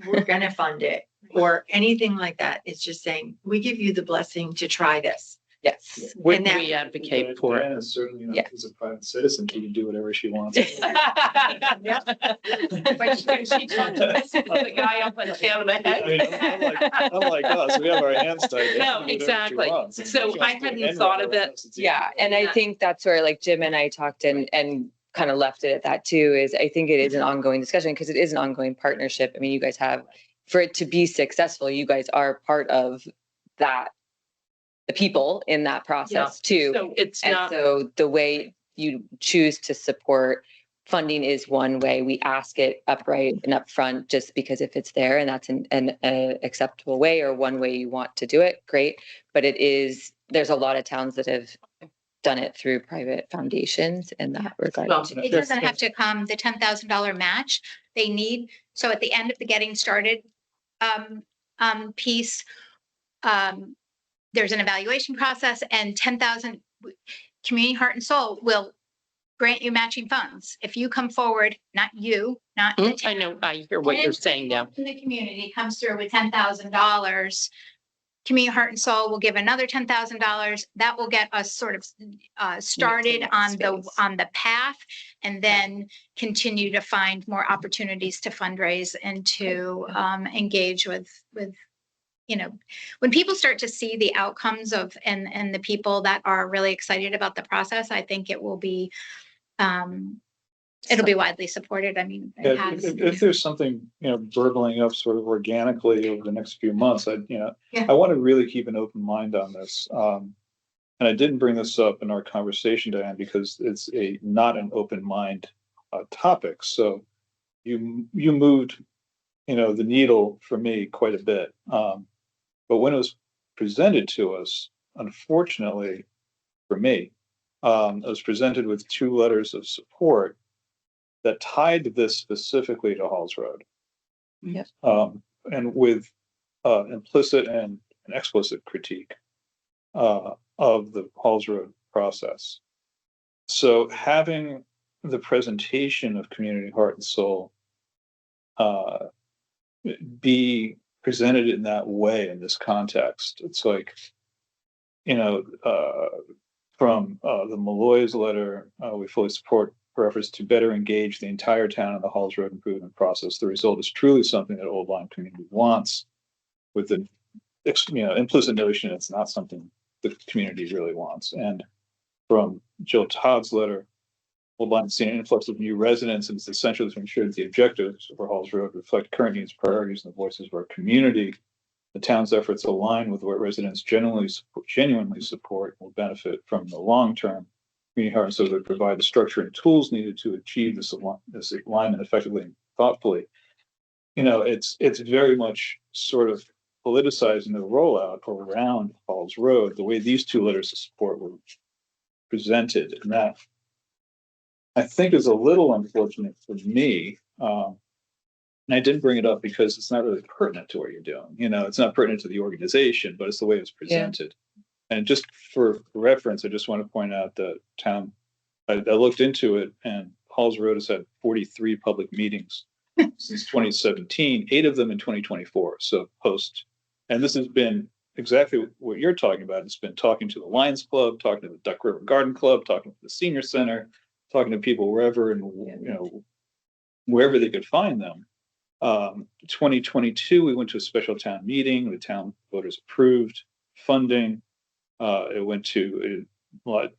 we're gonna fund it or anything like that. It's just saying, we give you the blessing to try this. Yes. We, And that- we advocate for it. Diana is certainly Yeah. not, as a private citizen, she can do whatever she wants. But she talked to the guy up on Town I mean, unlike us, we have our hands tied. They can No, do whatever she exactly. wants. And So she wants I to hadn't end thought whatever of it. else, it's Yeah. And Yeah. I think that's where like Jim and I talked and kind of left it at that too, is I think it is an ongoing discussion because it is an ongoing partnership. I mean, you guys have, for it to be successful, you guys are part of that, the people in that process too. So it's And not, so the way you choose to support funding is one way. We ask it upright and upfront, just because if it's there and that's an acceptable way or one way you want to do it, great. But it is, there's a lot of towns that have done it through private foundations in that regard. Well, too. It doesn't have to come, the $10,000 match they need. So at the end of the getting started piece, there's an evaluation process, and 10,000 Community Heart and Soul will grant you matching funds. If you come forward, not you, not the I know, I hear what you're saying now. in the community comes through with $10,000, Community Heart and Soul will give another $10,000. That will get us sort of started that on space. the path, and then continue to find more opportunities to fundraise and to engage with when people start to see the outcomes of and the people that are really excited about the process, I think it will be it'll be widely supported. I mean, it has. If there's something, burbling up sort of organically over the next few months, Yeah. I want to really keep an open mind on this. And I didn't bring this up in our conversation, Diane, because it's not an open mind topic. So you moved, the needle for me quite a bit. But when it was presented to us, unfortunately for me, it was presented with 2 letters of support that tied this specifically to Halls Road. Yep. And with implicit and an explicit critique of the Halls Road process. So having the presentation of Community Heart and Soul be presented in that way in this context, it's like, from the Malloy's letter, we fully support efforts to better engage the entire town in the Halls Road improvement process. The result is truly something that Old Lyme community wants, with the implicit notion it's not something the community really wants. And from Jill Todd's letter, Old Lyme seeing an influx of new residents, and it's essential to ensure that the objectives for Halls Road reflect current needs, priorities, and the voices of our community. The town's efforts align with what residents genuinely support and will benefit from in the long term. Community Heart and Soul would provide the structure and tools needed to achieve this alignment effectively and thoughtfully. It's very much sort of politicizing the rollout around Halls Road, the way these 2 letters of support were presented. And that, I think, is a little unfortunate for me. And I didn't bring it up because it's not really pertinent to what you're doing. It's not pertinent to the organization, but it's the way it's presented. Yeah. And just for reference, I just want to point out that town, I looked into it, and Halls Road has had 43 public meetings since 2017, 8 of them in 2024. So post, and this has been exactly what you're talking about. It's been talking to the Lions Club, talking to the Duck River Garden Club, talking to the Senior Center, talking to people wherever and wherever they could find them. 2022, we went to a special town meeting. The town voters approved funding. It went to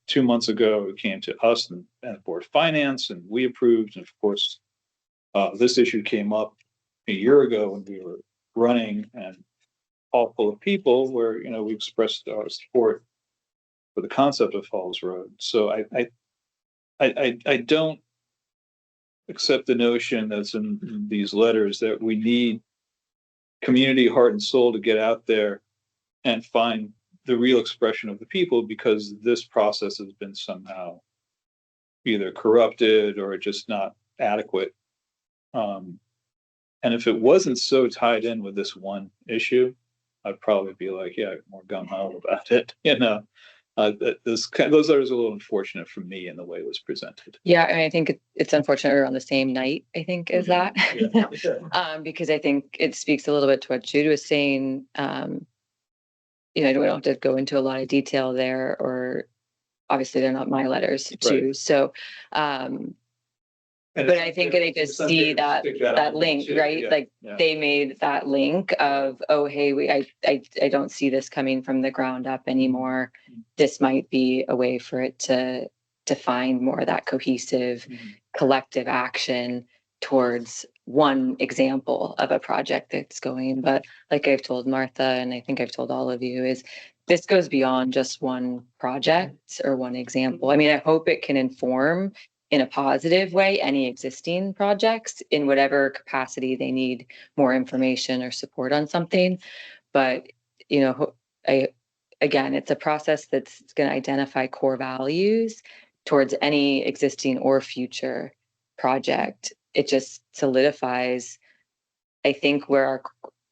2 months ago. It came to us and the Board of Finance, and we approved. And of course, this issue came up a year ago when we were running and all full of people, where we expressed our support for the concept of Halls Road. So I don't accept the notion that's in these letters that we need Community Heart and Soul to get out there and find the real expression of the people, because this process has been somehow either corrupted or just not adequate. And if it wasn't so tied in with this one issue, I'd probably be like, yeah, more gung-ho about it. Those letters are a little unfortunate for me in the way it was presented. Yeah, and I think it's unfortunate we're on the same night, I think, as that. Yeah. Because I think it speaks a little bit to what Jude was saying. We don't have to go into a lot of detail there, or obviously they're not my letters too. Right. So, but I think they just see that link, too. right? Yeah. Like Yeah. they made that link of, oh, hey, I don't see this coming from the ground up anymore. This might be a way for it to find more of that cohesive collective action towards one example of a project that's going. But like I've told Martha, and I think I've told all of you, is this goes beyond just one project or one example. I mean, I hope it can inform in a positive way any existing projects in whatever capacity they need more information or support on something. But I again, it's a process that's going to identify core values towards any existing or future project. It just solidifies, I think, where our,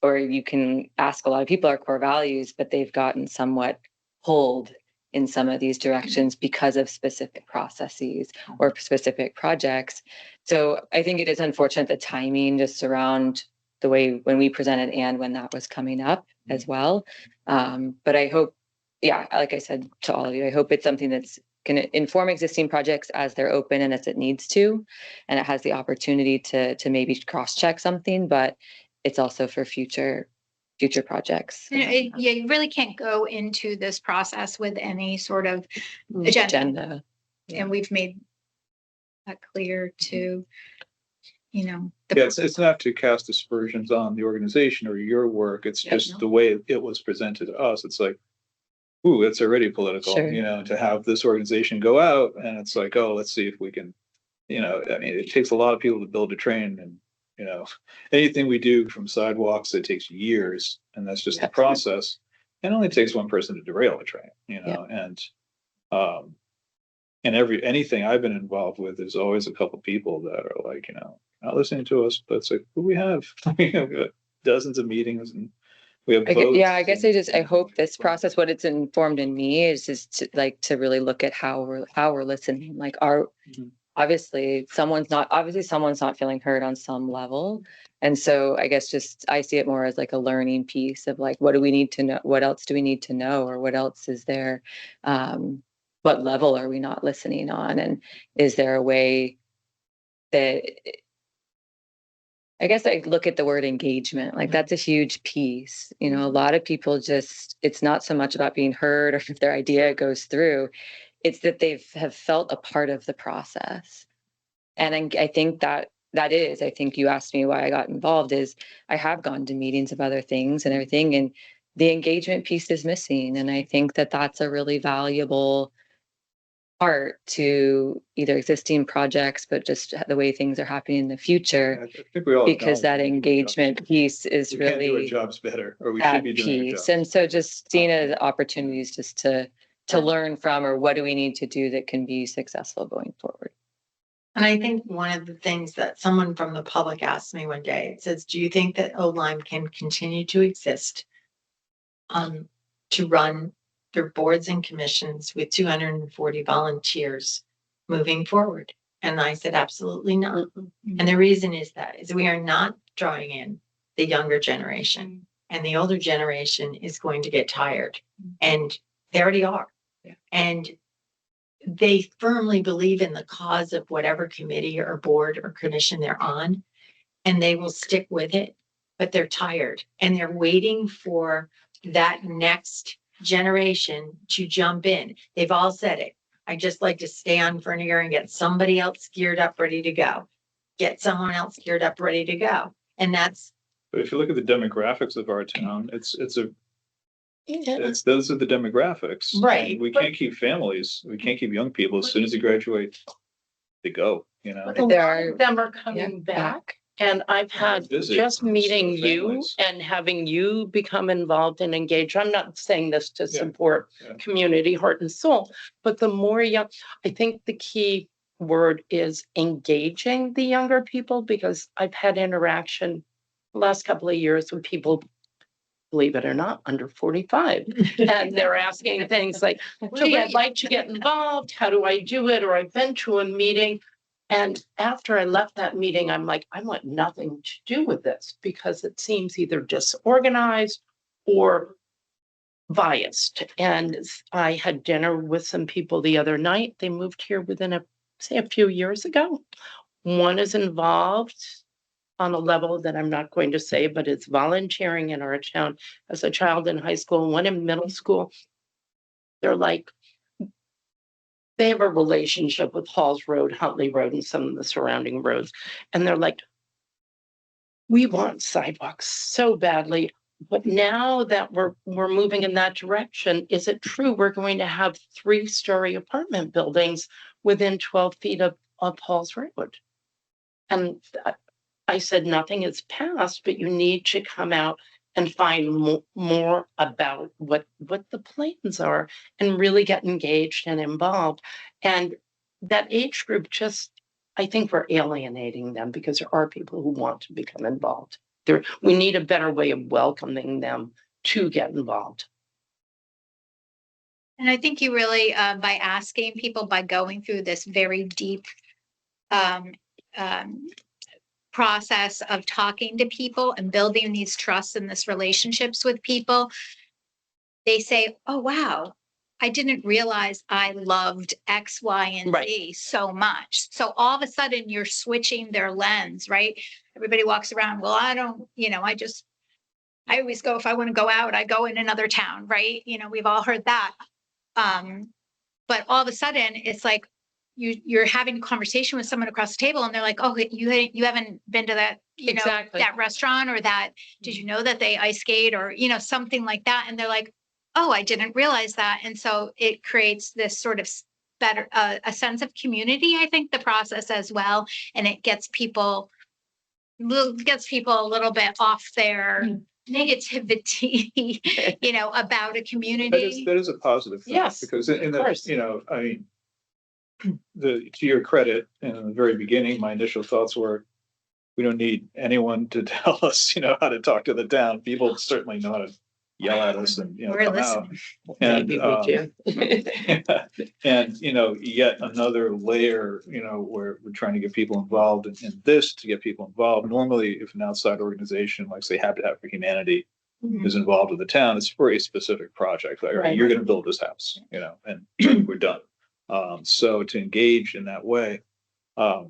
or you can ask a lot of people our core values, but they've gotten somewhat pulled in some of these directions because of specific processes or specific projects. So I think it is unfortunate the timing just around the way when we presented and when that was coming up as well. But I hope, yeah, like I said to all of you, I hope it's something that's going to inform existing projects as they're open and as it needs to, and it has the opportunity to maybe cross-check something, but it's also for future projects. Yeah, you really can't go into this process with any sort of agenda. Yeah. And we've made that clear to, you know. Yeah, it's not to cast aspersions on the organization or your work. It's just the way it was presented to us. It's like, ooh, it's already political, Sure. you know, to have this organization go out and it's like, oh, let's see if we can, you know, I mean, it takes a lot of people to build a train, and, you know, anything we do from sidewalks, it takes years, and that's just the process. It only takes one person to derail a train, you know, and anything I've been involved with, there's always a couple people that are like, you know, not listening to us, but it's like, who we have? We have dozens of meetings and we have votes. I guess I hope this process, what it's informed in me is to really look at how we're listening. Like obviously someone's not feeling heard on some level. And so I guess I see it more as like a learning piece of like, what do we need to know? What else do we need to know? Or what else is there? What level are we not listening on? And is there a way that, I guess I look at the word engagement, like that's a huge piece. You know, a lot of people it's not so much about being heard or if their idea goes through, it's that have felt a part of the process. And I think I think you asked me why I got involved is I have gone to meetings of other things and everything, and the engagement piece is missing. And I think that that's a really valuable part to either existing projects, but just the way things are happening in the future, I think we all because that acknowledge engagement piece is we can't do our really jobs better, or we that should be doing our piece. jobs. And so just seeing it as opportunities just to learn from, or what do we need to do that can be successful going forward. And I think one of the things that someone from the public asked me one day, it says, do you think that O-Lime can continue to exist to run their boards and commissions with 240 volunteers moving forward? And I said, absolutely not. And the reason is we are not drawing in the younger generation, and the older generation is going to get tired, and they already are. Yeah. And they firmly believe in the cause of whatever committee or board or commission they're on, and they will stick with it, but they're tired and they're waiting for that next generation to jump in. They've all said it. I just like to stay on for a year and get somebody else geared up, ready to go. Get someone else geared up, ready to go. And that's. But if you look at the demographics of our town, those are the demographics. Right. And we can't keep families. We can't keep young people. As soon as they graduate, they go, you know. A lot of them are coming back. And I've had just meeting you and having you become involved and engaged. I'm not saying this to support community heart and soul, but the more young, I think the key word is engaging the younger people, because I've had interaction the last couple of years with people, believe it or not, under 45. And they're asking things like, gee, I'd like to get involved. How do I do it? Or I've been to a meeting. And after I left that meeting, I'm like, I want nothing to do with this, because it seems either disorganized or biased. And I had dinner with some people the other night. They moved here within a few years ago. One is involved on a level that I'm not going to say, but it's volunteering in our town as a child in high school, one in middle school. They're like, they have a relationship with Halls Road, Huntley Road, and some of the surrounding roads. And they're like, we want sidewalks so badly. But now that we're moving in that direction, is it true we're going to have 3-story apartment buildings within 12 feet of Halls Road? And I said, nothing is passed, but you need to come out and find more about what the plans are and really get engaged and involved. And that age group just, I think we're alienating them because there are people who want to become involved. We need a better way of welcoming them to get involved. And I think you really, by asking people, by going through this very deep um, um, process of talking to people and building these trusts and this relationships with people, they say, oh, wow, I didn't realize I loved X, Y, and Right. Z so much. So all of a sudden you're switching their lens, right? Everybody walks around, well, I don't, I always go, if I want to go out, I go in another town, right? We've all heard that. But all of a sudden it's like you're having a conversation with someone across the table and they're like, oh, you haven't been to that, Exactly. that restaurant, or that, did you know that they ice skate, or, something like that. And they're like, oh, I didn't realize that. And so it creates this sort of better, a sense of community, I think, the process as well. And it gets people a little bit off their negativity, about a community. That is a positive thing. Yes, Because in of the, course. I mean, to your credit, in the very beginning, my initial thoughts were, we don't need anyone to tell us, how to talk to the town. People certainly know how to yell at us and, We're come out. listening. And, Maybe we do. and, yet another layer, where we're trying to get people involved in this, to get people involved. Normally, if an outside organization, like say Habitat for Humanity, is involved with the town, it's for a specific project. Like, all right, Right. you're going to build this house, and we're done. So to engage in that way, I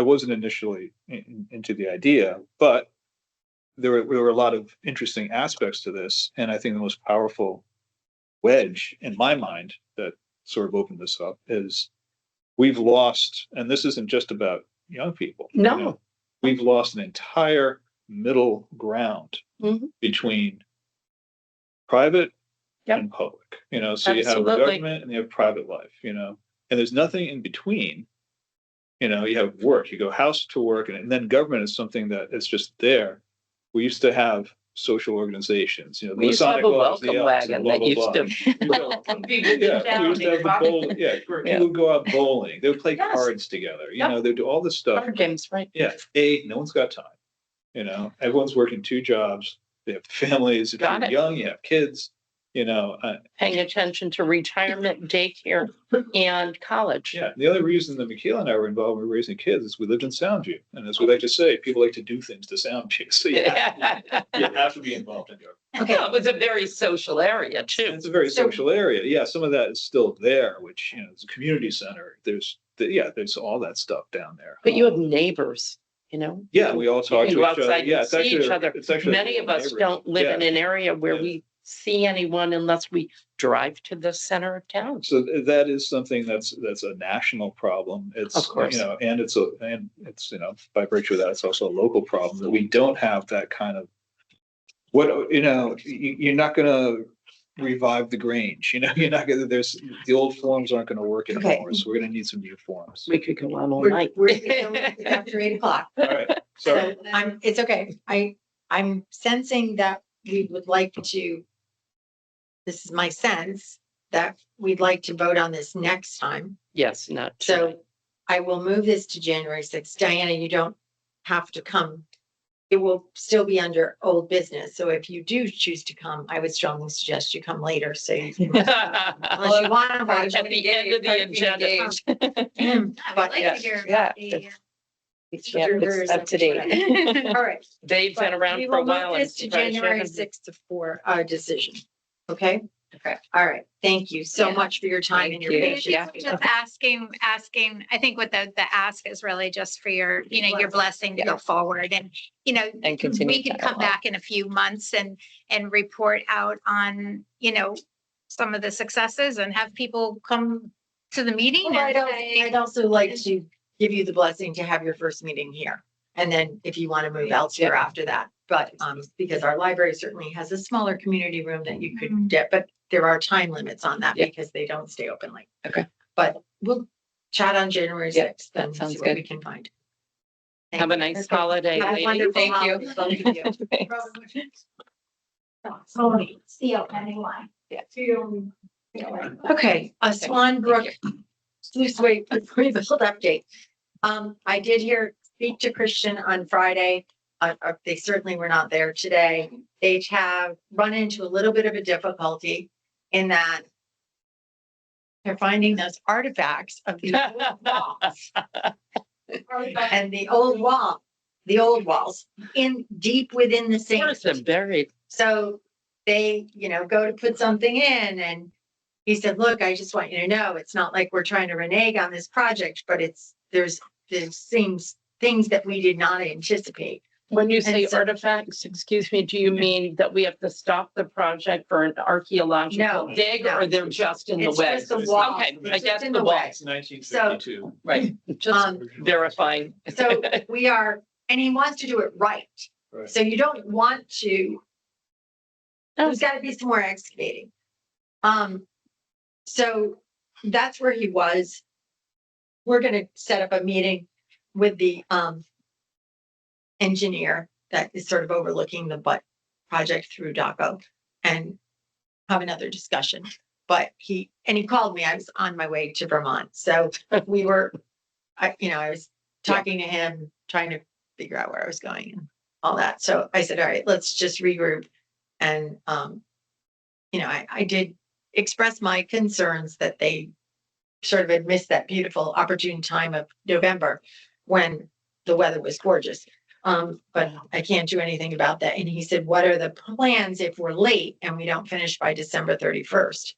wasn't initially into the idea, but there were a lot of interesting aspects to this. And I think the most powerful wedge in my mind that sort of opened this up is we've lost, and this isn't just about young people. No. We've lost an entire middle ground Mhm. between private Yep. and public, so you have Absolutely. government and you have private life, and there's nothing in between. You have work, you go house to work, and then government is something that is just there. We used to have social organizations, the We used to have Masonic a Lodge, the welcome Elks, and wagon blah, that blah, used blah. to. People Yeah, we used to have the bowl, Yeah. people would go out bowling, they would play Yes. cards together, Yep. they'd do all this stuff. Card games, right? Yeah, no one's got time, everyone's working two jobs, they have families, if Got you're it. young, you have kids, Paying attention to retirement, daycare, and college. yeah, the other reason that Michaela and I were involved with raising kids is we lived in Soundview, and as we like to say, people like to do things to Soundview, so you have to be involved in government. Okay. It was a very social area too. It's a very social area. Yeah, some of that is still there, which, is a community center. There's all that stuff down there. But you have neighbors, Yeah, we all You talk can to go each other. outside Yeah, and it's see actually, each other. it's actually. Many of us don't live in Yeah. an area where Yeah. we see anyone unless we drive to the center of town. So that is something that's a national problem. It's, Of course. and it's by virtue of that, it's also a local problem that we don't have that kind of, you're not gonna revive the Grange, you're not gonna, the old forms aren't gonna work anymore, so we're gonna need some new forms. We could go on all We're, night. it's after 8 o'clock. All right, sorry. So it's okay. I'm sensing that we would like to, this is my sense, that we'd like to vote on this next time. Yes, not. So I will move this to January 6th. Diana, you don't have to come. It will still be under old business. So if you do choose to come, I would strongly suggest you come later. So you can, unless you want to watch. At the end of the agenda. But I'd like to hear Yeah. about the, Yeah, it's up to date. all right. They've been But around we for a will while. move and this to probably January shouldn't. 6th for a decision. Okay? Okay. All right. Thank you so Yeah. much for your time and your Thank you. patience. Yeah. just asking, I think what the ask is really just for your, your blessing to go forward, and, And continue we can come dialogue. back in a few months and report out on, some of the successes and have people come to the meeting Well, and I'd also like to give you the blessing to have your first meeting here. And then if you want to move elsewhere after that, but because our library certainly has a smaller community room that you could get, but there are time limits on that Yeah. because they don't stay open late. Okay. But we'll chat on January Yeah, 6th that and sounds see what we good. can find. Have a nice holiday. Have a ladies. wonderful Thank you. holiday, both of you. Tony, C-O-N-E-Y. Yeah. Okay, a Swan Brook sluice weight rebuild update. I did speak to Christian on Friday. They certainly were not there today. They have run into a little bit of a difficulty in that they're finding those artifacts of the old walls. And the old walls deep within the sand. Where's it buried? So they, go to put something in, and he said, look, I just want you to know, it's not like we're trying to renege on this project, but there's seems things that we did not anticipate. When you say so- artifacts, excuse me, do you mean that we have to stop the project for an archaeological No, dig, no. or they're just in the It's way? just the walls. Okay, It's I just guess in the the way. walls, It's 1952. right, just Um, verifying. So and he wants to do it right. Right. So you don't want to, there's got to be some more excavating. So that's where he was. We're going to set up a meeting with the engineer that is sort of overlooking the project through DACO and have another discussion. But he called me. I was on my way to Vermont. So we were, I was talking to him, trying to figure out where I was going and all that. So I said, all right, let's just regroup. And, I did express my concerns that they sort of had missed that beautiful opportune time of November when the weather was gorgeous. But I can't do anything about that. And he said, what are the plans if we're late and we don't finish by December 31st?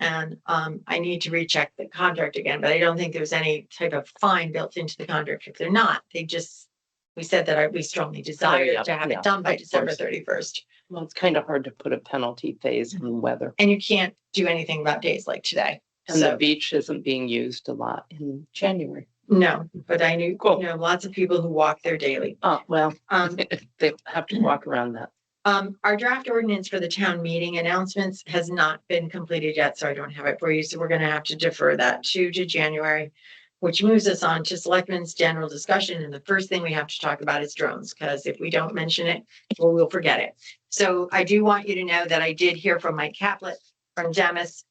And I need to recheck the contract again, but I don't think there's any type of fine built into the contract if they're not. We said that we strongly desire to have it done by of December course. 31st. Well, it's kind of hard to put a penalty phase in weather. And you can't do anything about days like today. And the So, beach isn't being used a lot in January. no, but I knew, Cool. lots of people who walk there daily. Oh, well, Um, they have to walk around that. Our draft ordinance for the town meeting announcements has not been completed yet, so I don't have it for you. So we're gonna have to defer that to January, which moves us on to Selectmen's general discussion. And the first thing we have to talk about is drones, because if we don't mention it, we'll forget it. So I do want you to know that I did hear from Mike Caplet from Demis.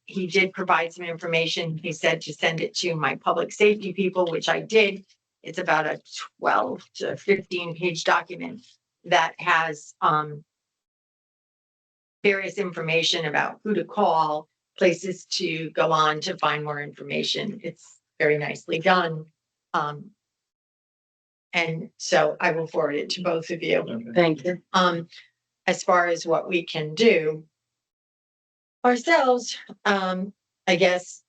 He did provide some information. He said to send it to my public safety people, which I did. It's about a 12 to 15 page document that has various information about who to call, places to go on to find more information. It's very nicely done. And so I will forward it to both of you. Okay. Thank you. As far as what we can do ourselves, I guess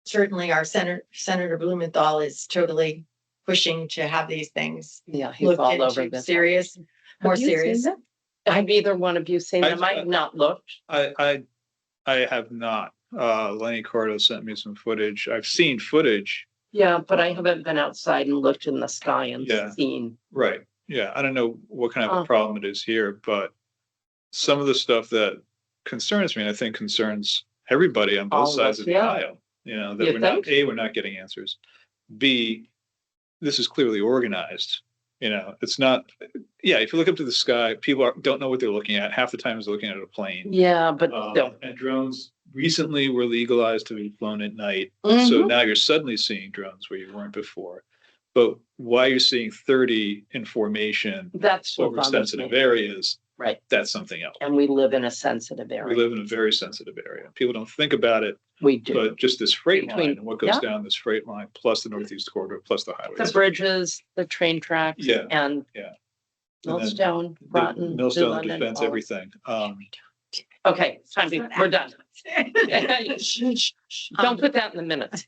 certainly our Senator Blumenthal is totally pushing to have these things Yeah, he's looked all over into this. more Have you seen serious. them? Have either one of you seen I've- them? I have not looked. I have not. Lenny Cordo sent me some footage. I've seen footage. Yeah, but I haven't been outside and looked in the sky and Yeah. seen. Right. Yeah. I don't know what kind of Oh. a problem it is here, but some of the stuff that concerns me, and I think concerns everybody on All both of sides us, of the yeah. aisle, that You we're not, think? we're not getting answers. B, this is clearly organized. It's not, if you look up to the sky, people don't know what they're looking at. Half the time is looking at a plane. Yeah, but still. And drones recently were legalized to be flown at night. So Mhm. now you're suddenly seeing drones where you weren't before. But why you're seeing 30 in formation That's what over bothers sensitive me. areas, Right. that's something else. And we live in a sensitive We area. live in a very sensitive area. People don't think about it, We do. but just this freight Between- line and what goes down this freight line, plus the Northeast Corridor, plus the The highways. bridges, the train tracks, Yeah, and yeah. And then Millstone, the Groton, Millstone, New London, defense, all of- everything. Okay, it's time to, we're done. Don't put that in the minutes.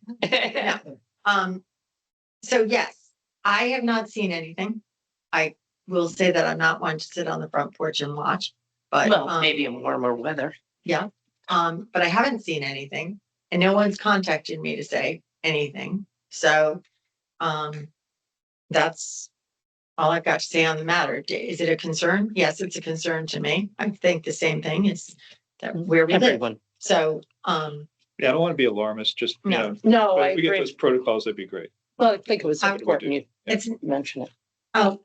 So yes, I have not seen anything. I will say that I'm not one to sit on the front porch and watch, but Well, maybe in warmer weather. yeah. But I haven't seen anything and no one's contacted me to say anything. So that's all I've got to say on the matter. Is it a concern? Yes, it's a concern to me. I think the same thing is that where we live. Everyone. So Yeah, I don't want to be alarmist, just, No. No, I if we get agree. those protocols, that'd be great. Well, I think it was I would important you It's, Mention it. I'll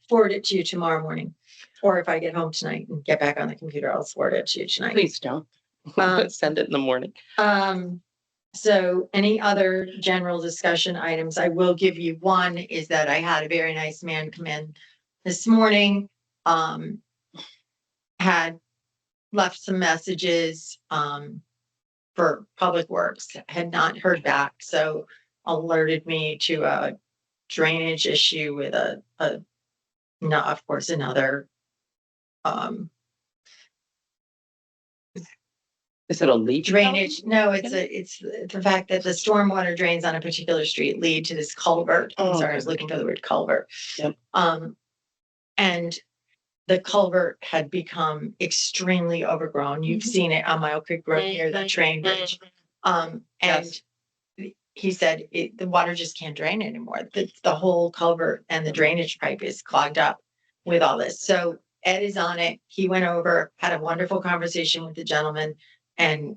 forward it to you tomorrow morning. Or if I get home tonight and get back on the computer, I'll forward it to you tonight. Please don't. Send it in the morning. So any other general discussion items, I will give you one, is that I had a very nice man come in this morning. Had left some messages, for Public Works, had not heard back, so alerted me to a drainage issue with no, of course, another, Is it a leak? drainage. No, it's the fact that the stormwater drains on a particular street lead to this culvert. I'm Oh, sorry, I was looking for the word culvert. Yep. And the culvert had become extremely overgrown. You've seen it on Mile Creek Road near the train bridge. And Yes. he said the water just can't drain anymore. The whole culvert and the drainage pipe is clogged up with all this. So Ed is on it. He went over, had a wonderful conversation with the gentleman, and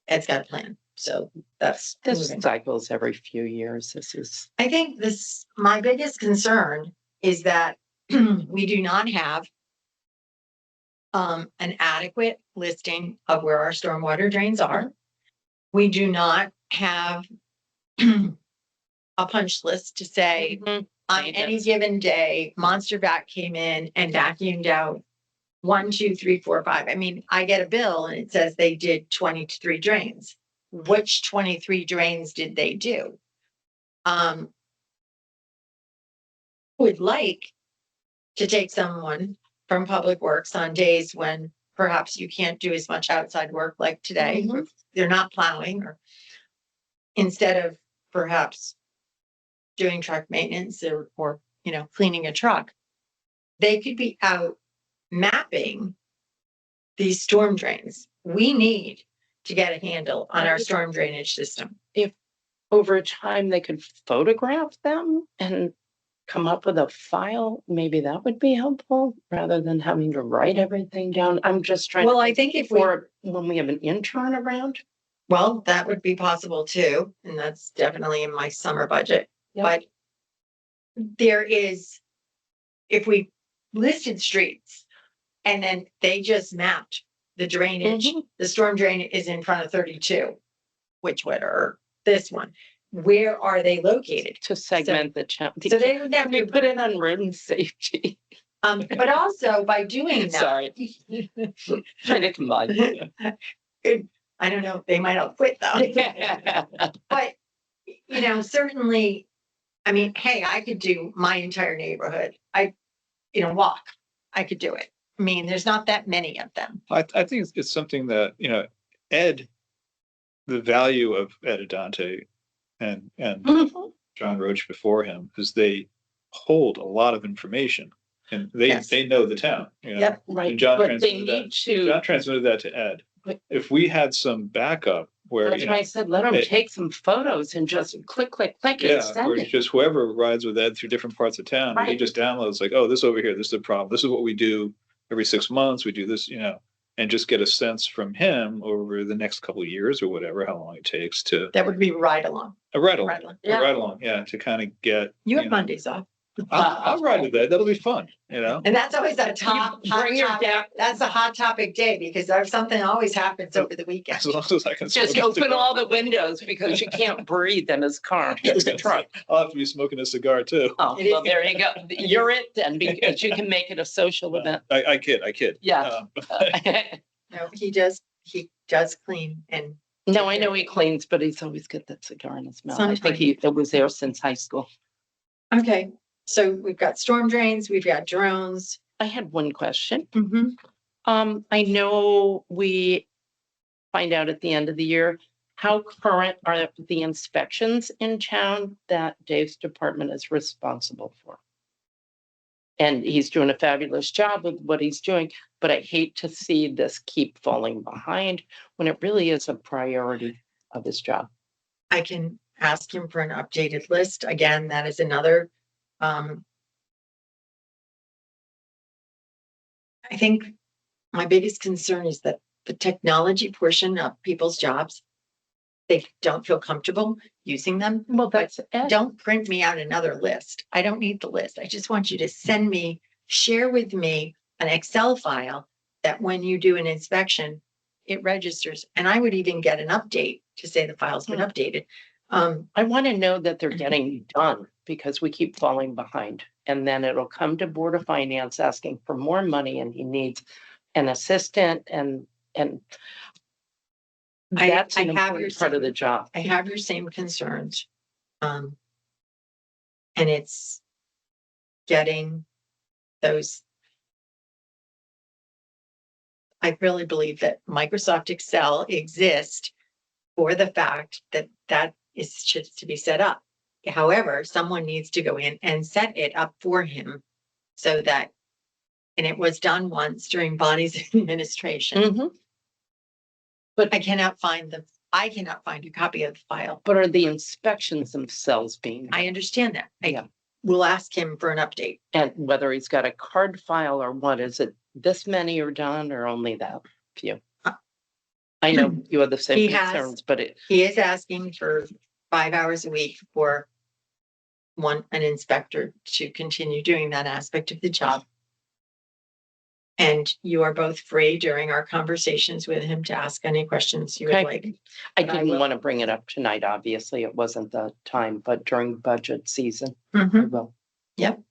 Ed's got a plan. So that's This moving. cycles every few years. This is. I think my biggest concern is that we do not have an adequate listing of where our stormwater drains are. We do not have a punch list to say on any given day, Monster Vac came in and vacuumed out 1, 2, 3, 4, 5. I mean, I get a bill and it says they did 23 drains. Which 23 drains did they do? Would like to take someone from Public Works on days when perhaps you can't do as much outside work like today. Mhm. If they're not plowing, or instead of perhaps doing truck maintenance or cleaning a truck, they could be out mapping these storm drains. We need to get a handle on our storm drainage system. If over time they could photograph them and come up with a file, maybe that would be helpful rather than having to write everything down. I'm just trying. Well, I think if we, for when we have an intern around. well, that would be possible too, and that's definitely in my summer budget. Yep. But there is, if we listed streets and then they just mapped the drainage, the storm drain is in front of 32, which would, or this one, where are they located? To segment the channel. So they would have We to put it on road and safety. but also by doing that. Sorry. Trying to combine. I don't know, they might all quit though. But, certainly, I mean, hey, I could do my entire neighborhood. Walk. I could do it. I mean, there's not that many of them. I think it's something that, Ed, the value of Ed Adante and John Roach before him is they hold a lot of information and they know the town. Yep, right. And John But they transmitted need that. to. John transmitted that to Ed. But- If we had some backup where, That's why I said, let them take some photos and just click and yeah, send or it. just whoever rides with Ed through different parts of town, and he Right. just downloads like, oh, this over here, this is the problem. This is what we do every 6 months. We do this, and just get a sense from him over the next couple of years or whatever, how long it takes to That would be ride along. a ride Ride along, along. a Yeah. ride along, yeah, to kind of get. You have know, Mondays off. I'll ride with that. That'll be fun, And that's always a hot Bring your topic. dad. That's a hot topic day because there's something always happens over the weekend. as long as I can. Just smoke a open cigar. all the windows because you can't breathe in his car, his truck. I'll have to be smoking a cigar too. Oh, It is- well, there you go. You're it then, because you can make it a social event. I kid. Yeah. No, he does clean and No, I know he cleans, but he's always got that cigar in his mouth. I think it was there since high school. okay. So we've got storm drains, we've got drones. I had one question. Mm-hmm. I know we find out at the end of the year, how current are the inspections in town that Dave's department is responsible for? And he's doing a fabulous job with what he's doing, but I hate to see this keep falling behind when it really is a priority of his job. I can ask him for an updated list. Again, that is another. I think my biggest concern is that the technology portion of people's jobs they don't feel comfortable using them. Well, that's, Don't print me out another list. I don't need the list. I just want you to send me, share with me an Excel file that when you do an inspection, it registers. And I would even get an update to say the file's been updated. I want to know that they're getting done because we keep falling behind. And then it'll come to Board of Finance asking for more money and he needs an assistant and that's I an have your important part of the same- job. I have your same concerns. And it's getting those. I really believe that Microsoft Excel exists for the fact that that is just to be set up. However, someone needs to go in and set it up for him so that, and it was done once during Bonnie's administration. Mhm. But I cannot find a copy of the file. are the inspections themselves being, I understand that. Yeah. Will ask him for an update. and whether he's got a card file or what, is it this many are done or only that few? I know you have the He same has- concerns, but He is asking for 5 hours a week for an inspector to continue doing that aspect of the job. And you are both free during our conversations with him to ask any questions you would Okay. like. I But I didn't will- want to bring it up tonight. Obviously, it wasn't the time, but during budget season, I Mhm. will. Yep.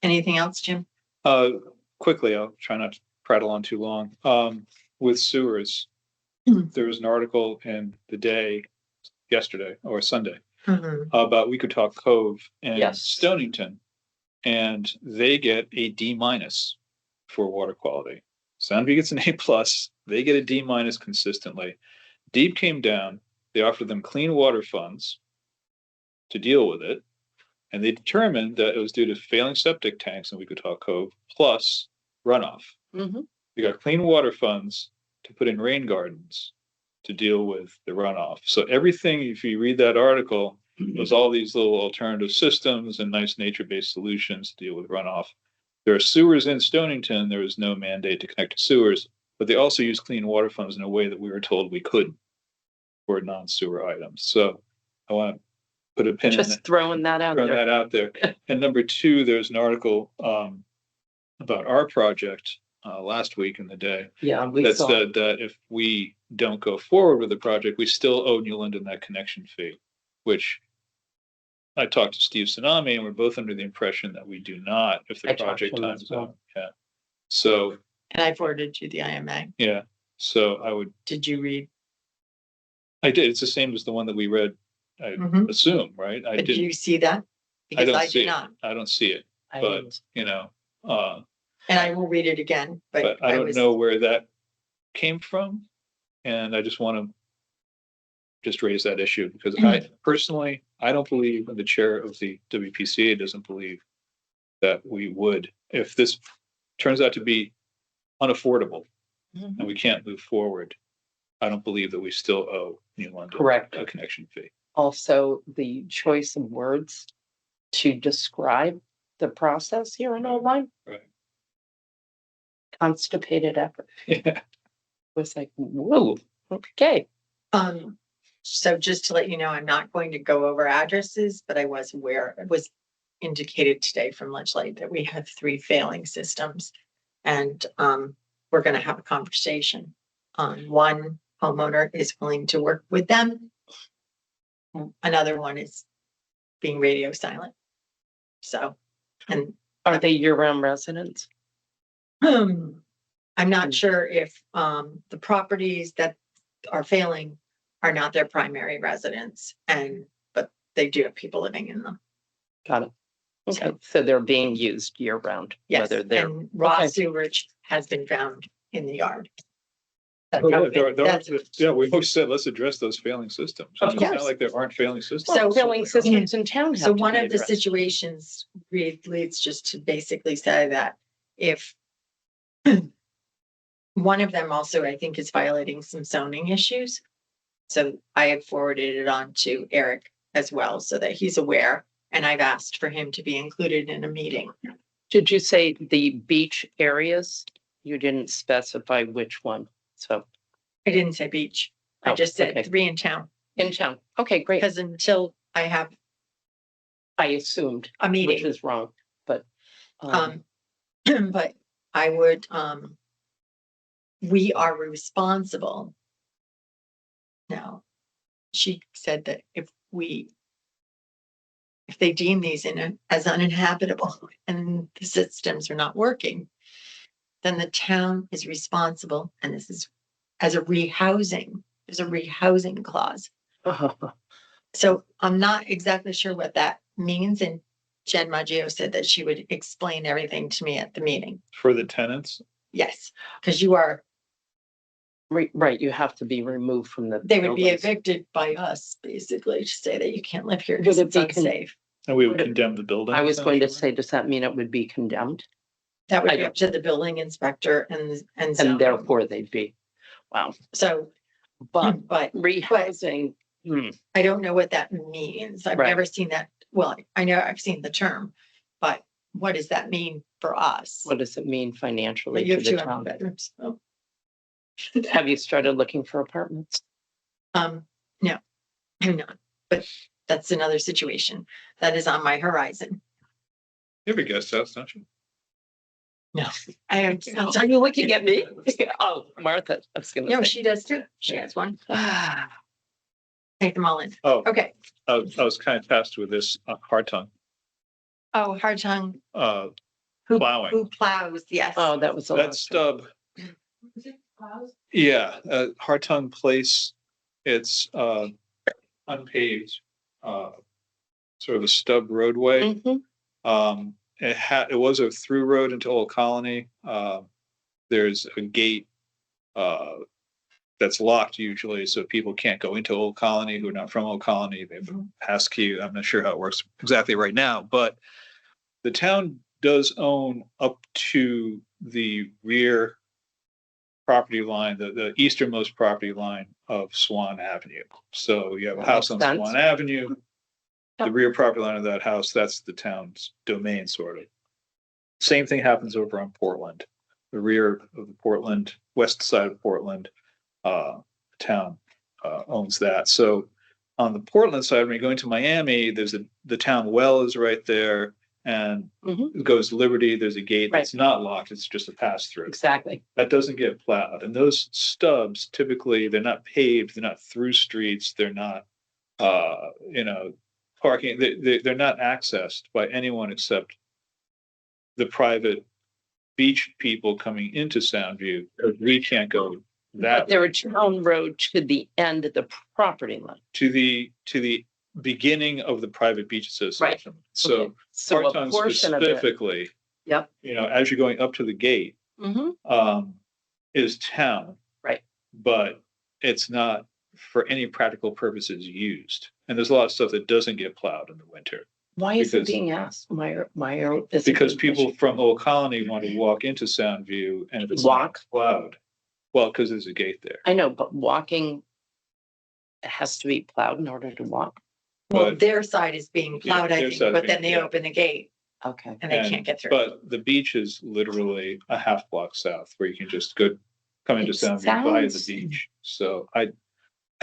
Anything else, Jim? Quickly, I'll try not to prattle on too long. With sewers, there was an article in the Day yesterday or Sunday Mhm. about Weekutalk Cove and Yes. Stonington. And they get a D- for water quality. Soundview gets an A+, they get a D- consistently. Deep came down, they offered them clean water funds to deal with it. And they determined that it was due to failing septic tanks in Weekutalk Cove plus runoff. Mhm. We got clean water funds to put in rain gardens to deal with the runoff. So everything, if you read that article, there's all these little alternative systems and nice nature-based solutions to deal with runoff. There are sewers in Stonington. There was no mandate to connect to sewers, but they also use clean water funds in a way that we were told we couldn't for non-sewer items. So I want to put a pin in Just it. throwing that out Throw there. that out there. And number two, there's an article about our project last week in the Day Yeah, we that saw. said that if we don't go forward with the project, we still owe New London that connection fee, which I talked to Steve Tsunami and we're both under the impression that we do not if the I talked to project him times as well. out. Yeah. So, And I forwarded you the IMA. yeah. So I would, Did you read? I did. It's the same as the one that we read, I Mhm. assume, right? I But do didn't, you see that? I Because don't I see do it. not. I don't see it, I but didn't. you know, And I will read it again, but I don't know where that came from. And I just want to just raise that issue because I personally, I don't believe, and the chair of the WPCA doesn't believe that we would, if this turns out to be unaffordable Mhm. and we can't move forward, I don't believe that we still owe New London Correct. a connection fee. Also, the choice of words to describe the process here in Old Line, Right. constipated effort. Yeah. Was like, whoa, okay. So just to let you know, I'm not going to go over addresses, but I was aware, it was indicated today from Ledgely that we have 3 failing systems. And we're gonna have a conversation. One homeowner is willing to work with them. Another one is being radio silent. So, and Are they year-round residents? I'm not sure if the properties that are failing are not their primary residence but they do have people living in them. Got it. Okay, So- so they're being used year-round, Yes, whether they're, and raw okay. sewage has been found in the yard. That's Oh, how yeah, it- that's- yeah, we always said, let's address those failing systems. Of It's not course. like there aren't failing systems. So- filling systems in town have So to one be of the addressed. situations leads just to basically say that if one of them also, I think, is violating some zoning issues. So I have forwarded it on to Eric as well, so that he's aware, and I've asked for him to be included in a meeting. Did you say the beach areas? You didn't specify which one, so. I didn't say beach. I Oh, just said okay. 3 in town. In town. Okay, great. because until I have I assumed, a which meeting, is wrong, but. but I would, we are responsible. Now, she said that if they deem these as uninhabitable and the systems are not working, then the town is responsible, and this is as a rehousing, there's a rehousing clause. So I'm not exactly sure what that means, and Jen Maggio said that she would explain everything to me at the meeting. For the tenants, Yes, because you are, Right, you have to be removed from the. they would be buildings. evicted by us, basically, to say that you can't live here Would because it it's be unsafe. and we would Would it- condemn the building. I was going to essentially? say, does that mean it would be condemned? That would I be up to the building inspector and zoning. And therefore they'd be, wow, So, but but rehousing, I don't know what that means. I've Right. never seen that. Well, I know I've seen the term, but what does that mean for us? what does it mean But financially you to have the 2 town? bedrooms. So, Have you started looking for apartments? no, I'm not, but that's another situation that is on my horizon. You have a guest house, don't you? No, I am. Are you looking at me? Oh, Martha, I was gonna No, say. she does too. She has one. Take them all in. Oh, Okay. I was kind of tasked with this hard tongue, Oh, hard tongue. plowing. Who plows? Yes. Oh, that was. the That last stub, yeah, Hard Tongue Place, it's unpaved, sort of a stub roadway. one. Mhm. It was a through road into Old Colony. There's a gate that's locked usually, so people can't go into Old Colony who are not from Old Colony. They have a pass key. I'm not sure how it works exactly right now, but the town does own up to the rear property line, the easternmost property line of Swan Avenue. So you have a That house on makes sense. Swan Avenue. The Yep. rear property line of that house, that's the town's domain, sort of. Same thing happens over on Portland. The rear of the Portland, west side of Portland, town owns that. So on the Portland side, when you go into Miami, the town well is right there, and Mhm. it goes Liberty. There's a gate that's not locked. It's just a pass through. Exactly. That doesn't get plowed. And those stubs, typically, they're not paved, they're not through streets, they're not, parking, they're not accessed by anyone except the private beach people coming into Soundview. We can't go But that they're a town road to the end of the property line. to the beginning of the private beach association. So Okay. So a Hard Tongue portion of it. specifically, Yep. as you're going up to the gate, Mhm. is town. Right. But it's not for any practical purposes used. And there's a lot of stuff that doesn't get plowed in the winter. Why is it Because- being asked? Why is it Because being people pushed? from Old Colony want to walk into Soundview and if it's Walk? not plowed. Well, because there's a gate there. I know, but walking has to be plowed in order to walk. Well, But- their side is being plowed, I their think, side's but then being- they yeah. open the gate Okay. and they And- can't get through. But the beach is literally a half block south where you can just come into It Soundview via the sounds- beach. So I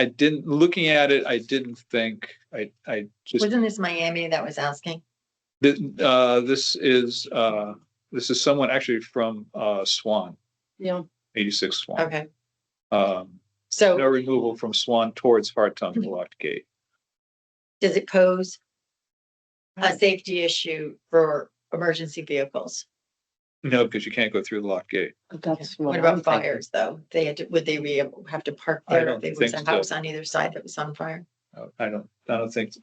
didn't, looking at it, I didn't think, I just, Wasn't this Miami that was asking? this is someone actually from Swan, Yeah. 86 Swan. Okay, No so removal from Swan towards Hard Tongue, the locked gate. does it pose a safety issue for emergency vehicles? No, because you can't go through the locked gate. That's What I'm about thinking. fires, though? Would they have to park I there don't if there was think a so. house on either side that was on fire? I don't think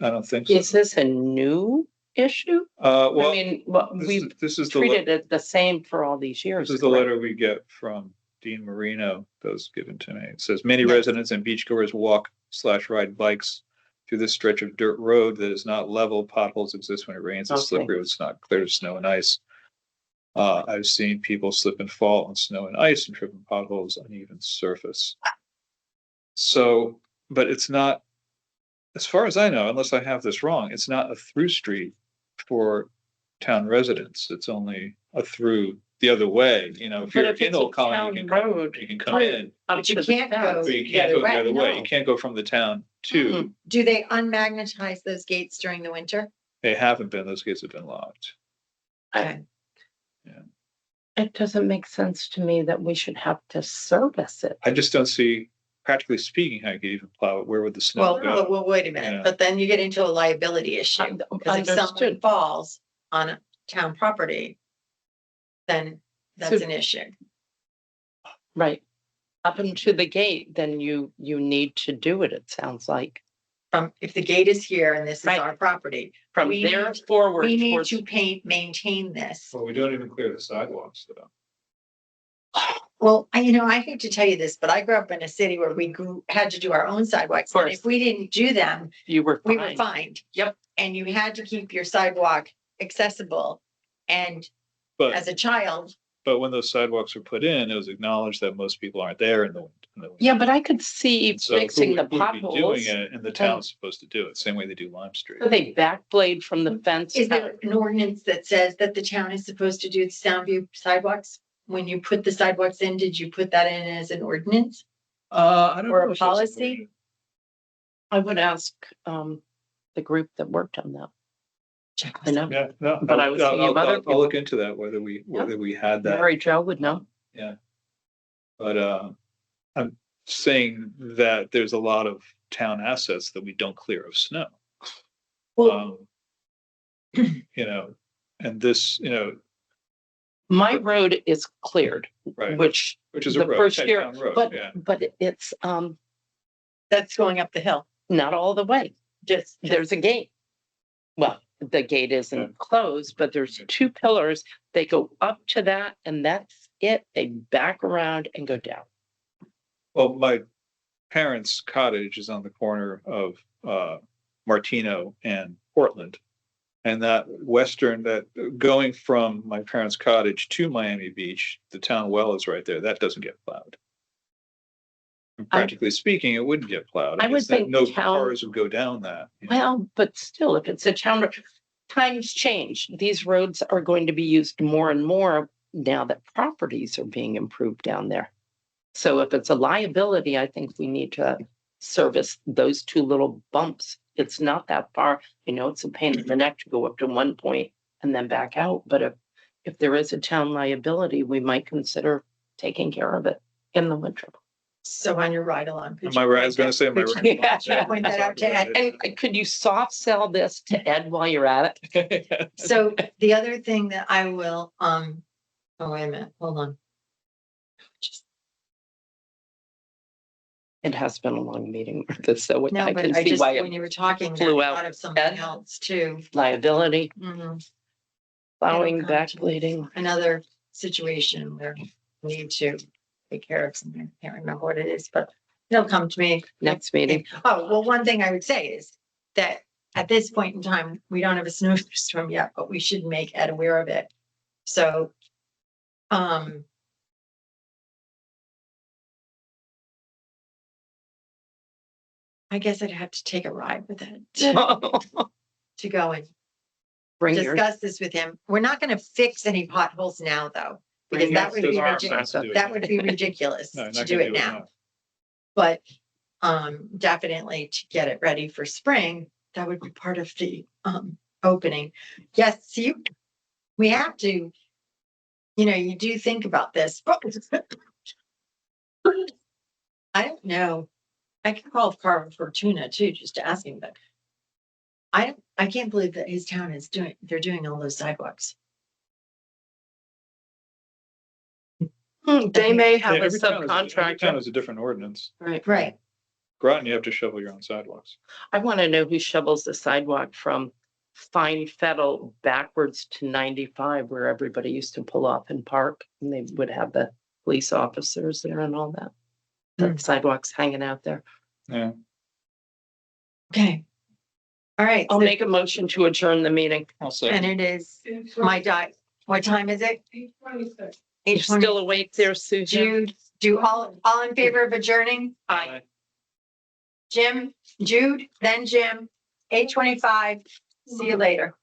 Is so. this a new issue? Well, I mean, well, we've this is the, treated it the same for all these years. this is the correct? letter we get from Dean Marino that was given to me. It says many Yes. residents and beachgoers walk/ride bikes through this stretch of dirt road that is not level. Potholes exist when it rains. It's Okay. slippery. It's not clear to snow and ice. I've seen people slip and fall on snow and ice and trip in potholes, uneven surface. So, but it's not, as far as I know, unless I have this wrong, it's not a through street for town residents. It's only a through the other way, you know, if But you're if in it's a Old Colony, town you can come, road, you can come in, up But you to the can't go fence. but you the can't other go the way, other way. no. You can't go from the town to, do they unmagnetize those gates during the winter? they haven't been, those gates have been locked. Okay. It doesn't make sense to me that we should have to service it. I just don't see, practically speaking, how you could even plow it. Where would the snow go? Well, wait a minute, Yeah. but then you get into a liability issue. Because if someone Understood. falls on a town property, then that's So- an issue. Right. Up into the gate, then you need to do it, it sounds like. If the gate is here and this is Right. our property, From We there need- forward we need towards. to maintain this. Well, we don't even clear the sidewalks though. Well, I hate to tell you this, but I grew up in a city where we had to do our own sidewalks. Of And course. if we didn't do them, You were we were fine. fined. Yep. And you had to keep your sidewalk accessible. And But, as a child, but when those sidewalks were put in, it was acknowledged that most people aren't there in the winter. Yeah, but I could see And so who fixing the would be potholes. doing it, and the town's supposed to do it, same way they do Lime Street. So they backblade from the fence. is there an ordinance that says that the town is supposed to do the Soundview sidewalks? When you put the sidewalks in, did you put that in as an ordinance? I don't Or know a if that's policy? I would ask the group that worked on that. I know. Yeah, no, But I was thinking of other I'll look people. into that, whether we had that. Mary Jo would know. Yeah. But, I'm saying that there's a lot of town assets that we don't clear of snow. Well, And this, My road is cleared, right, which which is a the road, first town year, road, yeah. but it's that's going up the hill. not all the way. Just There's a gate. Well, the gate Yeah. isn't closed, but there's two pillars. They go up to that and that's it. They back around and go down. Well, my parents' cottage is on the corner of Martino and Portland. And that going from my parents' cottage to Miami Beach, the town well is right there. That doesn't get plowed. And practically speaking, it wouldn't get plowed. I would guess that think no town- cars would go down that. Well, but still, if it's a town road, times change. These roads are going to be used more and more now that properties are being improved down there. So if it's a liability, I think we need to service those two little bumps. It's not that far. It's a pain in the neck to go up to one point and then back out. But if there is a town liability, we might consider taking care of it in the winter. so on your ride along. could Am I you right? I point was gonna that- say, am I could right? you- Yeah. could you Point that out to Ed. And could you soft sell this to Ed while you're at it? So the other thing that I will, oh, wait a minute, hold on. It has been a long meeting, Martha, so No, I but can I see just, why when you were talking, flew I out. thought of something Ed? else too. liability, Mhm. plowing, It'll come back to bleeding. Another situation where we need to take care of something. I can't remember what it is, but it'll come to me. Next meeting. Oh, well, one thing I would say is that at this point in time, we don't have a snowstorm yet, but we should make Ed aware of it. So, I guess I'd have to take a ride with Ed to go and Bring your, discuss this with him. We're not gonna fix any potholes now, though, because that would be ridiculous. That would be ridiculous No, to not do gonna it now. But definitely to get it ready for spring, that would be part of the opening. Yes, see, we have to, you do think about this, but I don't know. I can call Carl Fortuna too, just to ask him, but I can't believe that his town they're doing all those sidewalks. they may have a Every town subcontractor. has a different ordinance. Right. Right. Groton, you have to shovel your own sidewalks. I want to know who shovels the sidewalk from Fine Fettle backwards to 95, where everybody used to pull off and park, and they would have the police officers there and all that. The sidewalks hanging out there. Yeah. Okay. All right. I'll so- make a motion to adjourn the meeting. And it is my diet. What time is it? You're 8:20. still awake there, Susan? Do all in favor of adjourning? Aye. Jude, then Jim, 8:25. See you later.